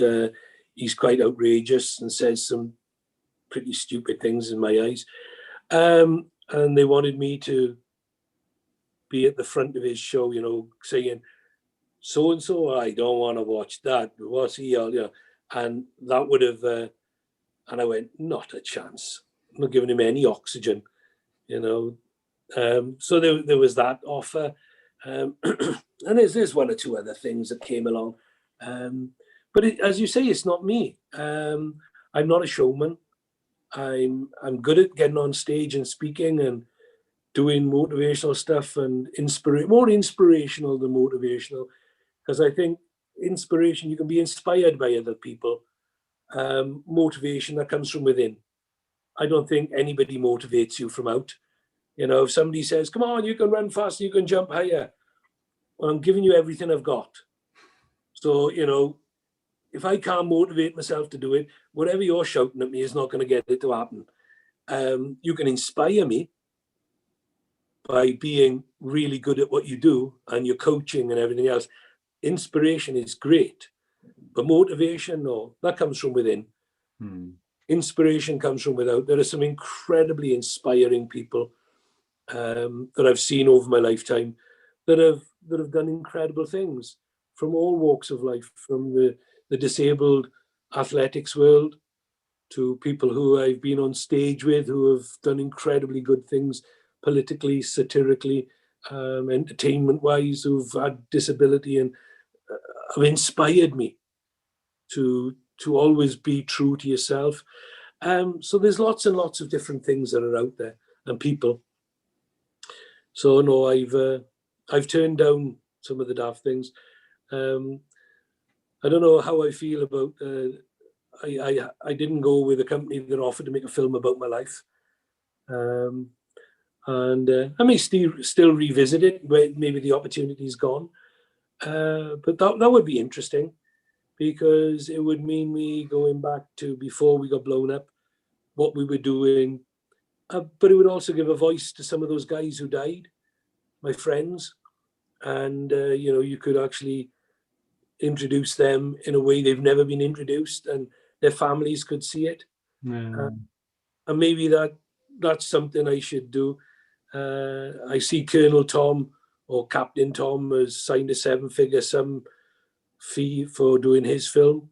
he's quite outrageous and says some pretty stupid things in my eyes. And they wanted me to be at the front of his show, you know, saying, so-and-so, I don't want to watch that. What's he all, you know? And that would have, and I went, not a chance. I'm not giving him any oxygen, you know. So there was that offer. And there's one or two other things that came along. But as you say, it's not me. I'm not a showman. I'm good at getting on stage and speaking and doing motivational stuff and more inspirational than motivational, because I think inspiration, you can be inspired by other people. Motivation, that comes from within. I don't think anybody motivates you from out. You know, if somebody says, come on, you can run faster, you can jump higher. Well, I'm giving you everything I've got. So, you know, if I can't motivate myself to do it, whatever you're shouting at me is not going to get it to happen. You can inspire me by being really good at what you do and your coaching and everything else. Inspiration is great, but motivation, no, that comes from within. Inspiration comes from without. There are some incredibly inspiring people that I've seen over my lifetime that have done incredible things from all walks of life, from the disabled athletics world to people who I've been on stage with who have done incredibly good things politically, satirically, entertainment-wise, who've had disability and have inspired me to always be true to yourself. So there's lots and lots of different things that are out there and people. So no, I've turned down some of the daft things. I don't know how I feel about. I didn't go with a company that offered to make a film about my life. And I may still revisit it where maybe the opportunity's gone. But that would be interesting, because it would mean me going back to before we got blown up, what we were doing. But it would also give a voice to some of those guys who died, my friends. And, you know, you could actually introduce them in a way they've never been introduced, and their families could see it. And maybe that's something I should do. I see Colonel Tom or Captain Tom has signed a 7-figure sum fee for doing his film.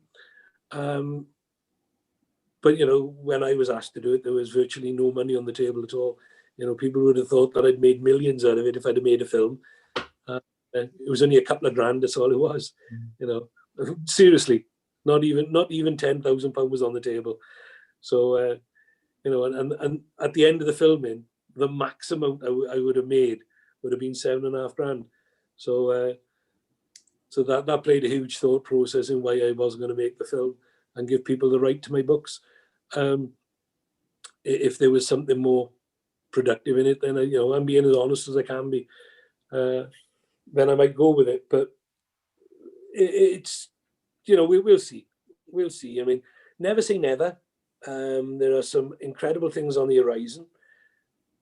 But, you know, when I was asked to do it, there was virtually no money on the table at all. You know, people would have thought that I'd made millions out of it if I'd have made a film. It was only a couple of grand, that's all it was. You know, seriously, not even £10,000 was on the table. So, you know, and at the end of the filming, the maximum I would have made would have been £7.5 grand. So, so that played a huge thought process in why I wasn't going to make the film and give people the right to my books. If there was something more productive in it, then you know, I'm being as honest as I can be. Then I might go with it. But it's, you know, we'll see. We'll see. I mean, never say never. There are some incredible things on the horizon.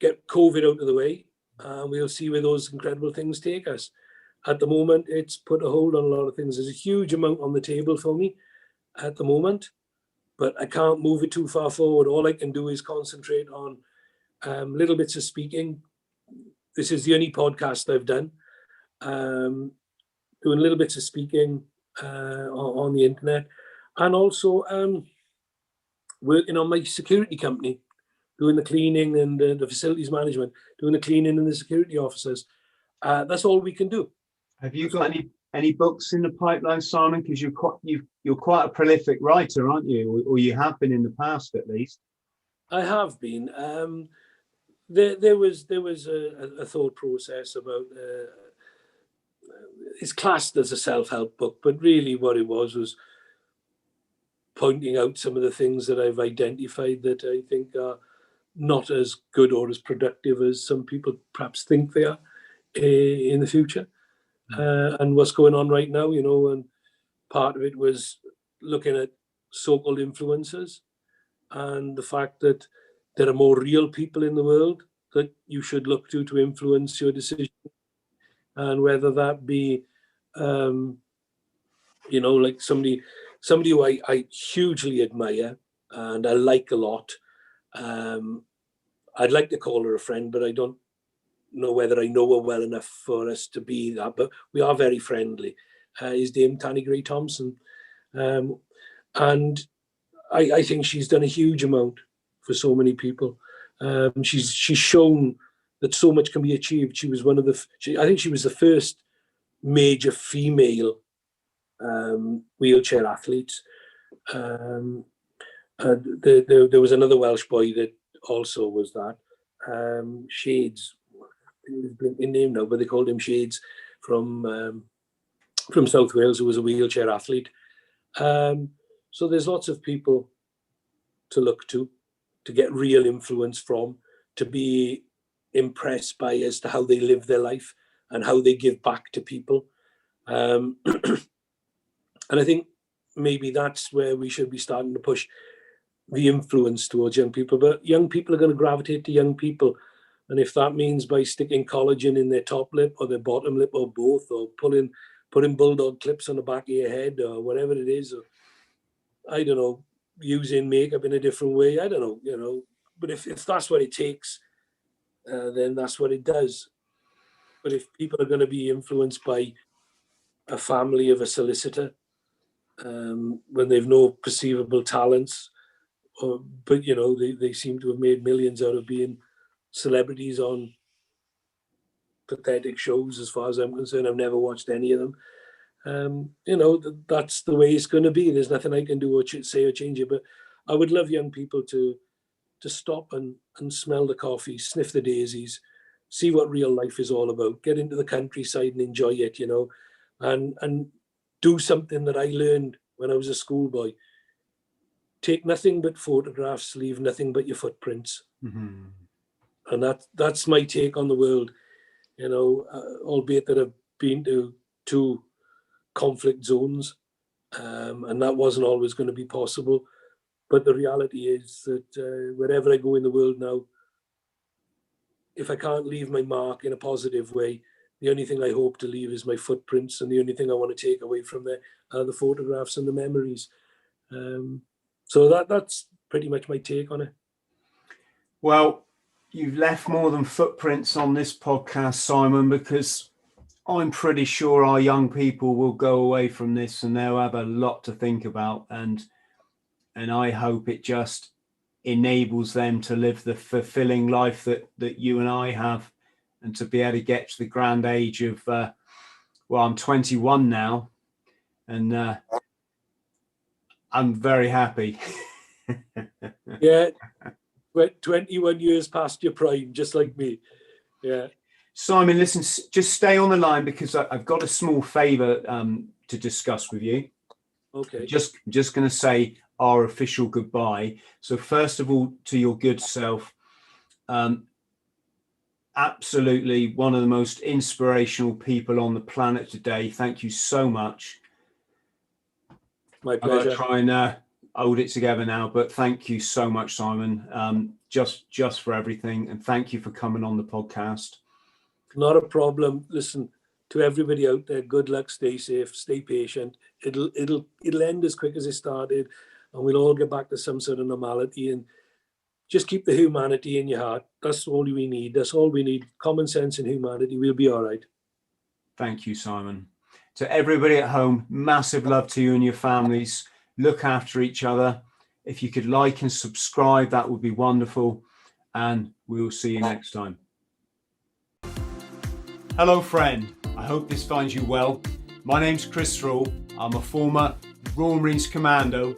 Get COVID out of the way, and we'll see where those incredible things take us. At the moment, it's put a hold on a lot of things. There's a huge amount on the table for me at the moment, but I can't move it too far forward. All I can do is concentrate on little bits of speaking. This is the only podcast I've done. Doing little bits of speaking on the internet, and also working on my security company, doing the cleaning and the facilities management, doing the cleaning and the security officers. That's all we can do. Have you got any books in the pipeline, Simon? Because you're quite a prolific writer, aren't you? Or you have been in the past, at least. I have been. There was a thought process about. It's classed as a self-help book, but really what it was pointing out some of the things that I've identified that I think are not as good or as productive as some people perhaps think they are in the future. And what's going on right now, you know, and part of it was looking at so-called influencers and the fact that there are more real people in the world that you should look to influence your decision. And whether that be, you know, like somebody who I hugely admire and I like a lot. I'd like to call her a friend, but I don't know whether I know her well enough for us to be that, but we are very friendly. Is Dame Tanny Gray Thompson. And I think she's done a huge amount for so many people. She's shown that so much can be achieved. She was one of I think she was the first major female wheelchair athlete. There was another Welsh boy that also was that. Shades, in name now, but they called him Shades from South Wales, who was a wheelchair athlete. So there's lots of people to look to get real influence from, to be impressed by as to how they live their life and how they give back to people. And I think maybe that's where we should be starting to push the influence towards young people. But young people are going to gravitate to young people. And if that means by sticking collagen in their top lip or their bottom lip or both, or putting bulldog clips on the back of your head or whatever it is, or I don't know, using makeup in a different way, I don't know, you know. But if that's what it takes, then that's what it does. But if people are going to be influenced by a family of a solicitor, when they've no perceivable talents, but you know, they seem to have made millions out of being celebrities on pathetic shows, as far as I'm concerned. I've never watched any of them. You know, that's the way it's going to be. There's nothing I can do or say or change it. But I would love young people to stop and smell the coffee, sniff the daisies, see what real life is all about, get into the countryside and enjoy it, you know, and do something that I learned when I was a schoolboy. Take nothing but photographs, leave nothing but your footprints. Mm-hmm. And that's my take on the world, you know, albeit that I've been to 2 conflict zones, and that wasn't always going to be possible. But the reality is that wherever I go in the world now, if I can't leave my mark in a positive way, the only thing I hope to leave is my footprints, and the only thing I want to take away from there are the photographs and the memories. So that's pretty much my take on it. Well, you've left more than footprints on this podcast, Simon, because I'm pretty sure our young people will go away from this and they'll have a lot to think about. And I hope it just enables them to live the fulfilling life that you and I have, and to be able to get to the grand age of, well, I'm 21 now, and I'm very happy. Yeah, 21 years past your prime, just like me. Yeah. Simon, listen, just stay on the line, because I've got a small favour to discuss with you. Okay. Just going to say our official goodbye. So first of all, to your good self, absolutely one of the most inspirational people on the planet today. Thank you so much. My pleasure. I've got to try and hold it together now, but thank you so much, Simon, just for everything, and thank you for coming on the podcast. Not a problem. Listen, to everybody out there, good luck, stay safe, stay patient. It'll end as quick as it started, and we'll all get back to some sort of normality, and just keep the humanity in your heart. That's all we need. That's all we need. Common sense and humanity. We'll be all right. Thank you, Simon. To everybody at home, massive love to you and your families. Look after each other. If you could like and subscribe, that would be wonderful. And we will see you next time. Hello, friend. I hope this finds you well. My name's THRALL. I'm a former Royal Marines Commando,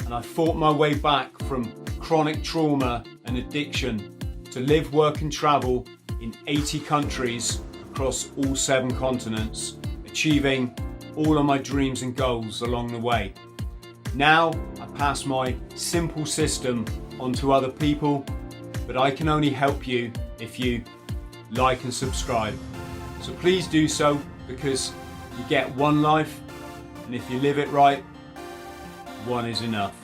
and I fought my way back from chronic trauma and addiction to live, work and travel in 80 countries across all 7 continents, achieving all of my dreams and goals along the way. Now I pass my simple system on to other people but I can only help you if you like and subscribe. So please do so, because you get one life, and if you live it right, one is enough.